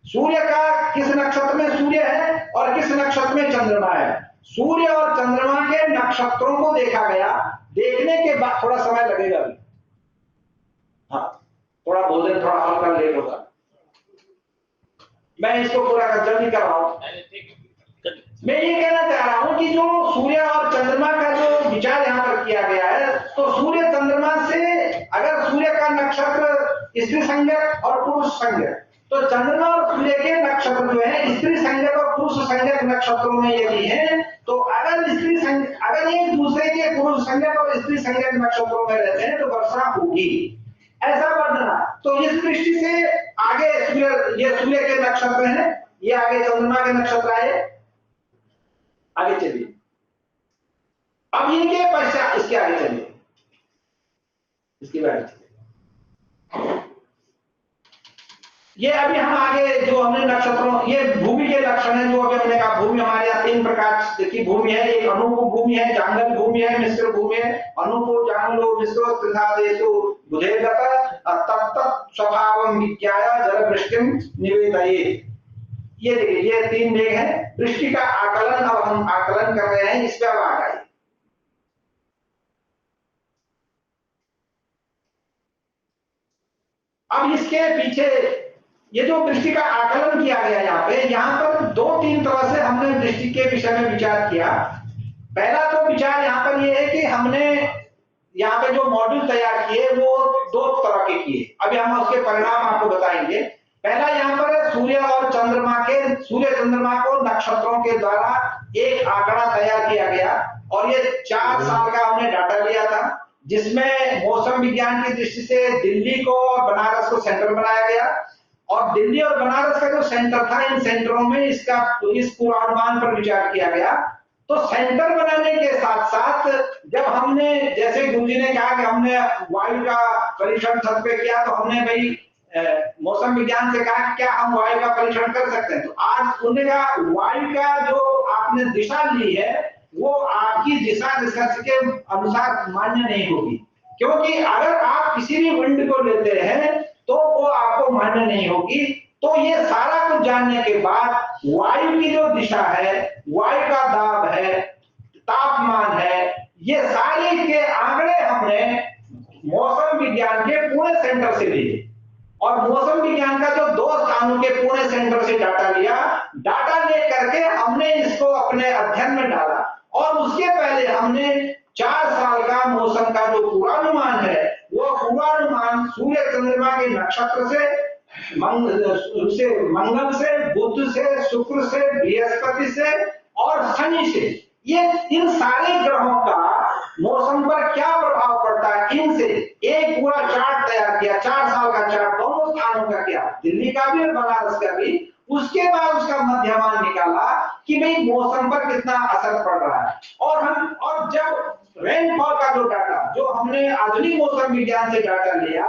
सूर्य का किस नक्षत्र में सूर्य है और किस नक्षत्र में चंद्रमा है, सूर्य और चंद्रमा के नक्षत्रों को देखा गया। देखने के बाद थोड़ा समय लगेगा अभी, हाँ थोड़ा भोजन थोड़ा हल्का लेट होगा, मैं इसको पूरा जल्दी कर रहा हूं। मैं ये कहना चाह रहा हूं कि जो सूर्य और चंद्रमा का जो विचार यहाँ पर किया गया है, तो सूर्य चंद्रमा से, अगर सूर्य का नक्षत्र स्त्री संज्ञक और पुरुष संज्ञक, तो चंद्रमा और सूर्य के नक्षत्र जो है स्त्री संज्ञक और पुरुष संज्ञक नक्षत्रों में यदि है, तो अगर एक दूसरे के पुरुष संज्ञक और स्त्री संज्ञक नक्षत्रों में रहते हैं तो वर्षा होगी, ऐसा वर्णना। तो इस दृष्टि से आगे ये सूर्य के नक्षत्र हैं, ये आगे चंद्रमा के नक्षत्र आए। आगे चलिए, अब इनके पश्चात इसके आगे चलिए, इसके बाद ये अभी हम आगे जो हमने नक्षत्रों, ये भूमि के लक्षण है जो अभी हमने कहा। भूमि हमारे यहाँ 3 प्रकार की भूमि है। एक अनुकूल भूमि है, जांगल भूमि है, मिश्र भूमि है। अनुकूल जांगलो मिश्रो त्रिधादेषु बुधेगत तत्तत् स्वभावं विज्ञाय जलवृष्टिं निवेदयेत्। ये देखिए, ये 3 मेघ है। वृष्टि का आकलन अब हम आकलन कर रहे हैं, इसमें अब आ गए। अब इसके पीछे ये जो वृष्टि का आकलन किया गया यहाँ पर 2-3 तरह से हमने वृष्टि के विषय में विचार किया। पहला तो विचार यहाँ पर ये है कि हमने यहाँ पे जो मॉड्यूल तैयार किए वो 2 तरह के किए। अभी हम उसके परिणाम आपको बताएंगे। पहला यहाँ पर सूर्य और सूर्य चंद्रमा को नक्षत्रों के द्वारा एक आंकड़ा तैयार किया गया, और ये 4 साल का हमने डाटा लिया था, जिसमें मौसम विज्ञान की दृष्टि से दिल्ली को और बनारस को सेंटर बनाया गया। और दिल्ली और बनारस का जो सेंटर था, इन सेंटरों में इस पूर्वानुमान पर विचार किया गया। तो सेंटर बनाने के साथ साथ जब हमने, जैसे गुरुजी ने कहा कि हमने वायु का परीक्षण छत पे किया, तो हमने भाई मौसम विज्ञान से कहा क्या हम वायु का परीक्षण कर सकते हैं। तो आज उन्होंने कहा वायु का जो आपने दिशा ली है वो आपकी दिशा रिसर्च के अनुसार मान्य नहीं होगी, क्योंकि अगर आप किसी भी विंड को लेते हैं तो वो आपको मान्य नहीं होगी। तो ये सारा कुछ जानने के बाद वायु की जो दिशा है, वायु का दाब है, तापमान है, ये सारे के आंकड़े हमने मौसम विज्ञान के पुणे सेंटर से लिए और मौसम विज्ञान का जो 2 स्थानों के पुणे सेंटर से डाटा लिया, डाटा ले करके हमने इसको अपने अध्ययन में डाला और उसके पहले हमने 4 साल का मौसम का जो पूर्वानुमान है वो पूर्वानुमान सूर्य चंद्रमा के नक्षत्र से मंगल से, बुध से, शुक्र से, बृहस्पति से और शनि से, ये इन सारे ग्रहों का मौसम पर क्या प्रभाव पड़ता है, इनसे एक पूरा चार्ट तैयार किया। 4 साल का चार्ट, दोनों स्थानों का किया, दिल्ली का भी और बनारस का भी। उसके बाद उसका मध्यमान निकाला कि भाई मौसम पर कितना असर पड़ रहा है। और जब रेनफॉल का जो डाटा, जो हमने आधुनिक मौसम विज्ञान से डाटा लिया,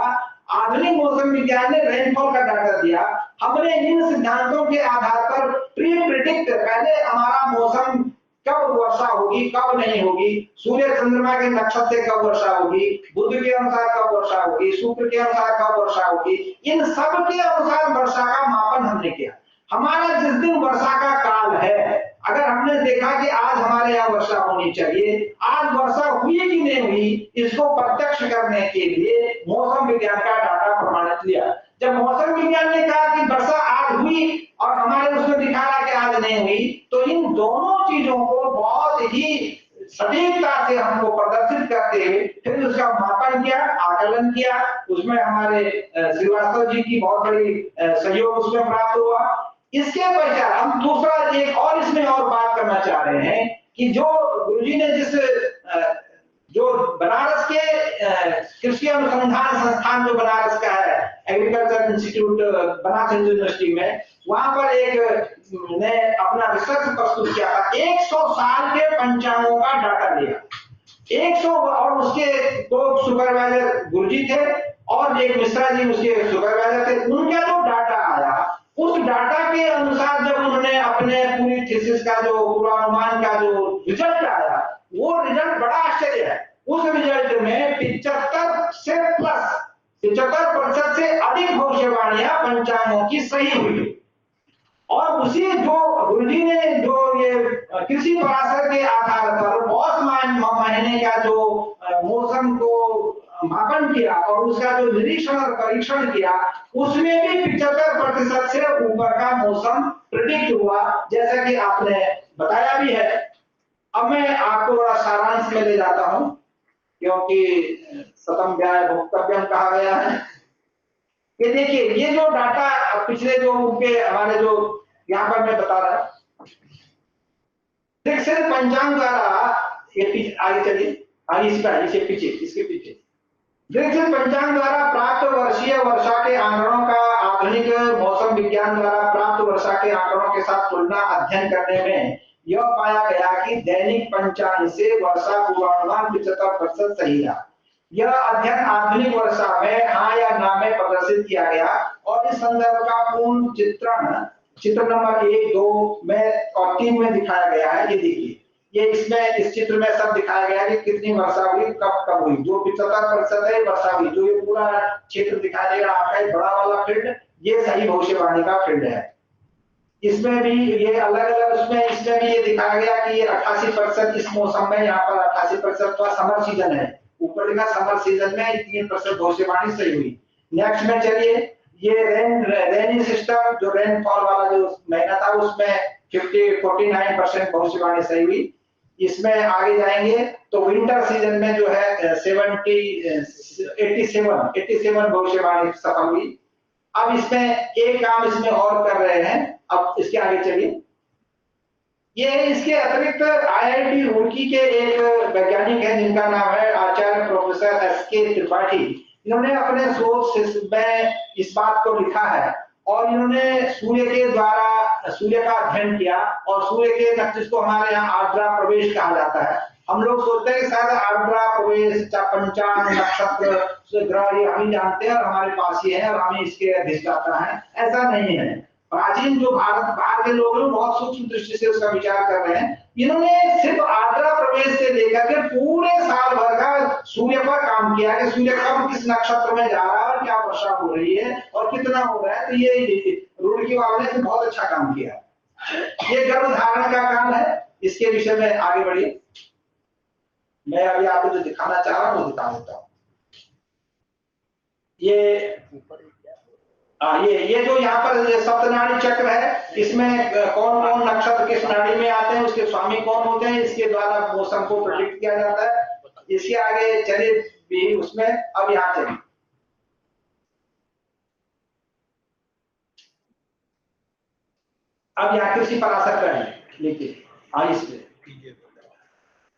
आधुनिक मौसम विज्ञान ने रेनफॉल का डाटा दिया, हमने इन सिद्धांतों के आधार पर प्री प्रिडिक्ट, पहले हमारा मौसम कब वर्षा होगी, कब नहीं होगी, सूर्य चंद्रमा के नक्षत्र से कब वर्षा होगी, बुध के अनुसार कब वर्षा होगी, शुक्र के अनुसार कब वर्षा होगी, इन सब के अनुसार वर्षा का मापन हमने किया। हमारा जिस दिन वर्षा का काल है, अगर हमने देखा कि आज हमारे यहाँ वर्षा होनी चाहिए, आज वर्षा हुई कि नहीं हुई, इसको प्रत्यक्ष करने के लिए मौसम विज्ञान का डाटा प्रमाणित लिया। जब मौसम विज्ञान ने कहा कि वर्षा आज हुई और हमारे उसमें दिखा रहा कि आज नहीं हुई, तो इन दोनों चीजों को बहुत ही सटीकता से हमको प्रदर्शित करते हुए फिर उसका मापन किया, आकलन किया। उसमें हमारे श्रीवास्तव जी की बहुत बड़ी सहयोग उसमें प्राप्त हुआ। इसके पश्चात हम दूसरा एक और इसमें और बात करना चाह रहे हैं कि जो गुरुजी ने जो बनारस के कृषि अनुसंधान संस्थान जो बनारस का है, एग्रीकल्चर इंस्टीट्यूट बनारस यूनिवर्सिटी में, वहां पर एक ने अपना रिसर्च प्रस्तुत किया था। 100 साल के पंचांगों का डाटा लिया, 100, और उसके 2 सुपरवाइजर गुरुजी थे और एक मिश्रा जी उसके सुपरवाइजर थे। उनका जो डाटा आया, उस डाटा के अनुसार जब उन्होंने अपने पूरी थीसिस का जो पूर्वानुमान का जो रिजल्ट आया, वो रिजल्ट बड़ा आश्चर्य है। उस रिजल्ट में 75% से अधिक भविष्यवाणियां पंचांगों की सही हुई। और उसी जो गुरुजी ने जो ये कृषि पराशर के आधार पर पौष महीने का जो मौसम को मापन किया और उसका जो निरीक्षण और परीक्षण किया, उसमें भी 75% से ऊपर का मौसम प्रेडिक्ट हुआ, जैसा कि आपने बताया भी है। अब मैं आपको बड़ा सारांश में ले जाता हूं, क्योंकि सतम व्याय भोक्तव्यम कहा गया है। ये देखिए, ये जो डाटा पिछले जो उनके हमारे जो यहाँ पर मैं बता रहा हूं, सिर्फ पंचांग द्वारा, ये आगे चलिए, आगे इसके पीछे दीक्षित पंचांग द्वारा प्राप्त वर्षीय वर्षा के आंकड़ों का आधुनिक मौसम विज्ञान द्वारा प्राप्त वर्षा के आंकड़ों के साथ तुलना अध्ययन करने में यह पाया गया कि दैनिक पंचांग से वर्षा पूर्वानुमान 75% सही रहा। यह अध्ययन आधुनिक वर्षा में हाँ या ना में प्रदर्शित किया गया और इस संदर्भ का पूर्ण चित्रण चित्र नंबर 1, 2 में और 3 में दिखाया गया है। ये देखिए, ये इसमें इस चित्र में सब दिखाया गया है कि कितनी वर्षा हुई, कब कब हुई। जो 75% है वर्षा हुई, जो ये पूरा क्षेत्र दिखाई देगा आपका एक बड़ा वाला फील्ड, ये सही भविष्यवाणी का फील्ड है। इसमें भी ये अलग अलग इसमें भी ये दिखाया गया कि ये 88% इस मौसम में, यहाँ पर 88% का समर सीजन है, ऊपर लिखा समर सीजन में 3% भविष्यवाणी सही हुई। नेक्स्ट में चलिए, ये रेनी सिस्टम जो रेनफॉल वाला जो महीना था, उसमें 49% भविष्यवाणी सही हुई। इसमें आगे जाएंगे तो विंटर सीजन में जो है 87 भविष्यवाणी सफल हुई। अब इसमें एक काम इसमें और कर रहे हैं, अब इसके आगे चलिए। ये इसके अतिरिक्त IIT रुड़की के एक वैज्ञानिक हैं जिनका नाम है आचार्य प्रोफेसर SK त्रिपाठी। इन्होंने अपने शोध में इस बात को लिखा है और इन्होंने सूर्य का अध्ययन किया और सूर्य के नक्षत्र को हमारे यहाँ आर्द्रा प्रवेश कहा जाता है। हम लोग सोचते हैं कि शायद आर्द्रा प्रवेश, पंचांग, नक्षत्र, ग्रह ये हम ही जानते हैं और हमारे पास ही है और हमें इसके अधिष्ठाता है। ऐसा नहीं है। प्राचीन जो भारत बाहर के लोग हैं बहुत सूक्ष्म दृष्टि से उसका विचार कर रहे हैं। इन्होंने सिर्फ आर्द्रा प्रवेश से लेकर के पूरे साल भर का सूर्य पर काम किया कि सूर्य कब किस नक्षत्र में जा रहा है और क्या वर्षा हो रही है और कितना हो रहा है। तो ये रुड़की वाले ने बहुत अच्छा काम किया। ये गर्भ धारण का काम है। इसके विषय में आगे बढ़िए। मैं अभी आपको जो दिखाना चाह रहा हूँ वो दिखा देता हूँ। ये जो यहाँ पर सप्तनाड़ी चक्र है, इसमें कौन कौन नक्षत्र किस नाड़ी में आते हैं, उसके स्वामी कौन होते हैं, इसके द्वारा मौसम को प्रेडिक्ट किया जाता है। इसके आगे चलिए भी उसमें, अब यहाँ चलिए, अब यहाँ कृषि पराशर का है, लिखिए। हाँ, इसमें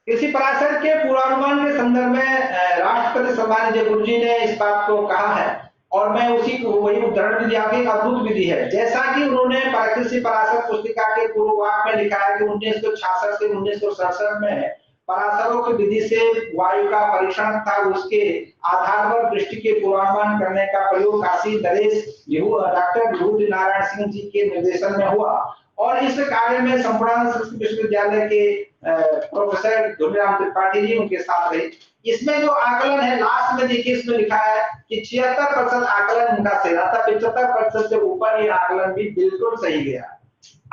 कृषि पराशर के पूर्वानुमान के संदर्भ में राष्ट्रपति सम्मानित गुरु जी ने इस बात को कहा है, और मैं उसी को वही उदाहरण दिया कि अद्भुत विधि है। जैसा कि उन्होंने कृषि पराशर पुस्तिका के पूर्ववाक में लिखा है कि 1966 से 1967 में पराशरों की विधि से वायु का परीक्षण था, उसके आधार पर वृष्टि के पूर्वानुमान करने का प्रयोग काशी नरेश डॉक्टर विभूति नारायण सिंह जी के निर्देशन में हुआ, और इस कार्य में संपूर्ण संस्कृत विश्वविद्यालय के प्रोफेसर धुनीराम त्रिपाठी जी उनके साथ रहे। इसमें जो आकलन है लास्ट में देखिए, इसमें लिखा है कि 76% आकलन उनका सही रहा था, 75% से ऊपर ये आकलन भी बिल्कुल सही गया।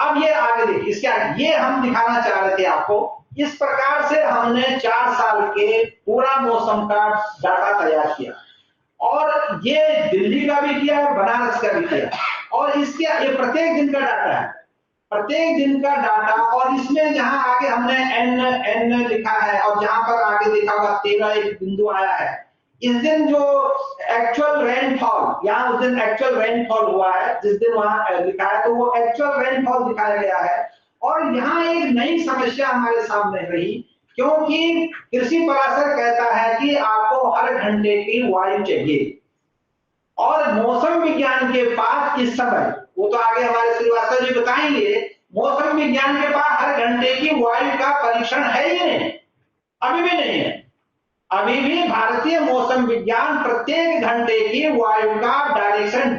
अब ये आगे देखिए, इसके आगे ये हम दिखाना चाह रहे थे आपको। इस प्रकार से हमने 4 साल के पूरा मौसम का डाटा तैयार किया, और ये दिल्ली का भी किया और बनारस का भी किया, और इसके ये प्रत्येक दिन का डाटा है, प्रत्येक दिन का डाटा। और इसमें जहां आगे हमने एन लिखा है, और जहां पर आगे लिखा होगा 13 एक बिंदु आया है, इस दिन जो एक्चुअल रेनफॉल, यहाँ उस दिन एक्चुअल रेनफॉल हुआ है, जिस दिन वहां लिखा है तो वो एक्चुअल रेनफॉल दिखाया गया है। और यहाँ एक नई समस्या हमारे सामने रही, क्योंकि कृषि पराशर कहता है कि आपको हर घंटे की वायु चाहिए, और मौसम विज्ञान के पास इस समय, वो तो आगे हमारे श्रीवास्तव जी बताएंगे, मौसम विज्ञान के पास हर घंटे की वायु का परीक्षण है ही नहीं, अभी भी नहीं है। अभी भी भारतीय मौसम विज्ञान प्रत्येक घंटे की वायु का डायरेक्शन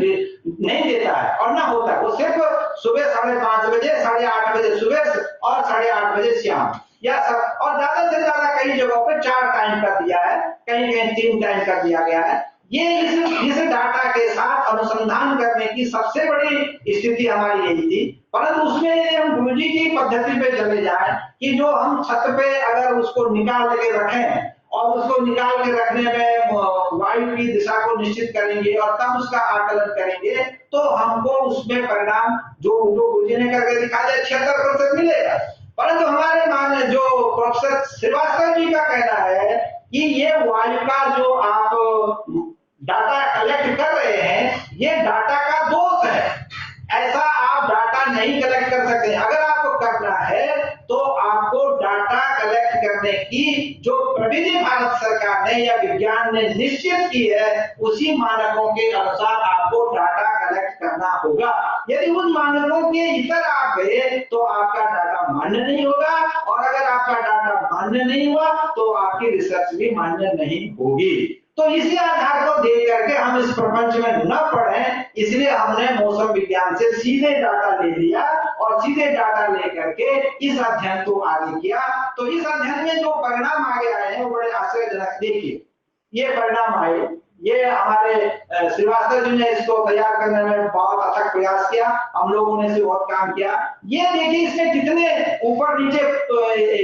नहीं देता है, और ना होता है। वो सिर्फ सुबह 5:30 बजे, 8:30 बजे सुबह और 8:30 बजे शाम, या सब, और ज्यादा से ज्यादा कई जगहों पर 4 टाइम का दिया है, कहीं कहीं 3 टाइम का दिया गया है। ये इस डाटा के साथ अनुसंधान करने की सबसे बड़ी स्थिति हमारी यही थी। परंतु उसमें हम गुरुजी की पद्धति पे चले जाएं कि जो हम छत पे अगर उसको निकाल के रखें, और उसको निकाल के रखने में वायु की दिशा को निश्चित करेंगे और तब उसका आकलन करेंगे, तो हमको उसमें परिणाम जो गुरुजी ने करके दिखा दिया 76% मिलेगा। परंतु हमारे माने जो प्रोफेसर श्रीवास्तव जी का कहना है कि ये वायु का जो आप डाटा कलेक्ट कर रहे हैं, ये डाटा का दोष है, ऐसा आप डाटा नहीं कलेक्ट कर सकते। अगर आपको करना है तो आपको डाटा कलेक्ट करने की जो प्रविधि भारत सरकार ने या विज्ञान ने निश्चित की है, उसी मानकों के अनुसार आपको डाटा कलेक्ट करना होगा। यदि उन मानकों के इतर आप गए तो आपका डाटा मान्य नहीं होगा, और अगर आपका डाटा मान्य नहीं हुआ तो आपकी रिसर्च भी मान्य नहीं होगी। तो इसी आधार को देख करके हम इस प्रपंच में न पढ़ें, इसलिए हमने मौसम विज्ञान से सीधे डाटा ले लिया, और सीधे डाटा लेकर के इस अध्ययन को आगे किया। तो इस अध्ययन में जो परिणाम आगे आए हैं वो बड़े आश्चर्यजनक। देखिए, ये परिणाम आए, ये हमारे श्रीवास्तव जी ने इसको तैयार करने में बहुत अथक प्रयास किया, हम लोगों ने से बहुत काम किया। ये देखिए इसमें कितने ऊपर नीचे,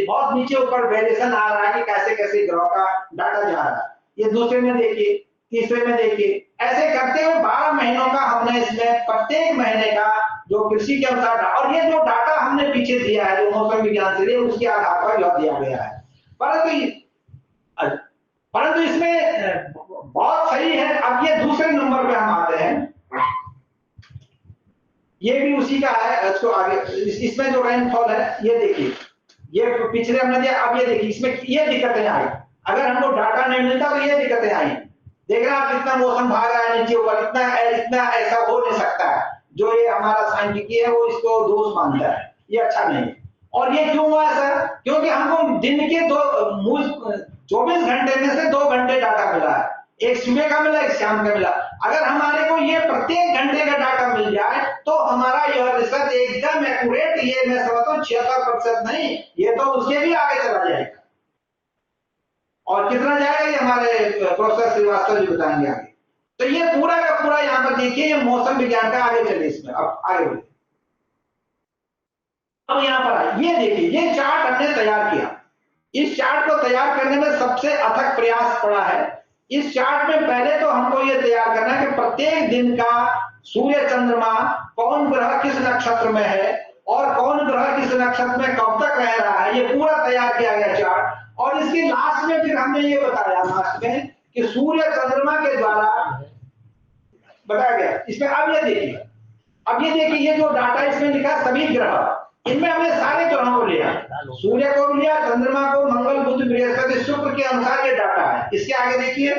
बहुत नीचे ऊपर वेरिएशन आ रहा है कि कैसे कैसे ग्रहों का डाटा जा रहा है। ये दूसरे में देखिए, तीसरे में देखिए, ऐसे करते हुए 12 महीनों का हमने इसमें प्रत्येक महीने का जो कृषि के अनुसार, और ये जो डाटा हमने पीछे दिया है जो मौसम विज्ञान से, उसके आधार पर यह दिया गया है। परंतु इसमें बहुत सही है। अब ये दूसरे नंबर पे हम आते हैं, ये भी उसी का है। इसको आगे इसमें जो रेनफॉल है ये देखिए, ये पिछले हमने दिया। अब ये देखिए, इसमें ये दिक्कतें आई, अगर हमको डाटा नहीं मिलता तो ये दिक्कतें आई। देख रहे हैं आप, कितना मौसम भाग रहा है नीचे ऊपर, इतना ऐसा हो नहीं सकता है। जो ये हमारा सांख्यिकी है वो इसको दोष मानता है, ये अच्छा नहीं। और ये क्यों हुआ सर? क्योंकि हमको दिन के 24 घंटे में से 2 घंटे डाटा मिला है, एक सुबह का मिला, एक शाम का मिला। अगर हमारे को ये प्रत्येक घंटे का डाटा मिल जाए तो हमारा यह रिसर्च एकदम एक्यूरेट, ये मैं समझता हूँ 76% नहीं, ये तो उसके भी आगे चला जाएगा। और कितना जाएगा ये हमारे प्रोफेसर श्रीवास्तव जी बताएंगे आगे। तो ये पूरा का पूरा यहाँ पर देखिए, ये मौसम विज्ञान का। आगे चलिए इसमें, अब आगे बढ़िए। अब यहाँ पर ये देखिए, ये चार्ट हमने तैयार किया। इस चार्ट को तैयार करने में सबसे अथक प्रयास पड़ा है। इस चार्ट में पहले तो हमको ये तैयार करना है कि प्रत्येक दिन का सूर्य चंद्रमा कौन ग्रह किस नक्षत्र में है और कौन ग्रह किस नक्षत्र में कब तक रह रहा है, ये पूरा तैयार किया गया चार्ट। और इसके लास्ट में फिर हमने ये बताया लास्ट में कि सूर्य चंद्रमा के द्वारा बताया गया। इसमें अब ये देखिए ये जो डाटा इसमें लिखा सभी ग्रह, इनमें हमने सारे ग्रहों को लिया, सूर्य को भी लिया, चंद्रमा को, मंगल बुध बृहस्पति शुक्र के अनुसार ये डाटा है। इसके आगे देखिए,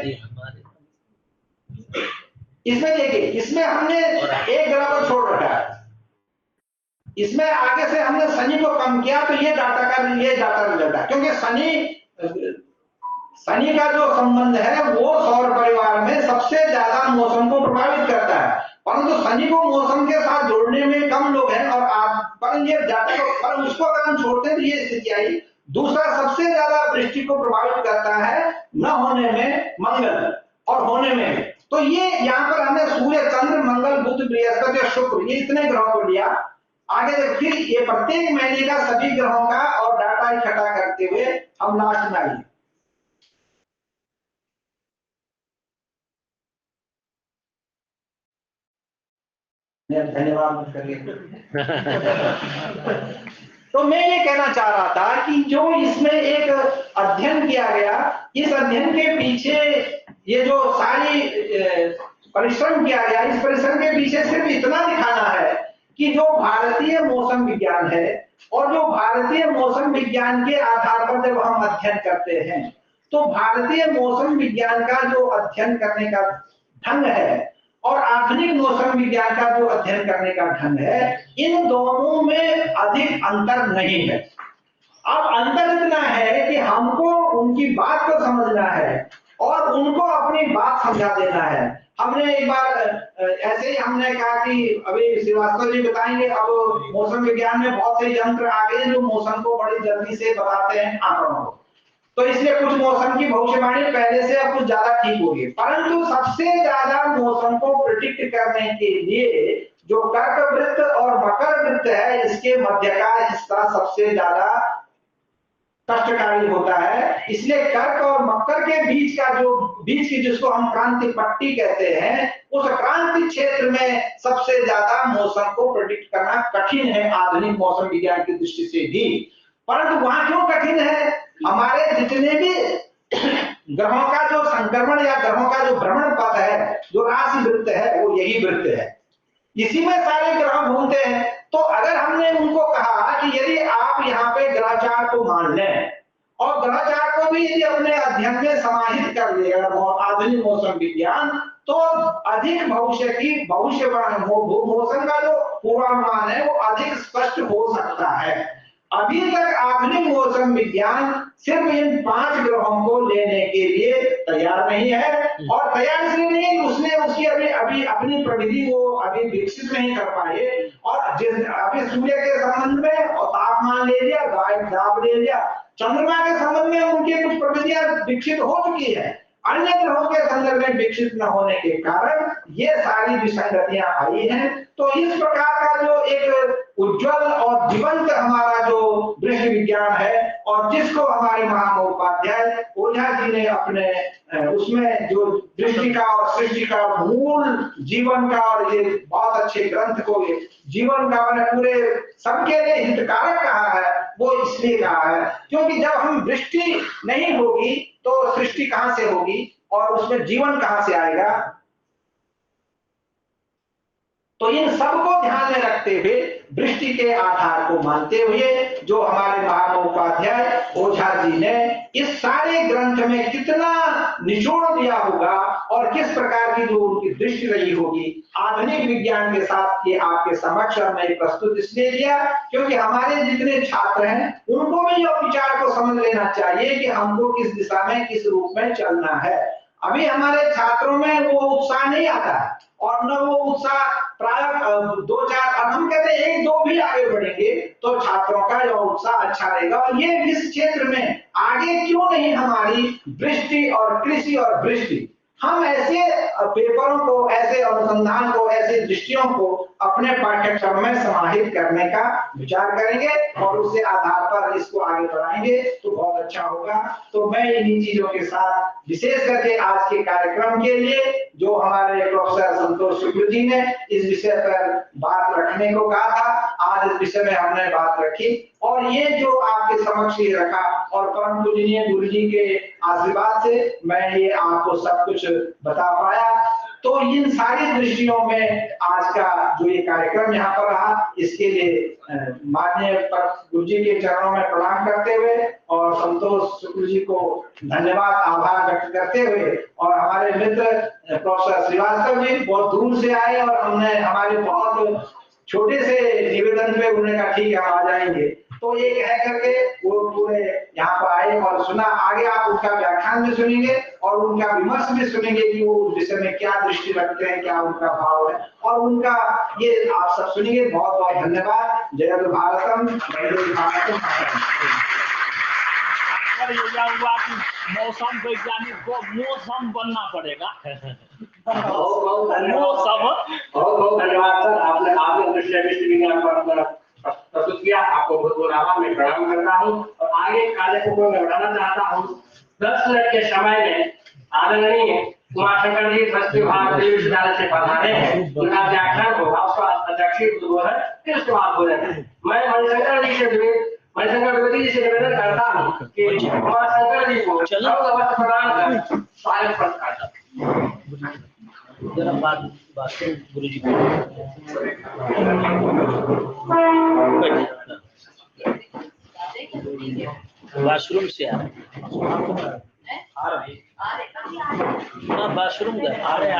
इसमें देखिए, इसमें हमने एक ग्रह को छोड़ रखा है, इसमें आगे से हमने शनि को कम किया, तो ये डाटा रिजल्ट है। क्योंकि शनि का जो संबंध है वो सौर परिवार में सबसे ज्यादा मौसम को प्रभावित करता है, परंतु शनि को मौसम के साथ जोड़ने में कम लोग हैं और पर उसको अगर हम छोड़ते हैं तो ये स्थिति आई। दूसरा सबसे ज्यादा वृष्टि को प्रभावित करता है न होने में मंगल और होने में, तो ये यहाँ पर हमने सूर्य चंद्र मंगल बुध बृहस्पति और शुक्र ये इतने ग्रहों को लिया। आगे फिर ये प्रत्येक महीने का सभी ग्रहों का और डाटा इकट्ठा करते हुए हम लास्ट में आइए। धन्यवाद करिए। तो मैं ये कहना चाह रहा था कि जो इसमें एक अध्ययन किया गया, इस अध्ययन के पीछे ये जो सारी परिश्रम किया गया, इस परिश्रम के पीछे सिर्फ इतना दिखाना है कि जो भारतीय मौसम विज्ञान है और जो भारतीय मौसम विज्ञान के आधार पर जब हम अध्ययन करते हैं, तो भारतीय मौसम विज्ञान का जो अध्ययन करने का ढंग है और आधुनिक मौसम विज्ञान का जो अध्ययन करने का ढंग है, इन दोनों में अधिक अंतर नहीं है। अब अंतर इतना है कि हमको उनकी बात को समझना है और उनको अपनी बात समझा देना है। हमने एक बार ऐसे ही हमने कहा कि अभी श्रीवास्तव जी बताएंगे, अब मौसम विज्ञान में बहुत से यंत्र आ गए जो मौसम को बड़ी जल्दी से बताते हैं आंकड़ों को, तो इसलिए कुछ मौसम की भविष्यवाणी पहले से अब कुछ ज्यादा ठीक होगी। परंतु सबसे ज्यादा मौसम को प्रिडिक्ट करने के लिए जो कर्क वृत्त और मकर वृत्त है, इसके मध्य का हिस्सा सबसे ज्यादा कष्टकारी होता है। इसलिए कर्क और मकर के बीच की जिसको हम क्रांति पट्टी कहते हैं, उस क्रांति क्षेत्र में सबसे ज्यादा मौसम को प्रिडिक्ट करना कठिन है आधुनिक मौसम विज्ञान की दृष्टि से भी। परंतु वहां क्यों कठिन है? हमारे जितने भी ग्रहों का जो संक्रमण या ग्रहों का जो भ्रमण पथ है, जो राशि वृत्त है, वो यही वृत्त है, इसी में सारे ग्रह घूमते हैं। तो अगर हमने उनको कहा कि यदि आप यहाँ पे ग्रहचार को मान लें और ग्रहचार को भी यदि अपने अध्ययन में समाहित कर लिया आधुनिक मौसम विज्ञान, तो अधिक भविष्यवाणी मौसम का जो पूर्वानुमान है वो अधिक स्पष्ट हो सकता है। अभी तक आधुनिक मौसम विज्ञान सिर्फ इन 5 ग्रहों को लेने के लिए तैयार नहीं है, और तैयार इसलिए नहीं, उसने उसकी अभी अपनी प्रविधि को अभी विकसित नहीं कर पाए। और अभी सूर्य के संबंध में और तापमान ले लिया, दाब ले लिया, चंद्रमा के संबंध में उनकी कुछ प्रविधियां विकसित हो चुकी है, अन्य ग्रहों के संदर्भ में विकसित न होने के कारण ये सारी विसंगतियां आई हैं। तो इस प्रकार का जो एक उज्जवल और जीवंत हमारा जो दृश्य विज्ञान है, और जिसको हमारे महामहोपाध्याय ओझा जी ने अपने उसमें जो दृष्टि का और सृष्टि का मूल जीवन का और ये बहुत अच्छे ग्रंथ को जीवन का मैंने पूरे सबके लिए हितकारक कहा है, वो इसलिए कहा है क्योंकि जब हम दृष्टि नहीं होगी तो सृष्टि कहां से होगी और उसमें जीवन कहां से आएगा। तो इन सबको ध्यान में रखते हुए दृष्टि के आधार को मानते हुए जो हमारे महामहोपाध्याय ओझा जी ने इस सारे ग्रंथ में कितना निचोड़ दिया होगा और किस प्रकार की जो उनकी दृष्टि रही होगी आधुनिक विज्ञान के साथ, ये आपके समक्ष मैं प्रस्तुत इसलिए किया क्योंकि हमारे जितने छात्र हैं उनको भी ये विचार को समझ लेना चाहिए कि हमको किस दिशा में किस रूप में चलना है। अभी हमारे छात्रों में वो उत्साह नहीं आता है और न वो उत्साह प्राय 2-4, अब हम कहते हैं 1-2 भी आगे बढ़ेंगे तो छात्रों का यह उत्साह अच्छा रहेगा। और ये इस क्षेत्र में आगे क्यों नहीं हमारी दृष्टि और कृषि और दृष्टि, हम ऐसे पेपरों को, ऐसे अनुसंधान को, ऐसे दृष्टियों को अपने पाठ्यक्रम में समाहित करने का विचार करेंगे और उसी आधार पर इसको आगे बढ़ाएंगे तो बहुत अच्छा होगा। तो मैं इन्हीं चीजों के साथ विशेष करके आज के कार्यक्रम के लिए जो हमारे प्रोफेसर संतोष शुक्ल जी ने इस विषय पर बात रखने को कहा था, आज इस विषय में हमने बात रखी और ये जो आपके समक्ष ही रखा और परम पूजनीय गुरु जी के आशीर्वाद से मैं ये आपको सब कुछ बता पाया। तो इन सारी दृष्टियों में आज का जो ये कार्यक्रम यहाँ पर रहा, इसके लिए माननीय गुरु जी के चरणों में प्रणाम करते हुए और संतोष शुक्ल जी को धन्यवाद आभार व्यक्त करते हुए और हमारे मित्र प्रोफेसर श्रीवास्तव जी बहुत दूर से आए और हमने हमारे बहुत छोटे से निवेदन पे उन्होंने कहा ठीक है हम आ जाएंगे, तो ये कह करके वो पूरे यहाँ पर आए और सुना। आगे आप उनका व्याख्यान भी सुनेंगे और उनका विमर्श भी सुनेंगे कि वो उस विषय में क्या दृष्टि रखते हैं, क्या उनका भाव है और उनका ये आप सब सुनेंगे। बहुत बहुत धन्यवाद। जय भारतम, जय भारतम। हुआ कि मौसम वैज्ञानिक को मौसम बनना पड़ेगा। बहुत धन्यवाद सर, आपने दृश्य विज्ञान पर प्रस्तुत किया, आपको बहुत बहुत आभार, मैं प्रणाम करता हूँ। और आगे कार्य को मैं बढ़ाना चाहता हूँ। 10 मिनट के समय में आदरणीय उमाशंकर जी संस्कृत विभाग विश्वविद्यालय से पधारे हैं, उनका व्याख्यान होगा, उसका अध्यक्षीय उद्बोधन, फिर उसके बाद बोलेंगे। मैं मणिशंकर द्विवेदी जी से निवेदन करता हूँ कि उमाशंकर जी को सर्वोदय प्रदान कर स्वागत करता हूँ। जरा बात गुरु जी वॉशरूम से आ रहे हाँ वॉशरूम गए आ रहे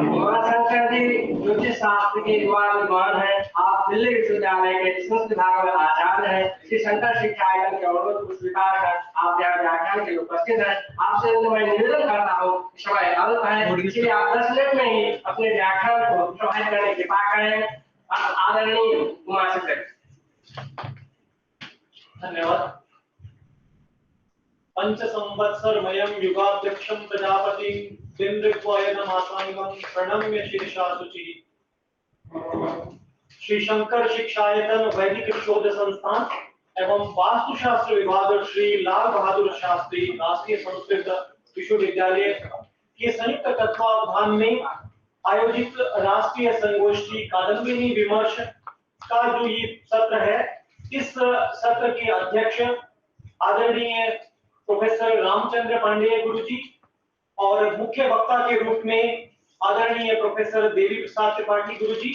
उमाशंकर जी ज्योतिष शास्त्र के विद्वान है। आप दिल्ली विश्वविद्यालय के संस्कृत विभाग में आचार्य है। श्री शंकर शिक्षा आयोजन के अवरोध पुरस्कार है। आप यहाँ व्याख्यान के लिए उपस्थित है। आपसे मैं निवेदन करता हूँ, समय अल्प है, इसलिए आप 10 मिनट में ही अपने व्याख्यान को प्रभावित करने की कृपा करें। आदरणीय उमाशंकर। धन्यवाद। पंच संवत्सर मयम युगाध्यक्षम प्रजापति दिन्द्रिक्वयनमासांगम प्रणम्य शीर्षा शुचि। श्री शंकर शिक्षायतन वैदिक शोध संस्थान एवं वास्तुशास्त्र विभाग श्री लाल बहादुर शास्त्री राष्ट्रीय संस्कृत विश्वविद्यालय के संयुक्त तत्वावधान में आयोजित राष्ट्रीय संगोष्ठी कादम्बिनी विमर्श का जो ये सत्र है, इस सत्र के अध्यक्ष आदरणीय प्रोफेसर रामचंद्र पांडेय गुरु जी और मुख्य वक्ता के रूप में आदरणीय प्रोफेसर देवी प्रसाद त्रिपाठी गुरु जी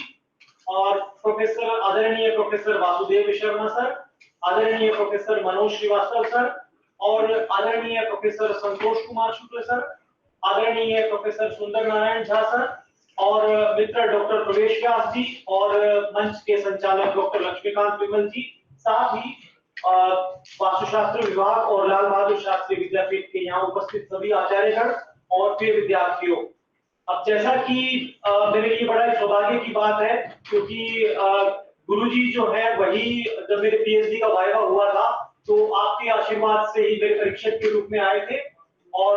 और आदरणीय प्रोफेसर वासुदेव शर्मा सर, आदरणीय प्रोफेसर मनोज श्रीवास्तव सर और आदरणीय प्रोफेसर संतोष कुमार शुक्ल सर, आदरणीय प्रोफेसर सुंदर नारायण झा सर और मित्र डॉक्टर प्रवेश व्यास जी और मंच के संचालक डॉक्टर लक्ष्मीकांत विमल जी, साथ ही वास्तुशास्त्र विभाग और लाल बहादुर शास्त्री विद्यापीठ के यहाँ उपस्थित सभी आचार्यगण और प्रिय विद्यार्थियों। अब जैसा कि मेरे लिए बड़ा सौभाग्य की बात है, क्योंकि गुरुजी जो है वही जब मेरे पीएचडी का वाइवा हुआ था तो आपके आशीर्वाद से ही मेरे परीक्षक के रूप में आए थे और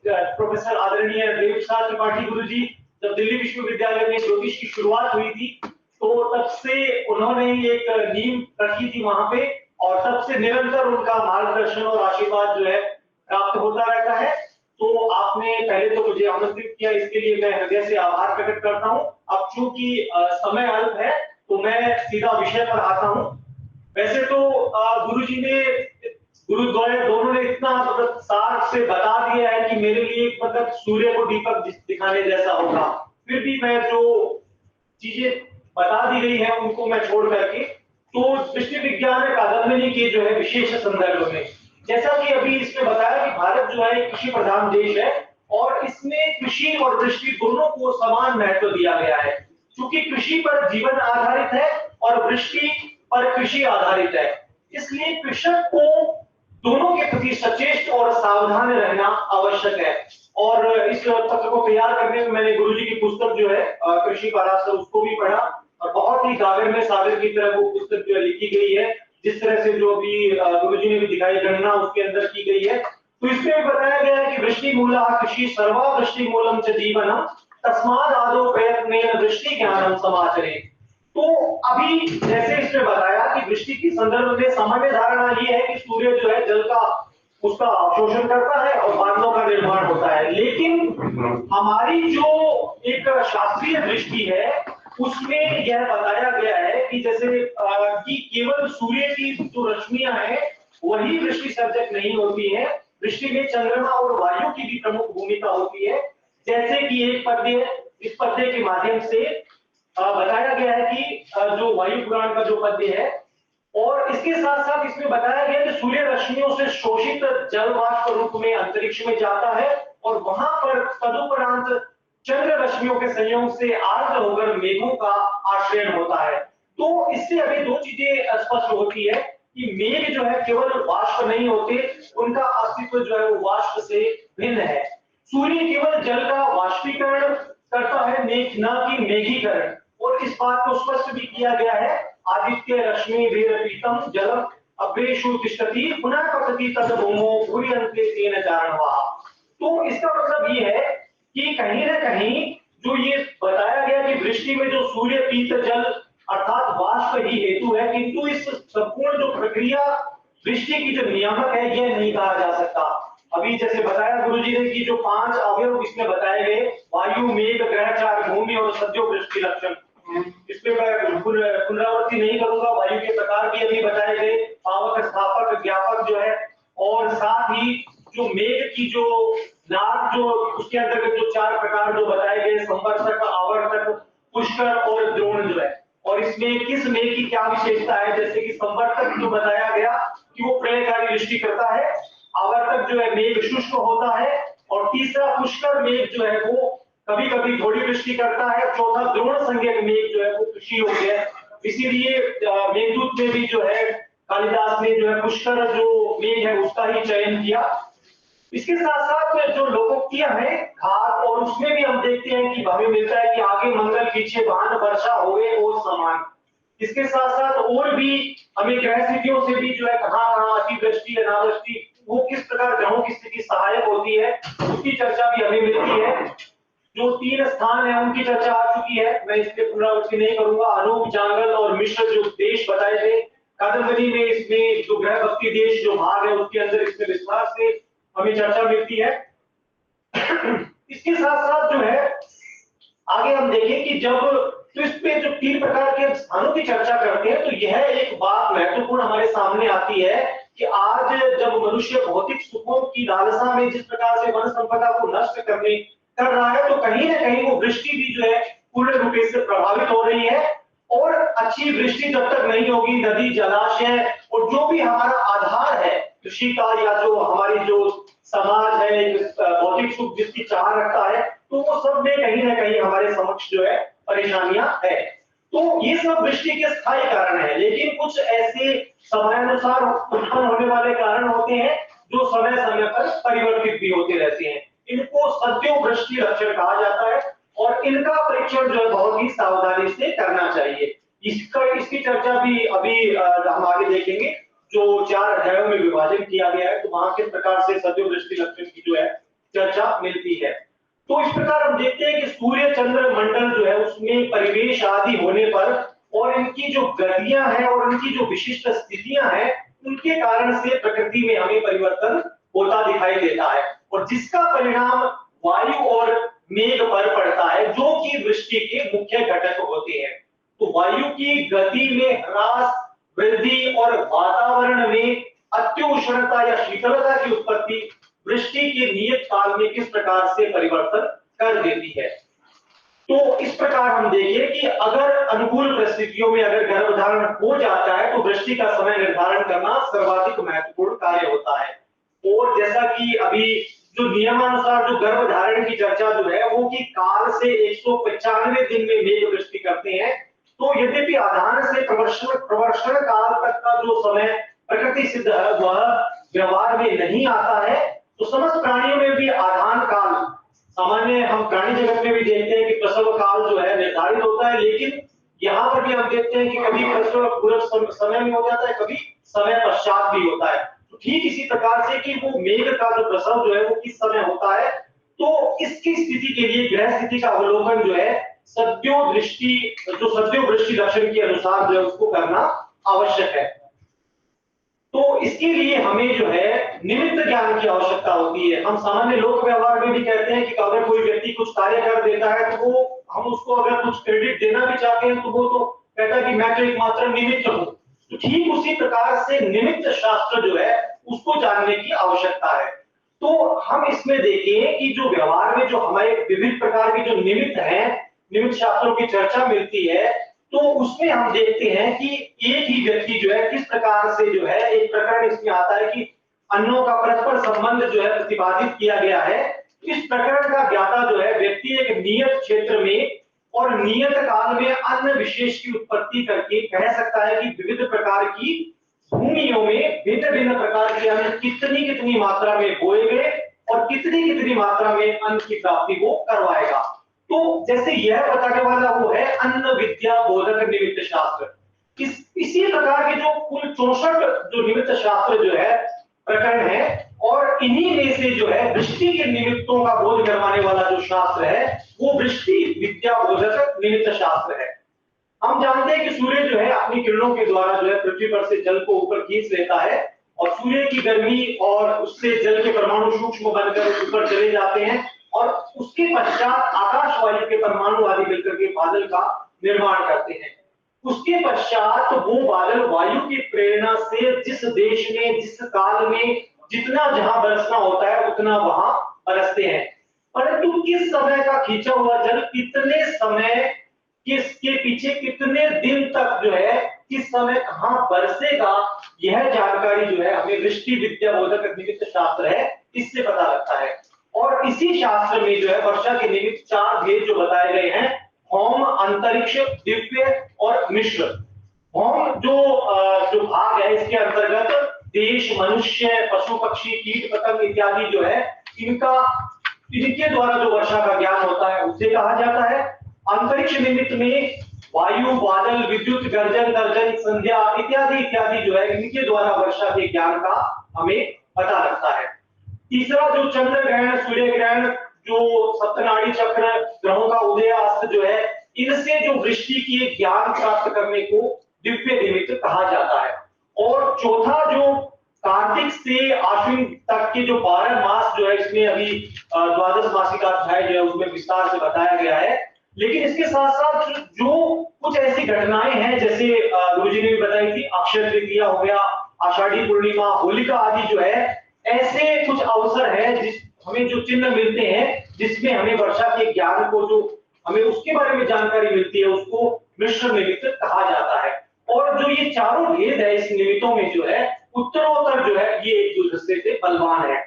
प्रोफेसर आदरणीय देवी प्रसाद त्रिपाठी गुरु जी जब दिल्ली विश्वविद्यालय में ज्योतिष की शुरुआत हुई थी तो तब से उन्होंने एक नींव रखी थी वहां पे और तब से निरंतर उनका मार्गदर्शन और आशीर्वाद जो है प्राप्त होता रहता है। तो आपने पहले तो मुझे आमंत्रित किया, इसके लिए मैं हृदय से आभार प्रकट करता हूं। अब चूंकि समय अल्प है तो मैं सीधा विषय पर आता हूं। वैसे तो गुरुजी ने गुरुद्वारे दोनों ने इतना मतलब सार से बता दिया है कि मेरे लिए मतलब सूर्य को दीपक दिखाने जैसा होगा, फिर भी मैं जो चीजें बता दी गई है उनको मैं छोड़ करके तो दृष्टि विज्ञान कादम्बिनी के जो है विशेष संदर्भ में, जैसा कि अभी इसमें बताया कि भारत जो है कृषि प्रधान देश है और इसमें कृषि और दृष्टि दोनों को समान महत्व दिया गया है। क्योंकि कृषि पर जीवन आधारित है और दृष्टि पर कृषि आधारित है, इसलिए कृषक को दोनों के प्रति सचेत और सावधान रहना आवश्यक है। और इस पत्र को तैयार करने में मैंने गुरुजी की पुस्तक जो है कृषि पराशर उसको भी पढ़ा और बहुत ही गागर में सागर की तरह वो पुस्तक जो लिखी गई है, जिस तरह से जो भी गुरुजी ने भी दिखाई गणना उसके अंदर की गई है, तो इसमें भी बताया गया है कि वृष्टि मूला कृषि सर्वा वृष्टि मूलम च जीवनम तस्माद आदो प्रयत्नेन वृष्टि ज्ञानम समाचरे। तो अभी जैसे इसमें बताया कि वृष्टि के संदर्भ में सामान्य धारणा ये है कि सूर्य जो है जल का उसका अवशोषण करता है और बादलों का निर्माण होता है, लेकिन हमारी जो एक शास्त्रीय दृष्टि है उसमें यह बताया गया है कि जैसे कि केवल सूर्य की जो रश्मियां हैं वही वृष्टि सर्जक नहीं होती है, वृष्टि में चंद्रमा और वायु की भी प्रमुख भूमिका होती है। जैसे कि एक पद्य, इस पद्य के माध्यम से बताया गया है कि जो वायु पुराण का जो पद्य है, और इसके साथ साथ इसमें बताया गया कि सूर्य रश्मियों से शोषित जल वाष्प रूप में अंतरिक्ष में जाता है और वहां पर तदुपरांत चंद्र रश्मियों के संयोग से आर्द्र होकर मेघों का आश्रयण होता है। तो इससे हमें दो चीजें स्पष्ट होती है कि मेघ जो है केवल वाष्प नहीं होते, उनका अस्तित्व जो है वो वाष्प से भिन्न है। सूर्य केवल जल का वाष्पीकरण करता है, न कि मेघीकरण, और इस बात को स्पष्ट भी किया गया है, आदित्य रश्मि वीरपीतम जलम अभ्रेषु तिष्ठति पुनः पतति तद भूमो भूर्यन्ते तेन चारणवाः। तो इसका मतलब ये है कि कहीं ना कहीं जो ये बताया गया कि वृष्टि में जो सूर्य पीत जल अर्थात वाष्प ही हेतु है, किंतु इस संपूर्ण जो प्रक्रिया वृष्टि की जो नियामक है यह नहीं कहा जा सकता। अभी जैसे बताया गुरुजी ने कि जो 5 अवयव इसमें बताए गए, वायु, मेघ, ग्रहचार, भूमि और सद्यो वृष्टि लक्षण, इसमें मैं पुनरावृत्ति नहीं करूंगा। वायु के प्रकार भी अभी बताए गए, पावक, स्थापक, ज्ञापक जो है, और साथ ही जो मेघ की जो नाग, जो उसके अंतर्गत जो 4 प्रकार जो बताए गए, संवर्तक, आवर्तक, पुष्कर और द्रोण जो है, और इसमें किस मेघ की क्या विशेषता है, जैसे कि संवर्तक जो बताया गया कि वो प्रलयकारी वृष्टि करता है, आवर्तक जो है मेघ शुष्क होता है, और तीसरा पुष्कर मेघ जो है वो कभी कभी थोड़ी वृष्टि करता है, चौथा द्रोण संज्ञक मेघ जो है वो कृषि हो गया। इसीलिए मेघदूत में भी जो है कालिदास ने जो है पुष्कर जो मेघ है उसका ही चयन किया। इसके साथ साथ जो लोकोक्तियां हैं घात, और उसमें भी हम देखते हैं कि हमें मिलता है कि आगे मंगल पीछे वाहन वर्षा होवे और समान। इसके साथ साथ और भी हमें ग्रह स्थितियों से भी जो है कहाँ अतिवृष्टि, अनावृष्टि, वो किस प्रकार ग्रहों की स्थिति सहायक होती है उसकी चर्चा भी हमें मिलती है। जो 3 स्थान है उनकी चर्चा आ चुकी है, मैं इसके पुनरावृत्ति नहीं करूंगा। अनूप, जांगल और मिश्र जो देश बताए थे कादम्बरी में, इसमें जो ग्रह भक्ति देश जो भाग है उसके अंदर इसमें विस्तार से हमें चर्चा मिलती है। इसके साथ साथ जो है आगे हम देखें कि जब तो इस पे जो 3 प्रकार के स्थानों की चर्चा करते हैं, तो यह एक बात महत्वपूर्ण हमारे सामने आती है कि आज जब मनुष्य भौतिक सुखों की लालसा में जिस प्रकार से वन संपदा को नष्ट कर रहा है, तो कहीं ना कहीं वो वृष्टि भी जो है पूर्ण रूप से प्रभावित हो रही है। और अच्छी वृष्टि जब तक नहीं होगी, नदी, जलाशय और जो भी हमारा आधार है कृषि का, या जो हमारी जो समाज है भौतिक सुख जिसकी चाह रखता है, तो वो सब में कहीं ना कहीं हमारे समक्ष जो है परेशानियां है। तो ये सब वृष्टि के स्थायी कारण है, लेकिन कुछ ऐसे समयानुसार उत्पन्न होने वाले कारण होते हैं जो समय समय पर परिवर्तित भी होते रहते हैं। इनको सद्यो वृष्टि लक्षण कहा जाता है, और इनका परीक्षण जो है बहुत ही सावधानी से करना चाहिए। इसकी चर्चा भी अभी हम आगे देखेंगे, जो 4 अध्यायों में विभाजन किया गया है, तो वहां किस प्रकार से सद्यो वृष्टि लक्षण की जो है चर्चा मिलती है। तो इस प्रकार हम देखते हैं कि सूर्य चंद्र मंडल जो है उसमें परिवेश आदि होने पर, और इनकी जो गतियां हैं और इनकी जो विशिष्ट स्थितियां हैं, उनके कारण से प्रकृति में हमें परिवर्तन होता दिखाई देता है, और जिसका परिणाम वायु और मेघ पर पड़ता है, जो कि वृष्टि के मुख्य घटक होते हैं। तो वायु की गति में ह्रास, वृद्धि और वातावरण में अत्युष्णता या शीतलता की उत्पत्ति वृष्टि के नियत काल में किस प्रकार से परिवर्तन कर देती है। तो इस प्रकार हम देखें कि अगर अनुकूल परिस्थितियों में अगर गर्भधारण हो जाता है, तो वृष्टि का समय निर्धारण करना सर्वाधिक महत्वपूर्ण कार्य होता है। और जैसा कि अभी जो नियमानुसार जो गर्भधारण की चर्चा जो है वो कि काल से 195 दिन में मेघ वृष्टि करते हैं, तो यद्यपि आधान से प्रवर्षण काल तक का जो समय प्रकृति सिद्ध है वह व्यवहार में नहीं आता है, तो समस्त प्राणियों में भी आधान काल, सामान्य हम प्राणी जगत में भी देखते हैं कि प्रसव काल जो है निर्धारित होता है, लेकिन यहाँ पर भी हम देखते हैं कि कभी प्रसव पूर्व समय में हो जाता है, कभी समय पश्चात भी होता है। तो ठीक इसी प्रकार से कि वो मेघ का जो प्रसव जो है वो किस समय होता है, तो इसकी स्थिति के लिए ग्रह स्थिति का अवलोकन जो है सद्यो वृष्टि लक्षण के अनुसार जो है उसको करना आवश्यक है। तो इसके लिए हमें जो है निमित्त ज्ञान की आवश्यकता होती है। हम सामान्य लोक व्यवहार में भी कहते हैं कि अगर कोई व्यक्ति कुछ कार्य कर देता है तो वो हम उसको अगर कुछ क्रेडिट देना भी चाहते हैं तो वो तो कहता है कि मैं तो एकमात्र निमित्त हूं। तो ठीक उसी प्रकार से निमित्त शास्त्र जो है उसको जानने की आवश्यकता है। तो हम इसमें देखें कि जो व्यवहार में जो हमारे विभिन्न प्रकार के जो निमित्त हैं, निमित्त शास्त्रों की चर्चा मिलती है, तो उसमें हम देखते हैं कि एक ही व्यक्ति जो है किस प्रकार से जो है, एक प्रकरण इसमें आता है कि अन्नों का परस्पर संबंध जो है प्रतिपादित किया गया है। इस प्रकरण का ज्ञाता जो है व्यक्ति एक नियत क्षेत्र में और नियत काल में अन्न विशेष की उत्पत्ति करके कह सकता है कि विविध प्रकार की भूमियों में भिन्न भिन्न प्रकार के अन्न कितनी कितनी मात्रा में बोए गए और कितनी कितनी मात्रा में अन्न की प्राप्ति को करवाएगा। तो जैसे यह बताने वाला वो है अन्न विद्या बोधक निमित्त शास्त्र। इसी प्रकार के जो कुल 64 जो निमित्त शास्त्र जो है प्रकरण है, और इन्हीं में से जो है वृष्टि के निमित्तों का बोध करवाने वाला जो शास्त्र है वो वृष्टि विद्या बोधक निमित्त शास्त्र है। हम जानते हैं कि सूर्य जो है अपनी किरणों के द्वारा जो है पृथ्वी पर से जल को ऊपर खींच लेता है और सूर्य की गर्मी और उससे जल के परमाणु सूक्ष्म बनकर ऊपर चले जाते हैं और उसके पश्चात आकाश वायु के परमाणु आदि मिलकर के बादल का निर्माण करते हैं। उसके पश्चात वो बादल वायु की प्रेरणा से जिस देश में जिस काल में जितना जहां बरसना होता है उतना वहां बरसते हैं, परंतु किस समय का खींचा हुआ जल कितने समय किसके पीछे कितने दिन तक जो है किस समय कहां बरसेगा, यह जानकारी जो है हमें वृष्टि विद्या बोधक निमित्त शास्त्र है इससे पता लगता है। और इसी शास्त्र में जो है वर्षा के निमित्त 4 भेद जो बताए गए हैं, भौम, अंतरिक्ष, दिव्य और मिश्र। भौम जो भाग है इसके अंतर्गत देश, मनुष्य, पशु पक्षी, कीट पतंग इत्यादि जो है इनके द्वारा जो वर्षा का ज्ञान होता है उसे कहा जाता है। अंतरिक्ष निमित्त में वायु, बादल, विद्युत, गर्जन, तर्जन, संध्या इत्यादि इत्यादि जो है इनके द्वारा वर्षा के ज्ञान का हमें पता लगता है। तीसरा जो चंद्र ग्रहण, सूर्य ग्रहण, जो सप्तनाड़ी चक्र, ग्रहों का उदय अस्त जो है, इनसे जो वृष्टि की ज्ञान प्राप्त करने को दिव्य निमित्त कहा जाता है। और चौथा जो कार्तिक से आश्विन तक के जो 12 मास जो है, इसमें अभी द्वादश मासी का अध्याय जो है उसमें विस्तार से बताया गया है। लेकिन इसके साथ साथ जो कुछ ऐसी घटनाएं हैं जैसे गुरुजी ने भी बताई थी, अक्षय तृतीया हो गया, आषाढ़ी पूर्णिमा, होलिका आदि जो है, ऐसे कुछ अवसर है जिस हमें जो चिन्ह मिलते हैं जिसमें हमें वर्षा के ज्ञान को जो हमें उसके बारे में जानकारी मिलती है उसको मिश्र निमित्त कहा जाता है। और जो ये चारों भेद है इस निमित्तों में जो है उत्तरोत्तर जो है ये एक दूसरे से बलवान है,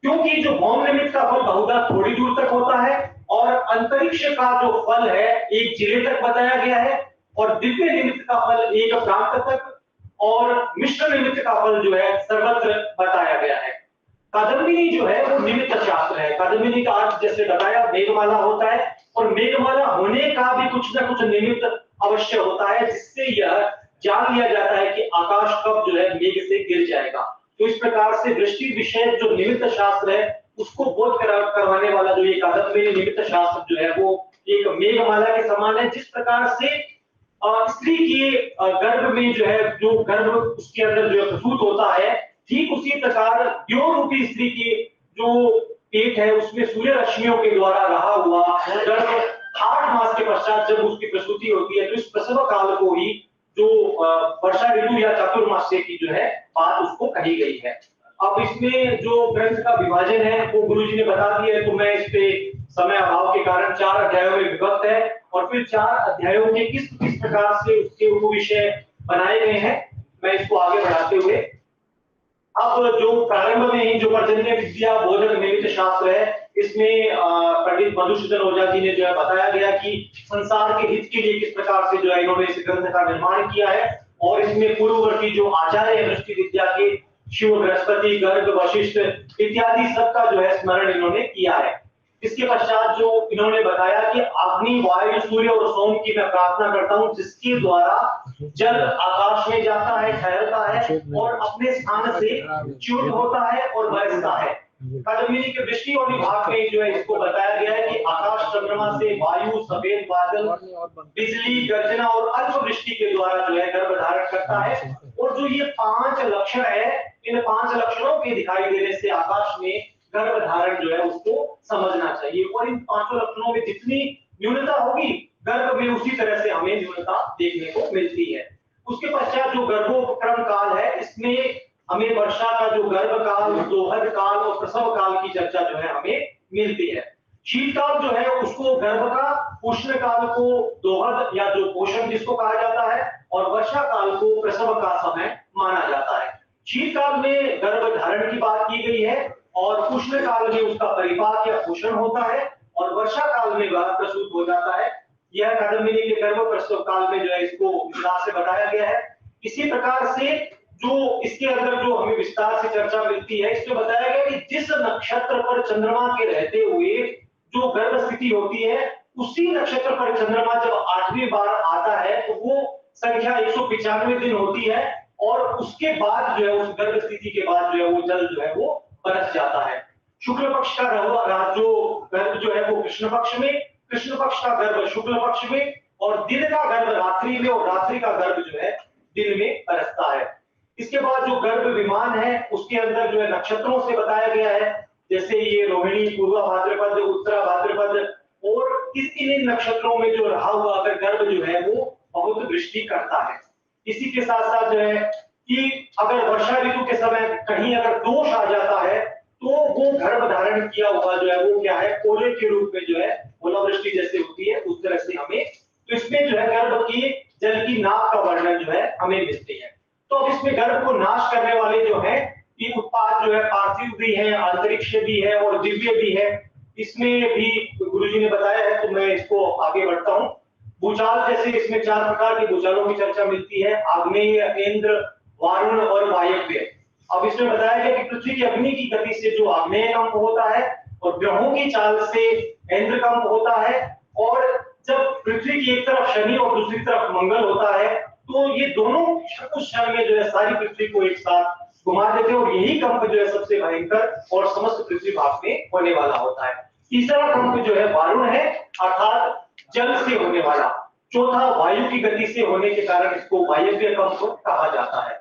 क्योंकि जो भौम निमित्त का फल बहुधा थोड़ी दूर तक होता है और अंतरिक्ष का जो फल है एक जिले तक बताया गया है और दिव्य निमित्त का फल एक प्रांत तक और मिश्र निमित्त का फल जो है सर्वत्र बताया गया है। कादम्बिनी जो है वो निमित्त शास्त्र है। कादम्बिनी का अर्थ जैसे बताया मेघमाला होता है और मेघमाला होने का भी कुछ ना कुछ निमित्त अवश्य होता है जिससे यह जान लिया जाता है कि आकाश कब जो है मेघ से गिर जाएगा। तो इस प्रकार से वृष्टि विषय जो निमित्त शास्त्र है उसको बोध करवाने वाला जो ये कादम्बिनी निमित्त शास्त्र जो है वो एक मेघमाला के समान है। जिस प्रकार से स्त्री की गर्भ में जो है जो गर्भ उसके अंदर जो प्रसूत होता है, ठीक उसी प्रकार द्यो रूपी स्त्री की जो पेट है उसमें सूर्य रश्मियों के द्वारा रहा हुआ गर्भ 8 मास के पश्चात जब उसकी प्रसूति होती है तो इस प्रसव काल को ही जो वर्षा ऋतु या चातुर्मास्य की जो है बात उसको कही गई है। अब इसमें जो ग्रंथ का विभाजन है वो गुरुजी ने बता दिया है, तो मैं इस पे समय अभाव के कारण 4 अध्यायों में विभक्त है और फिर 4 अध्यायों के किस किस प्रकार से उसके उप विषय बनाए गए हैं मैं इसको आगे बढ़ाते हुए अब जो प्रारंभ में ही जो पर्जन्य विद्या बोधक निमित्त शास्त्र है इसमें पंडित मधुसूदन ओझा जी ने जो है बताया गया कि संसार के हित के लिए किस प्रकार से जो है इन्होंने इस ग्रंथ का निर्माण किया है और इसमें पूर्ववर्ती जो आचार्य है वृष्टि विद्या के शिव, बृहस्पति, गर्ग, वशिष्ठ इत्यादि सबका जो है स्मरण इन्होंने किया है। इसके पश्चात जो इन्होंने बताया कि अग्नि, वायु, सूर्य और सोम की मैं प्रार्थना करता हूं, जिसके द्वारा जल आकाश में जाता है, ठहरता है और अपने स्थान से च्युत होता है और बरसता है। कादम्बिनी के दृष्टि और विभाग में जो है इसको बताया गया है कि आकाश चंद्रमा से वायु, सफेद बादल, बिजली, गर्जना और अल्पवृष्टि के द्वारा जो है गर्भ धारण करता है। और जो ये 5 लक्षण है, इन 5 लक्षणों के दिखाई देने से आकाश में गर्भ धारण जो है उसको समझना चाहिए। और इन 5 लक्षणों में जितनी न्यूनता होगी गर्भ में, उसी तरह से हमें न्यूनता देखने को मिलती है। उसके पश्चात जो गर्भोपक्रम काल है, इसमें हमें वर्षा का जो गर्भ काल, दोहद काल और प्रसव काल की चर्चा जो है हमें मिलती है। शीतकाल जो है उसको गर्भ का, उष्ण काल को दोहद या जो पोषण जिसको कहा जाता है, और वर्षा काल को प्रसव का समय माना जाता है। शीतकाल में गर्भ धारण की बात की गई है और उष्ण काल में उसका परिपाक या पोषण होता है और वर्षा काल में वह प्रसूत हो जाता है। यह कादम्बिनी के गर्भ प्रसव काल में जो है इसको विस्तार से बताया गया है। इसी प्रकार से जो इसके अंदर जो हमें विस्तार से चर्चा मिलती है, इसमें बताया गया कि जिस नक्षत्र पर चंद्रमा के रहते हुए जो गर्भ स्थिति होती है, उसी नक्षत्र पर चंद्रमा जब 8वीं बार आता है तो वो संख्या 195 दिन होती है और उसके बाद जो है उस गर्भ स्थिति के बाद जो है वो जल जो है वो बरस जाता है। शुक्ल पक्ष का जो गर्भ जो है वो कृष्ण पक्ष में, कृष्ण पक्ष का गर्भ शुक्ल पक्ष में और दिन का गर्भ रात्रि में और रात्रि का गर्भ जो है दिन में बरसता है। इसके बाद जो गर्भ विमान है उसके अंदर जो है नक्षत्रों से बताया गया है, जैसे ये रोहिणी, पूर्वा भाद्रपद, उत्तरा भाद्रपद, और इन नक्षत्रों में जो रहा हुआ अगर गर्भ जो है वो बहुत वृष्टि करता है। इसी के साथ साथ जो है कि अगर वर्षा ऋतु के समय कहीं अगर दोष आ जाता है तो वो गर्भ धारण किया हुआ जो है वो क्या है, ओले के रूप में जो है ओलावृष्टि जैसे होती है उस तरह से हमें, तो इसमें जो है गर्भ की जल की नाप का वर्णन जो है हमें मिलती है। तो अब इसमें गर्भ को नाश करने वाले जो है ये उत्पाद जो है पार्थिव भी है, अंतरिक्ष भी है और दिव्य भी है। इसमें भी गुरुजी ने बताया है तो मैं इसको आगे बढ़ता हूँ। भूचाल जैसे इसमें 4 प्रकार के भूचालों की चर्चा मिलती है, आग्नेय, इंद्र, वारुण और वायव्य। अब इसमें बताया गया कि पृथ्वी की अग्नि की गति से जो आग्नेय कंप होता है और ग्रहों की चाल से इंद्र कंप होता है, और जब पृथ्वी की एक तरफ शनि और दूसरी तरफ मंगल होता है तो ये दोनों उस क्षण में जो है सारी पृथ्वी को एक साथ घुमा देते हैं और यही कंप जो है सबसे भयंकर और समस्त पृथ्वी भाग में होने वाला होता है। तीसरा कंप जो है वारुण है, अर्थात जल से होने वाला। चौथा वायु की गति से होने के कारण इसको वायव्य कंप कहा जाता है।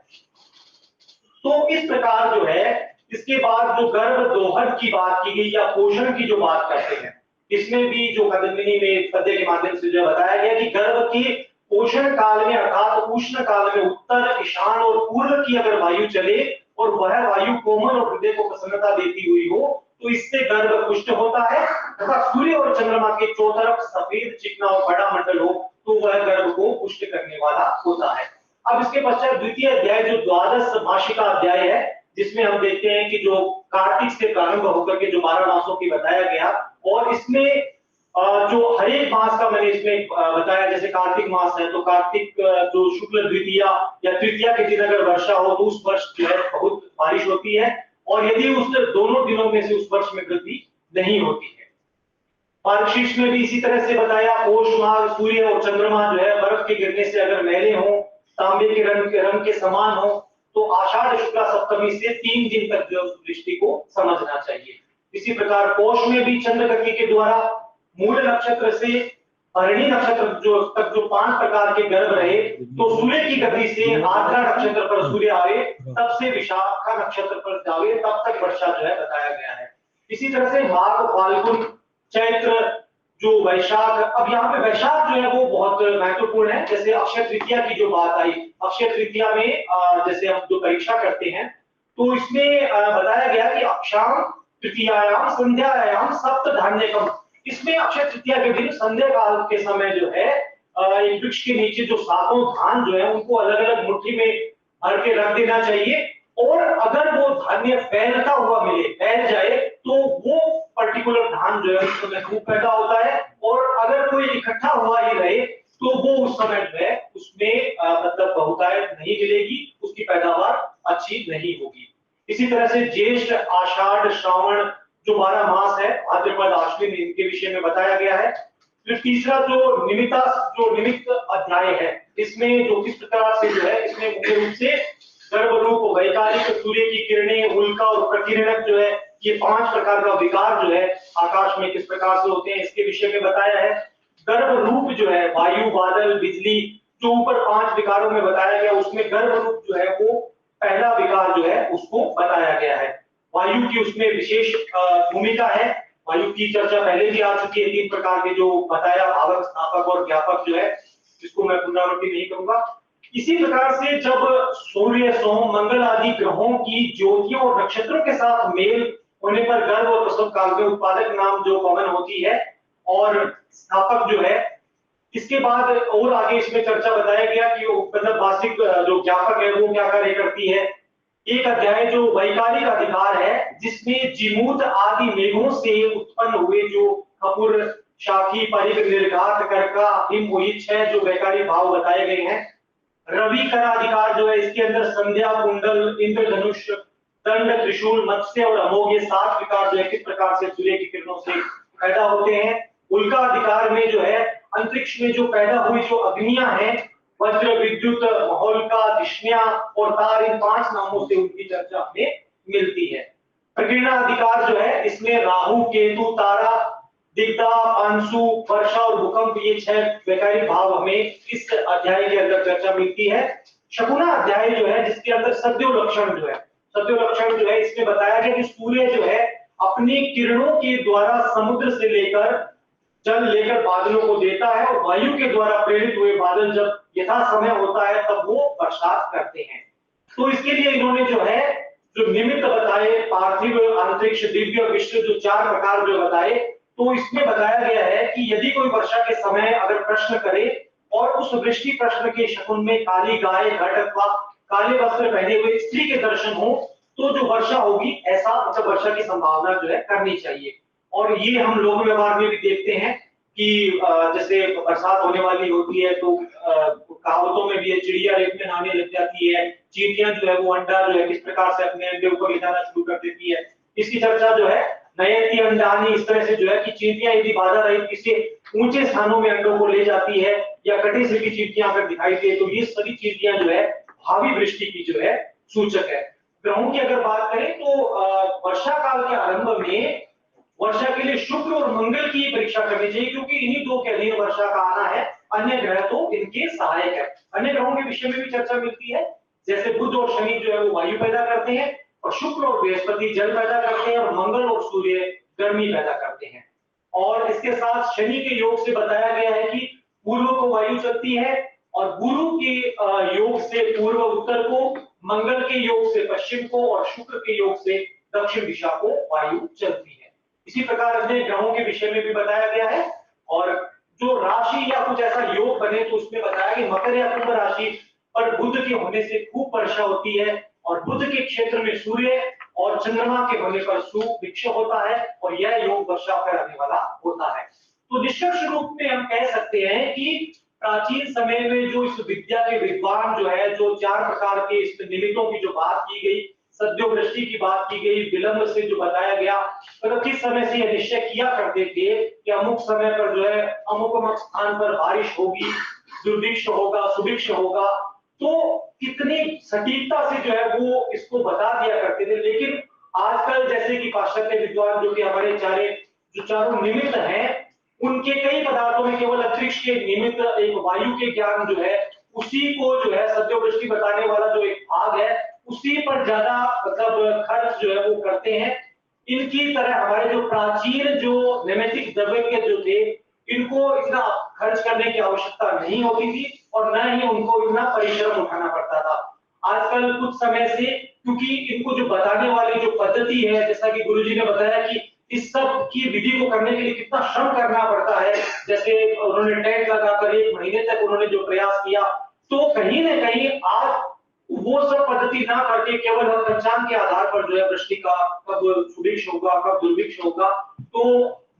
तो इस प्रकार जो है इसके बाद जो गर्भ दोहद की बात की गई या पोषण की जो बात करते हैं, इसमें भी जो कादम्बिनी में पद्य के माध्यम से जो बताया गया कि गर्भ की पोषण काल में अर्थात उष्ण काल में उत्तर, ईशान और पूर्व की अगर वायु चले और वह वायु कोमल और हृदय को प्रसन्नता देती हुई हो तो इससे गर्भ पुष्ट होता है, तथा सूर्य और चंद्रमा के चौतरफ सफेद, चिकना और बड़ा मंडल हो तो वह गर्भ को पुष्ट करने वाला होता है। अब इसके पश्चात द्वितीय अध्याय जो द्वादश मासिका अध्याय है, जिसमें हम देखते हैं कि जो कार्तिक से प्रारंभ होकर के जो 12 मासों की बताया गया, और इसमें जो हर एक मास का मैंने इसमें बताया, जैसे कार्तिक मास है तो कार्तिक जो शुक्ल द्वितीया या तृतीया के दिन अगर वर्षा हो तो उस वर्ष जो है बहुत बारिश होती है, और यदि उस दोनों दिनों में से उस वर्ष में वृद्धि नहीं होती है। मार्गशीर्ष में भी इसी तरह से बताया, पौष माघ सूर्य और चंद्रमा जो है बर्फ के गिरने से अगर मैले हो, तांबे के रंग के समान हो, तो आषाढ़ शुक्ला सप्तमी से 3 दिन तक जो दृष्टि को समझना चाहिए। इसी प्रकार पौष में भी चंद्र गति के द्वारा मूल नक्षत्र से भरणी नक्षत्र जो तक जो 5 प्रकार के गर्भ रहे, तो सूर्य की गति से आर्द्रा नक्षत्र पर सूर्य आवे, तब से विशाखा नक्षत्र पर जावे, तब तक वर्षा जो है बताया गया है। इसी तरह से माघ, फाल्गुन, चैत्र, जो वैशाख, अब यहाँ पे वैशाख जो है वो बहुत महत्वपूर्ण है। जैसे अक्षय तृतीया की जो बात आई, अक्षय तृतीया में जैसे हम जो परीक्षा करते हैं तो इसमें बताया गया कि अक्षाम तृतीयायाम संध्यायाम सप्त धान्यकम, इसमें अक्षय तृतीया के दिन संध्या काल के समय जो है एक वृक्ष के नीचे जो 7 धान जो है उनको अलग अलग मुट्ठी में भर के रख देना चाहिए, और अगर वो धान्य फैलता हुआ मिले, फैल जाए, तो वो पर्टिकुलर धान जो है उस समय खूब पैदा होता है, और अगर कोई इकट्ठा हुआ ही रहे तो वो उस समय जो है उसमें मतलब बहुतायत नहीं मिलेगी, उसकी पैदावार अच्छी नहीं होगी। इसी तरह से ज्येष्ठ, आषाढ़, श्रावण जो 12 मास है भाद्रपद आश्विन, इनके विषय में बताया गया है। फिर तीसरा जो निमित्त अध्याय है, इसमें जो किस प्रकार से जो है, इसमें मुख्य रूप से गर्भरूप, वैकालिक, सूर्य की किरणें, उल्का और प्रकीर्णक जो है, ये 5 प्रकार का विकार जो है आकाश में किस प्रकार से होते हैं, इसके विषय में बताया है। गर्भरूप जो है, वायु, बादल, बिजली, जो ऊपर 5 विकारों में बताया गया, उसमें गर्भरूप जो है वो पहला विकार जो है उसको बताया गया है। वायु की उसमें विशेष भूमिका है। वायु की चर्चा पहले भी आ चुकी है, 3 प्रकार के जो बताया, भावक, स्थापक और व्यापक जो है, जिसको मैं पुनरावृत्ति नहीं करूंगा। इसी प्रकार से जब सूर्य, सोम, मंगल आदि ग्रहों की ज्योतियों और नक्षत्रों के साथ मेल होने पर गर्भ और प्रसव काल में उत्पादक नाम जो कॉमन होती है, और स्थापक जो है, इसके बाद और आगे इसमें चर्चा बताया गया कि मतलब वास्तविक जो ज्ञापक है वो क्या कार्य करती है। एक अध्याय जो वैकालिक अधिकार है, जिसमें जिमूत आदि मेघों से उत्पन्न हुए जो कपूर, शाखी, परिघ, निर्घात, कर्का, हिम, वही 6 जो वैकालिक भाव बताए गए हैं। रवि का अधिकार जो है, इसके अंदर संध्या, कुंडल, इंद्रधनुष, दंड, त्रिशूल, मत्स्य और अमोघ, ये 7 विकार जो है किस प्रकार से सूर्य की किरणों से पैदा होते हैं। उल्का अधिकार में जो है, अंतरिक्ष में जो पैदा हुई जो अग्नियां हैं, वज्र, विद्युत, महोल्का, धिष्ण्या और तार, इन 5 नामों से उनकी चर्चा हमें मिलती है। प्रकीर्णा अधिकार जो है, इसमें राहु, केतु, तारा, दिग्धा, पांशु, वर्षा और भूकंप, ये 6 वैकालिक भाव हमें इस अध्याय के अंदर चर्चा मिलती है। शकुना अध्याय जो है, जिसके अंदर सद्यो लक्षण जो है, इसमें बताया गया कि सूर्य जो है अपनी किरणों के द्वारा समुद्र से लेकर जल लेकर बादलों को देता है, और वायु के द्वारा प्रेरित हुए बादल जब यथा समय होता है तब वो बरसात करते हैं। तो इसके लिए इन्होंने जो है जो निमित्त बताए, पार्थिव, अंतरिक्ष, दिव्य, विश्व, जो 4 प्रकार जो बताए, तो इसमें बताया गया है कि यदि कोई वर्षा के समय अगर प्रश्न करे और उस वृष्टि प्रश्न के शकुन में काली गाय, घट अथवा काले वस्त्र पहने हुए स्त्री के दर्शन हो, तो जो वर्षा होगी, ऐसा मतलब वर्षा की संभावना जो है करनी चाहिए। और ये हम लोक व्यवहार में भी देखते हैं कि जैसे बरसात होने वाली होती है तो कहावतों में भी चिड़िया रेत में नहाने लग जाती है, चींटियां जो है वो अंडा जो है किस प्रकार से अपने अंडे ऊपर ले जाना शुरू कर देती है, इसकी चर्चा जो है नयति अंडानी, इस तरह से जो है कि चींटियां यदि बाधा रहित किसी ऊंचे स्थानों में अंडों को ले जाती है, या कटे से भी चींटियां अगर दिखाई दे, तो ये सभी चींटियां जो है भावी वृष्टि की जो है सूचक है। ग्रहों की अगर बात करें तो वर्षा काल के आरंभ में वर्षा के लिए शुक्र और मंगल की परीक्षा करनी चाहिए, क्योंकि इन्हीं 2 के अधीन वर्षा का आना है, अन्य ग्रह तो इनके सहायक है। अन्य ग्रहों के विषय में भी चर्चा मिलती है, जैसे बुध और शनि जो है वो वायु पैदा करते हैं, और शुक्र और बृहस्पति जल पैदा करते हैं, और मंगल और सूर्य गर्मी पैदा करते हैं। और इसके साथ शनि के योग से बताया गया है कि पूर्व को वायु चलती है, और गुरु के योग से पूर्व उत्तर को, मंगल के योग से पश्चिम को, और शुक्र के योग से दक्षिण दिशा को वायु चलती है। इसी प्रकार अन्य ग्रहों के विषय में भी बताया गया है। और जो राशि या कुछ ऐसा योग बने तो उसमें बताया कि मकर या कुंभ राशि पर बुध के होने से खूब वर्षा होती है, और बुध के क्षेत्र में सूर्य और चंद्रमा के होने पर सुभिक्ष होता है, और यह योग वर्षा कराने वाला होता है। तो निष्कर्ष रूप में हम कह सकते हैं कि प्राचीन समय में जो इस विद्या के विद्वान जो है, जो 4 प्रकार के इस निमित्तों की जो बात की गई, सद्यो वृष्टि की बात की गई, विलंब से जो बताया गया, मतलब किस समय से यह निश्चय किया करते थे कि अमुक समय पर जो है अमुक स्थान पर बारिश होगी, दुर्भिक्ष होगा, सुभिक्ष होगा, तो कितनी सटीकता से जो है वो इसको बता दिया करते थे। लेकिन आजकल जैसे कि पाश्चात्य विद्वान जो कि हमारे चारों निमित्त हैं, उनके कई पदार्थों में केवल अंतरिक्ष के निमित्त एक वायु के ज्ञान जो है, उसी को जो है सद्योवृष्टि बताने वाला जो एक भाग है, उसी पर ज्यादा मतलब खर्च जो है वो करते हैं। इनकी तरह हमारे जो प्राचीन जो नैमित्तिक द्रव्य जो थे, इनको इतना खर्च करने की आवश्यकता नहीं होती थी, और न ही उनको इतना परिश्रम उठाना पड़ता था। आजकल कुछ समय से, क्योंकि इनको जो बताने वाली जो पद्धति है, जैसा कि गुरुजी ने बताया कि इस सब की विधि को करने के लिए कितना श्रम करना पड़ता है, जैसे उन्होंने टेंट लगाकर 1 महीने तक उन्होंने जो प्रयास किया, तो कहीं ना कहीं आज वो सब पद्धति ना करके केवल हम पंचांग के आधार पर जो है वृष्टि का कब सुभिक्ष होगा, कब दुर्भिक्ष होगा, तो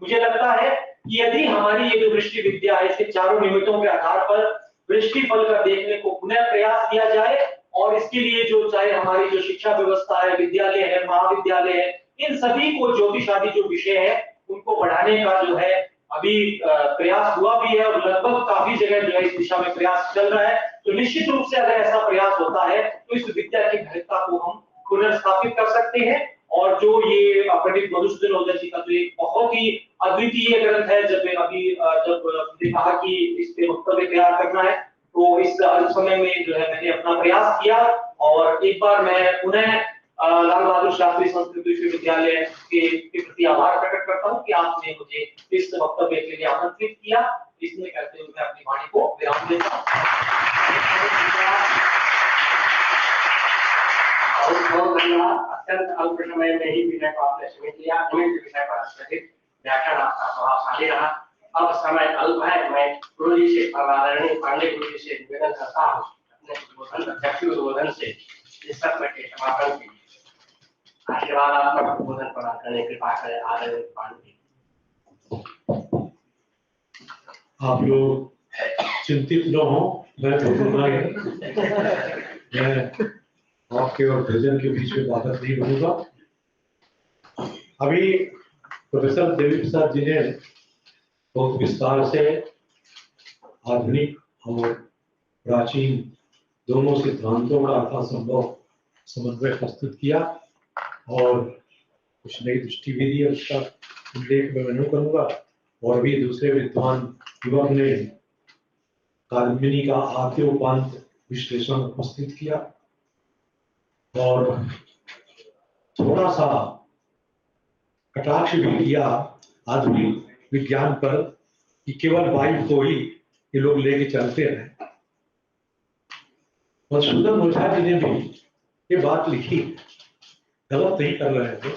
मुझे लगता है कि यदि हमारी ये जो वृष्टि विद्या है, इसके चारों निमित्तों के आधार पर वृष्टि फल का देखने को पुनः प्रयास किया जाए, और इसके लिए जो चाहे हमारी जो शिक्षा व्यवस्था है, विद्यालय है, महाविद्यालय है, इन सभी को ज्योतिष आदि जो विषय है उनको बढ़ाने का जो है अभी प्रयास हुआ भी है और लगभग काफी जगह जो है इस दिशा में प्रयास चल रहा है। तो निश्चित रूप से अगर ऐसा प्रयास होता है तो इस विद्या की महत्ता को हम पुनर्स्थापित कर सकते हैं। और जो ये पंडित मधुसूदन ओझा जी का तो एक बहुत ही अद्वितीय ग्रंथ है। जब हमने कहा कि इस पे वक्तव्य तैयार करना है तो इस अल्प समय में जो है मैंने अपना प्रयास किया और एक बार मैं पुनः लाल बहादुर शास्त्री संस्कृत विश्वविद्यालय के प्रति आभार प्रकट करता हूं कि आपने मुझे इस वक्तव्य के लिए आमंत्रित किया। इसमें कहते हुए मैं अपनी वाणी को विराम देता हूं। बहुत धन्यवाद। अत्यंत अल्प समय में ही विषय को आपने समेट लिया। गणित विषय पर अत्यधिक व्याख्यान आपका प्रभावशाली रहा। अब समय अल्प है, मैं गुरु जी से आदरणीय पांडे गुरु जी से निवेदन करता हूँ अपने उद्बोधन अध्यक्ष उद्बोधन से इस सत्र के समापन की आशीर्वादात्मक उद्बोधन प्रदान करने की कृपा करें। आदरणीय पांडे। आप लोग चिंतित न हो, मैं बोलूंगा मैं आपके और भजन के बीच में बात नहीं बनूंगा। अभी प्रोफेसर देवी प्रसाद जी ने बहुत विस्तार से आधुनिक और प्राचीन दोनों सिद्धांतों का यथासंभव समन्वय प्रस्तुत किया और कुछ नई दृष्टि भी दी। उसका उल्लेख मैं नहीं करूंगा। और भी दूसरे विद्वान युवक ने काल्पनिक का आद्योपांत विश्लेषण उपस्थित किया और थोड़ा सा कटाक्ष भी किया आधुनिक विज्ञान पर कि केवल वायु को ही ये लोग लेके चलते रहे। मधुसूदन ओझा जी ने भी ये बात लिखी, गलत नहीं कर रहे थे।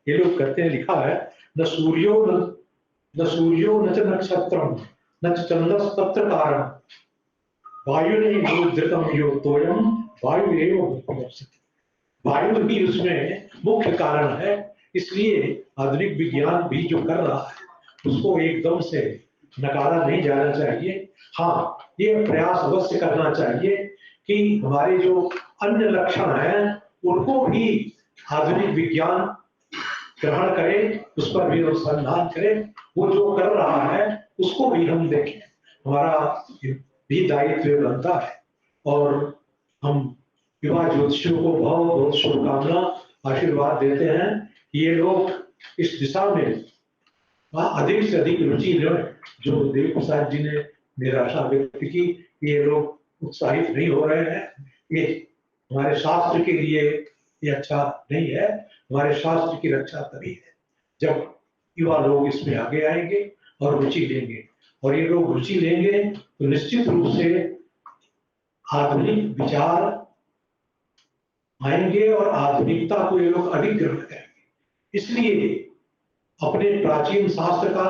ये लोग कहते हैं, लिखा है, न सूर्यो न च नक्षत्रम न च चंद्रस् तत्र कारण वायु नहीं रुद्रतम यो तोयम वायु एवं वायु भी उसमें मुख्य कारण है। इसलिए आधुनिक विज्ञान भी जो कर रहा है उसको एकदम से नकारा नहीं जाना चाहिए। हाँ, ये प्रयास अवश्य करना चाहिए कि हमारे जो अन्य लक्षण हैं उनको भी आधुनिक विज्ञान ग्रहण करे, उस पर भी अनुसंधान करे। वो जो कर रहा है उसको भी हम देखें, हमारा भी दायित्व बनता है। और हम युवा ज्योतिषियों को बहुत बहुत शुभकामना आशीर्वाद देते हैं कि ये लोग इस दिशा में अधिक से अधिक रुचि लें। जो देवी प्रसाद जी ने निराशा व्यक्त की, ये लोग उत्साहित नहीं हो रहे हैं, ये हमारे शास्त्र के लिए ये अच्छा नहीं है। हमारे शास्त्र की रक्षा तभी है जब युवा लोग इसमें आगे आएंगे और रुचि लेंगे। और ये लोग रुचि लेंगे तो निश्चित रूप से आधुनिक विचार आएंगे और आधुनिकता को ये लोग अधिक ग्रहण करेंगे। इसलिए अपने प्राचीन शास्त्र का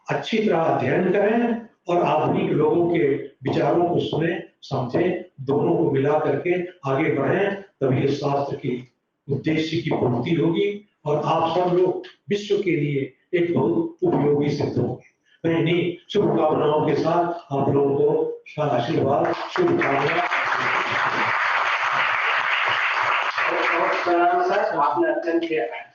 अच्छी तरह अध्ययन करें और आधुनिक लोगों के विचारों को सुने, समझें, दोनों को मिला करके आगे बढ़ें। तभी इस शास्त्र की उद्देश्य की पूर्ति होगी और आप सब लोग विश्व के लिए एक बहुत उपयोगी सिद्ध होंगे। मैं इन्हीं शुभकामनाओं के साथ आप लोगों को आशीर्वाद, शुभकामना। सर, आपने अत्यंत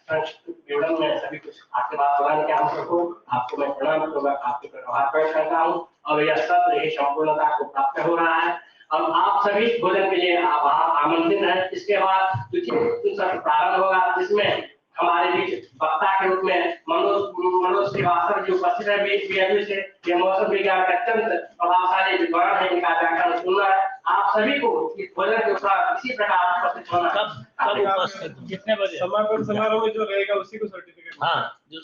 विवरण में सभी कुछ आपके बात प्रदान किया हम सबको। आपको मैं प्रणाम करूंगा, आपके पर आभार प्रकट करता हूँ और यह सत्र ही संपूर्णता को प्राप्त हो रहा है। अब आप सभी भोजन के लिए आमंत्रित हैं। इसके बाद द्वितीय सत्र प्रारंभ होगा जिसमें हमारे बीच वक्ता के रूप में मनोज श्रीवास्तव जी उपस्थित है। बीएचयू से ये मौसम विज्ञान के अत्यंत प्रभावशाली विद्वान है, इनका व्याख्यान सुनना है। आप सभी को इस भोजन के उपरांत इसी प्रकार उपस्थित होना है। कब उपस्थित कितने बजे? समापन समारोह में जो रहेगा उसी को सर्टिफिकेट। हाँ, जो